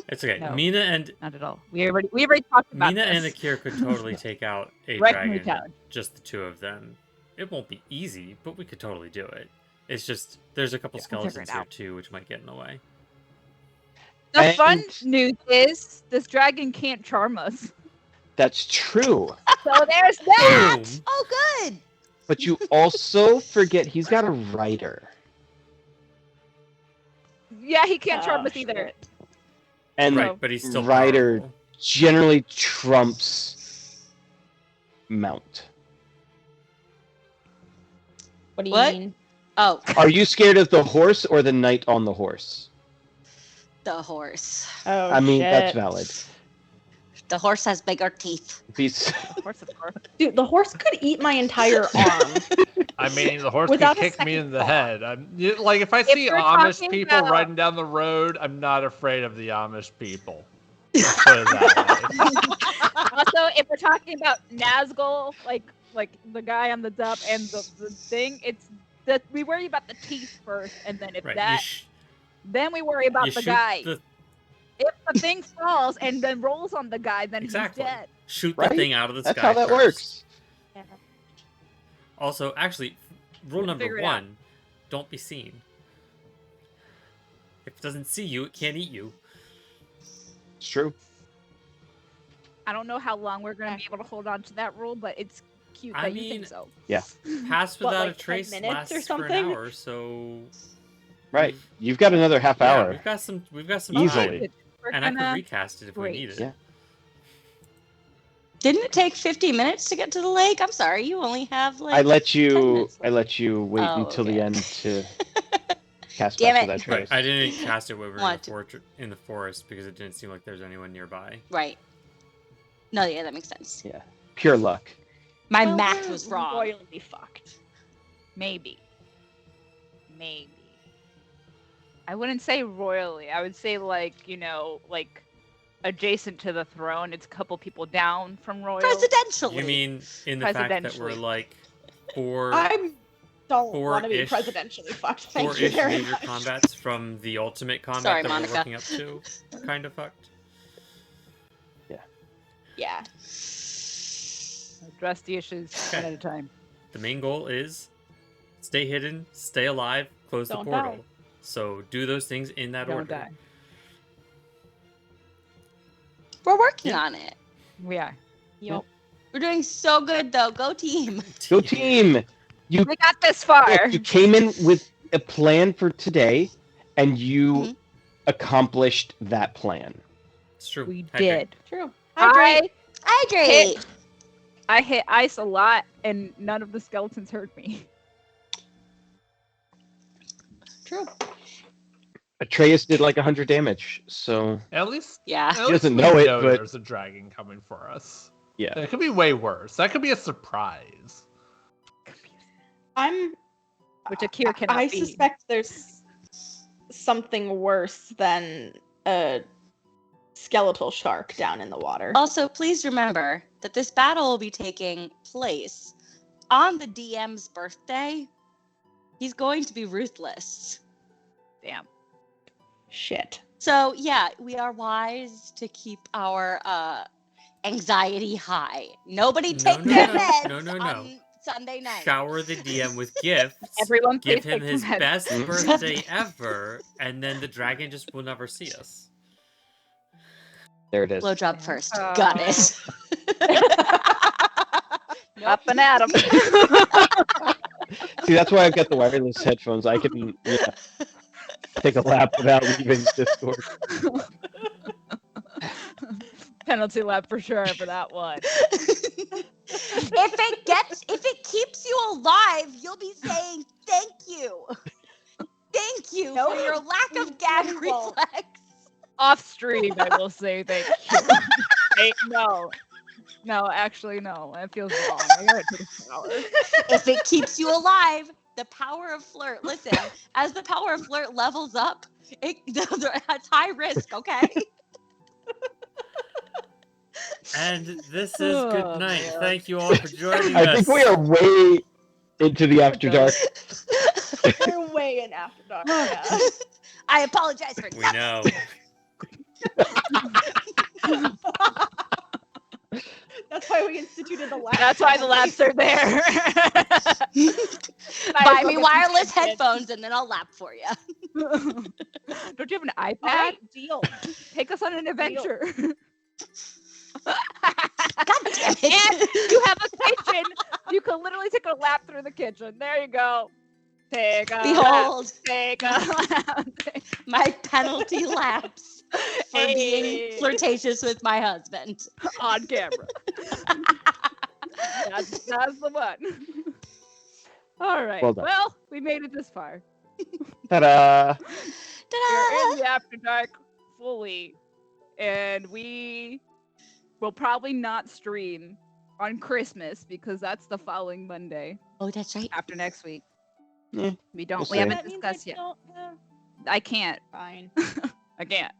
E: It's okay.
A: No.
E: Mina and
A: Not at all. We already talked about
E: Mina and
A: this.
E: Akir could totally take out a
A: Wreck me
E: dragon.
A: town.
E: Just the two of them. It won't be easy, but we could totally do it. It's just there's a couple
A: We'll figure
E: skeletons
A: it
E: here
A: out.
E: too, which might get in the way.
A: The fun
C: And-
A: news is this dragon can't charm us.
C: That's true.
A: So there's that.
E: Boom.
B: Oh, good.
C: But you also forget he's got a rider.
A: Yeah, he can't charm
F: Oh,
A: us either.
F: shit.
C: And
E: Right, but he's still
C: rider
E: powerful.
C: generally trumps mount.
F: What do you
B: What?
F: mean?
B: Oh,
C: Are you scared of the horse or the knight on the horse?
B: the horse.
F: Oh,
C: I mean,
F: shit.
C: that's valid.
B: The horse has bigger teeth.
C: He's,
A: Of course.
F: Dude, the horse could eat my entire arm.
D: I mean, the horse
F: Without
D: could
F: a
D: kick me
F: second
D: in the
F: thought.
D: head. Like, if I see
A: we're
D: Amish
A: talking
D: people
A: about-
D: riding down the road, I'm not afraid of the Amish people. Put it that way.
A: Also, if we're talking about Nazgul, like like the guy on the dub and the thing. It's that we worry about the teeth first, and then if
E: Right.
A: that, then we worry about
E: you
A: the
E: shoot
A: guy.
E: the
A: If the thing falls and then rolls on the guy, then
E: Exactly.
A: he's dead.
E: shoot
C: Right?
E: the thing out of the
C: That's
E: sky.
C: how that
E: first.
C: works.
E: Also, actually, rule
A: Figure
E: number
A: it out.
E: 1: don't be seen. If it doesn't see you, it can't eat you.
C: It's true.
A: I don't know how long we're gonna be able to hold on to that rule, but it's cute
E: I
A: that you
E: mean,
A: think so.
E: Pass
F: What,
E: without
F: like
E: a
F: 10
E: trace
F: minutes
E: lasts
F: or
E: for an
F: something?
E: hour, so
C: Right. You've got another half
E: yeah,
C: hour.
E: we've got some
C: Easily.
E: time,
A: We're
E: and I could
A: gonna-
E: recast it if
A: Great.
E: we need it.
C: Yeah.
B: Didn't it take 50 minutes to get to the lake? I'm sorry, you only have like.
C: I let
B: 10
C: you.
B: minutes
C: I let you wait
B: Oh,
C: until the
B: okay.
C: end to cast
B: Damn
C: back
B: it.
C: to that trace.
E: Right. I didn't cast it when we were
B: Want to-
E: in the forest because it didn't seem like there's anyone nearby.
B: Right. No, yeah, that makes sense.
C: Pure luck.
B: My
F: Well,
B: math
F: we're
B: was wrong.
F: royally fucked.
A: Maybe. I wouldn't say royally. I would say like like adjacent to the throne. It's a couple people down from royal.
B: Presidentially.
E: You mean in the fact that we're
A: Presidentially.
E: like four
F: I don't want to be
E: Four-ish-
F: presidentially fucked. Thank you
E: four-ish
F: very
E: major
F: much.
E: combats from the ultimate combat
B: Sorry,
E: that
B: Monica.
E: we're working up to? Kind of fucked.
F: Yeah.
A: Address the issues one
E: Okay.
A: at a time.
E: The main goal is stay hidden, stay alive, close
F: Don't
E: the portal.
F: die.
E: So do those things in that
A: Don't
E: order.
A: die.
B: We're working
C: Yeah.
B: on it.
A: We are.
F: Yup.
B: We're doing so good though. Go team.
C: Go team!
A: We got this far.
C: Look, you came in with a plan for today, and you
B: Mhm.
C: accomplished that plan.
E: It's true.
A: We
E: Hydrate.
A: did.
F: True.
A: I
B: Hydrate.
A: I hit ice a lot, and none of the skeletons hurt me.
F: True.
C: Atreus did like 100 damage, so
D: At least
B: Yeah.
D: at least
C: doesn't
D: we
C: know it, but-
D: there's a dragon coming for us.
C: yeah.
D: It could be way worse. That could be a surprise.
F: I'm.
A: Which Akira cannot
F: I
A: be.
F: suspect there's something worse than a skeletal shark down in the water.
B: Also, please remember that this battle will be taking place on the DM's birthday. He's going to be ruthless.
A: Damn.
F: Shit.
B: So, yeah, we are wise to keep our anxiety high. Nobody
E: No,
B: take
E: no,
B: their
E: no.
B: meds
E: No, no, no.
B: on Sunday night.
E: Shower the DM with gifts.
A: Everyone
E: Give
A: please
E: him
A: take
E: his
A: some meds.
E: best
C: Mhm.
E: birthday ever, and then the dragon just will never see us.
C: There it is.
B: Blowjob first.
A: Oh.
B: Got it.
A: Up and at 'em.
C: See, that's why I've got the wireless headphones. I can take a lap without leaving Discord.
A: Penalty lap for sure for that one.
B: If it keeps you alive, you'll be saying thank you. Thank you
F: No,
B: for your lack of gag
F: you won't.
B: reflex.
A: Off stream, I will say thank you. Hey, no. No, actually, no. It feels wrong. I gotta take a shower.
B: If it keeps you alive, the power of flirt. Listen, as the power of flirt levels up, it's high risk, okay?
E: And this is good
A: Oh,
E: night.
A: man.
E: Thank you all for joining
C: I
E: us.
C: think we are way into the After Dark.
F: We're way in After Dark. Yeah.
B: I apologize for
E: We
B: nothing.
E: know.
F: That's why we instituted the lab.
A: That's why the labs are there.
B: Buy me wireless headphones and then I'll lap for you.
A: Don't you have an iPad?
F: All right, deal.
A: Take us on an adventure.
B: God damn
A: And
B: it.
A: you have a kitchen. You can literally take a lap through the kitchen. There you go. Take a lap.
B: Behold,
A: Take a lap.
B: my penalty laps for
A: Hey.
B: being flirtatious with my husband.
A: On camera. that's the one. All right.
C: Well done.
A: Well, we made it this far.
C: Ta-da!
A: We're
B: Ta-da!
A: in the After Dark fully, and we will probably not stream on Christmas because that's the following Monday
B: Oh, that's right.
A: after next week.
C: Yeah,
A: We don't.
C: we'll
A: we
C: see.
A: haven't
F: That means
A: discussed
F: I
A: yet.
F: don't-
A: I can't.
F: Fine.
A: I can't.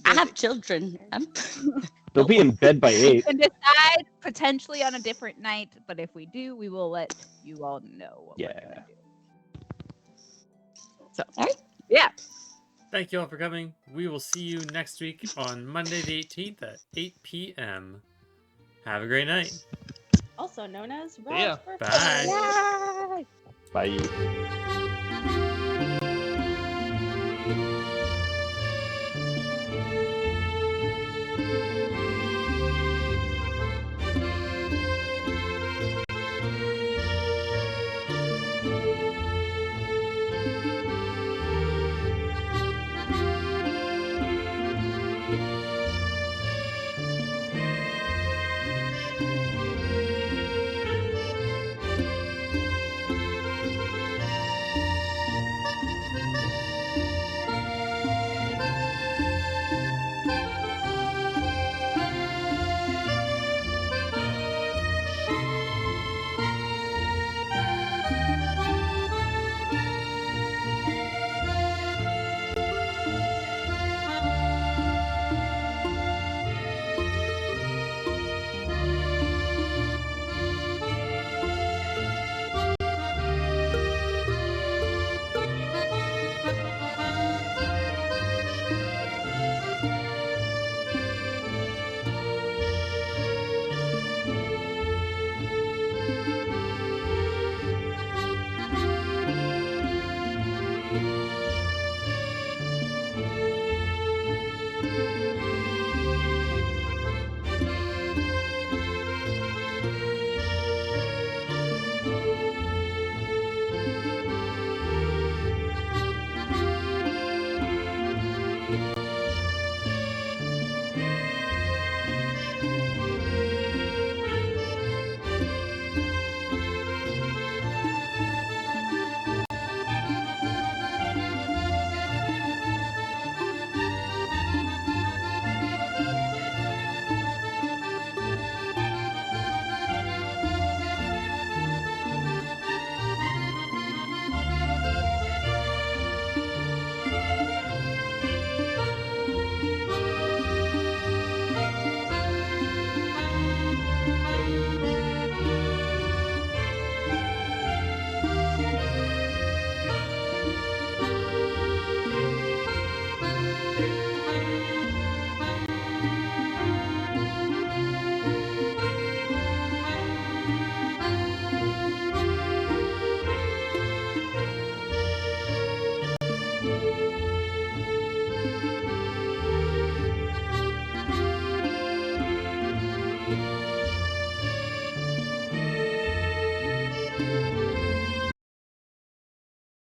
B: I have children.
C: They'll be in bed by 8.
A: We can decide potentially on a different night, but if we do, we will let you all know what we're
C: Yeah.
A: gonna do. So,
B: All right.
A: yeah.
E: Thank you all for coming. We will see you next week on Monday the 18th at 8 p.m. Have a great night.
F: Also known as
D: ya.
F: Rob's birthday.
E: Bye.
C: Bye.